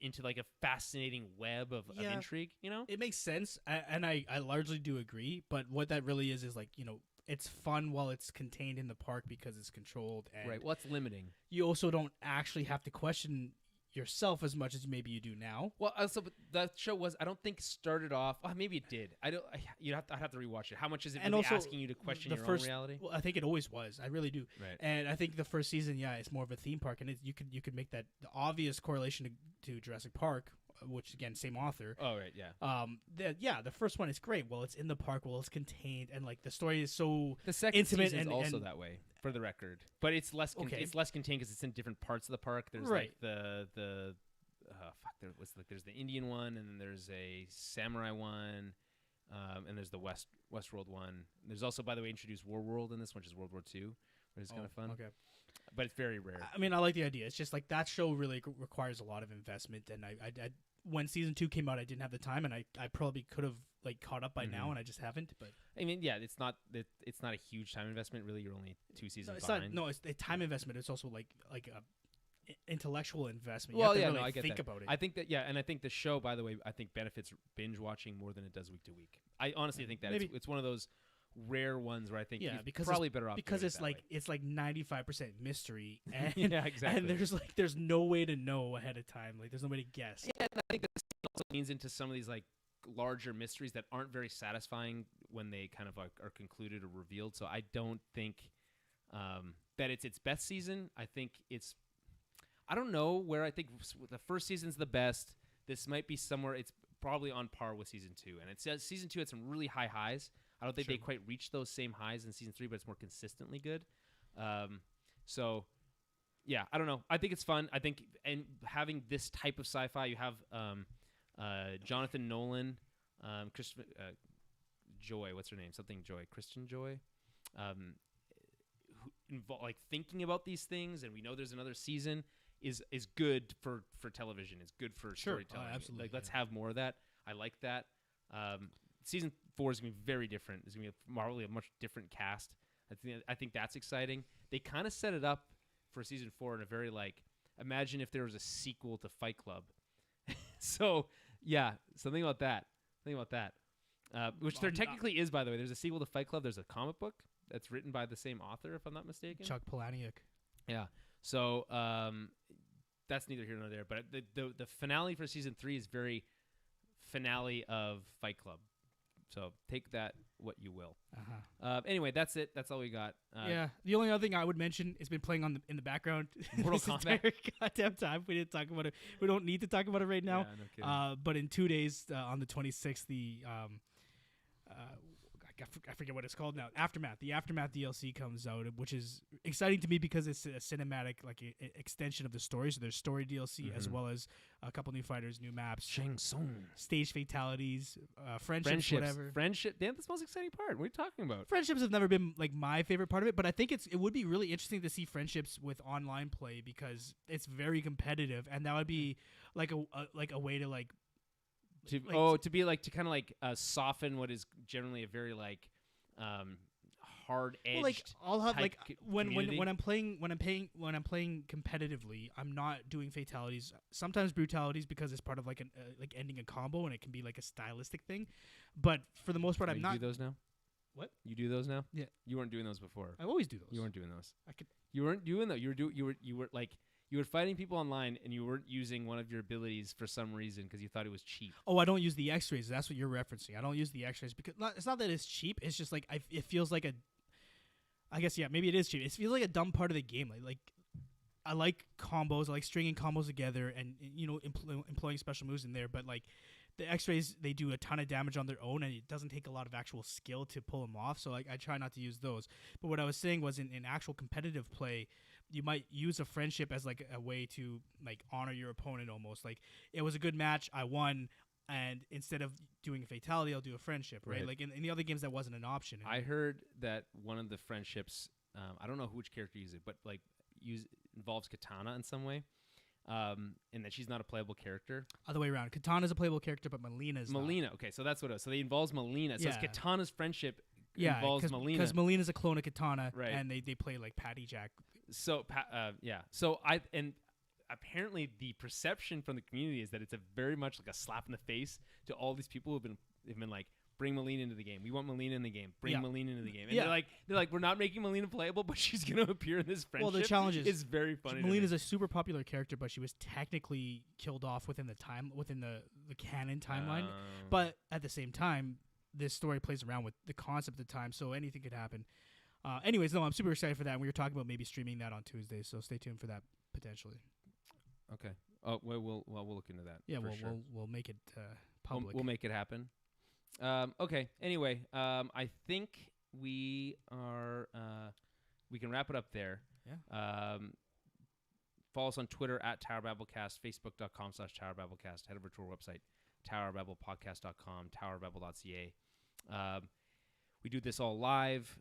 into like a fascinating web of intrigue, It makes sense, and I largely do agree. But what that really is like, it's fun while it's contained in the park because it's controlled. And right. What's limiting? you also don't actually have to question yourself as much as maybe you do now. Well, also, but that show I don't think started off. Maybe it did. I'd have to rewatch it. How much is it And really also, asking you to question the your first- own reality? Well, I think it always was. I really do. Right. And I think the first season, it's more of a theme park, and you could make that the obvious correlation to Jurassic Park, which again, same author. Oh right, yeah. The first one is great. Well, it's in the park. Well, it's contained, and like the story is so The second intimate season is and- also and- that way, for the record. But it's less. Okay. It's less contained because it's in different parts of the park. There's Right. like the there's the Indian one, and then there's a samurai one, and there's the Westworld one. There's also, by the way, introduced War World in this one, which is World War II, which is kind of fun. Okay. But it's very rare. I mean, I like the idea. It's just like that show really requires a lot of investment, and I when season 2 came out, I didn't have the time, and I probably could have like caught up by now, and I just haven't. But I mean, yeah, it's not a huge time investment. Really, you're only 2 seasons it's behind. not. No, it's a time investment. It's also like a intellectual investment. Well, you yeah, have to no, really I get think that. about it. I think that, and I think the show, by the way, I think benefits binge watching more than it does week to week. I honestly think that Maybe. it's one of those rare ones where I think Yeah, you're because probably better off because doing it's it that like way. it's like 95% mystery, and Yeah, exactly. and there's no way to know ahead of time. Like there's no way to guess. Yeah, and I think that also leans into some of these like larger mysteries that aren't very satisfying when they kind of are concluded or revealed. So I don't think that it's its best season. I think I don't know where I think the first season's the best. This might be somewhere. It's probably on par with season 2, and it says season 2 had some really high highs. I don't think they quite reached those same highs in season 3, but it's more consistently good. So yeah, I don't know. I think it's fun. I think, and having this type of sci-fi, you have Jonathan Nolan, Joy. What's her name? Something Joy. Kristen Joy. Like thinking about these things, and we know there's another season. Is good for television. It's good for storytelling. Absolutely. Like let's have more of that. I like that. Season 4 is gonna be very different. It's gonna be probably a much different cast. I think that's exciting. They kind of set it up for season 4 in a very like, imagine if there was a sequel to Fight Club. So yeah, something about that. Which there technically is, by the way. There's a sequel to Fight Club. There's a comic book that's written by the same author, if I'm not mistaken. Chuck Palahniuk. Yeah. So that's neither here nor there. But the finale for season 3 is very finale of Fight Club. So take that what you will. Anyway, that's it. That's all we got. Yeah. The only other thing I would mention, it's been playing in the background Mortal this Kombat. entire goddamn time. We didn't talk about it. We don't need to talk about it right now. Yeah, no kidding. But in 2 days, on the 26th, I forget what it's called now. Aftermath. The Aftermath DLC comes out, which is exciting to me because it's a cinematic extension of the story. So there's story DLC as well as a couple new fighters, new maps, Shang Tsung. stage fatalities, friendships, whatever. Friendship. Damn, that's the most exciting part. What are you talking about? Friendships have never been like my favorite part of it, but I think it would be really interesting to see friendships with online play because it's very competitive, and that would be like a way to like. To kind of like soften what is generally a very like hard edged. Well, like I'll have like community. when I'm playing competitively, I'm not doing fatalities. Sometimes brutalities because it's part of like like ending a combo and it can be like a stylistic thing. But for the most part, I'm not. You do those now? What? You do those now? Yeah. You weren't doing those before. I always do those. You weren't doing those. I could. You weren't doing those. You were fighting people online, and you weren't using one of your abilities for some reason because you thought it was cheap. Oh, I don't use the X-rays. That's what you're referencing. I don't use the X-rays because it's not that it's cheap. It's just like it feels like a. I guess yeah, maybe it is cheap. It feels like a dumb part of the game. Like I like combos. I like stringing combos together and employing special moves in there. But like the X-rays, they do a ton of damage on their own, and it doesn't take a lot of actual skill to pull them off. So like I try not to use those. But what I was saying was in actual competitive play, you might use a friendship as like a way to like honor your opponent almost. Like it was a good match, I won, and instead of doing a fatality, I'll do a friendship, right? Like in the other games that wasn't an option. I heard that one of the friendships, I don't know which character uses it, but like involves Katana in some way. And that she's not a playable character. Other way around. Katana's a playable character, but Melina's not. Okay, so that's what it was. So they involves Melina. So it's Katana's friendship involves Melina. Because Melina's a clone of Katana, right. And they play like Patty Jack. So So apparently the perception from the community is that it's a very much like a slap in the face to all these people who've been like, bring Melina into the game. We want Melina in the game. Bring Melina into the game. And they're like, we're not making Melina playable, but she's gonna appear in this friendship. Well, the challenge is very funny. Melina's a super popular character, but she was technically killed off within the canon timeline. But at the same time, this story plays around with the concept of time, so anything could happen. Anyways, no, I'm super excited for that. And we were talking about maybe streaming that on Tuesday, so stay tuned for that potentially. Okay. Oh, we'll look into that. Yeah, sure. we'll make it public. We'll make it happen. Okay. Anyway, I think we are. We can wrap it up there. Yeah. Follow us on Twitter at TowerBabbleCast, Facebook.com/TowerBabbleCast. Head over to our website, TowerBabblePodcast.com, TowerBabble.ca. We do this all live.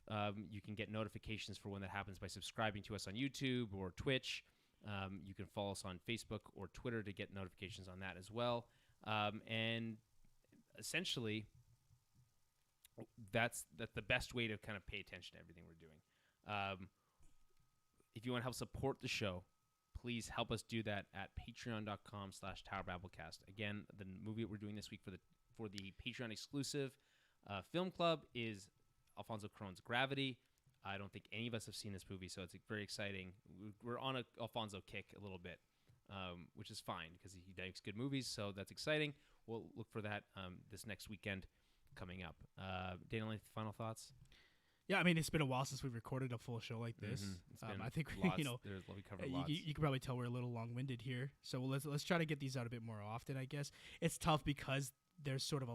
You can get notifications for when that happens by subscribing to us on YouTube or Twitch. You can follow us on Facebook or Twitter to get notifications on that as well. And essentially, that's the best way to kind of pay attention to everything we're doing. If you want to help support the show, please help us do that at patreon.com/TowerBabbleCast. Again, the movie that we're doing this week for the Patreon exclusive film club is Alfonso Cuarón's Gravity. I don't think any of us have seen this movie, so it's very exciting. We're on a Alfonso kick a little bit, which is fine because he makes good movies, so that's exciting. We'll look for that this next weekend coming up. Daniel, any final thoughts? Yeah, I mean, it's been a while since we recorded a full show like this. I think lots, we covered you, lots. you can probably tell we're a little long-winded here. So let's try to get these out a bit more often. I guess it's tough because there's sort of a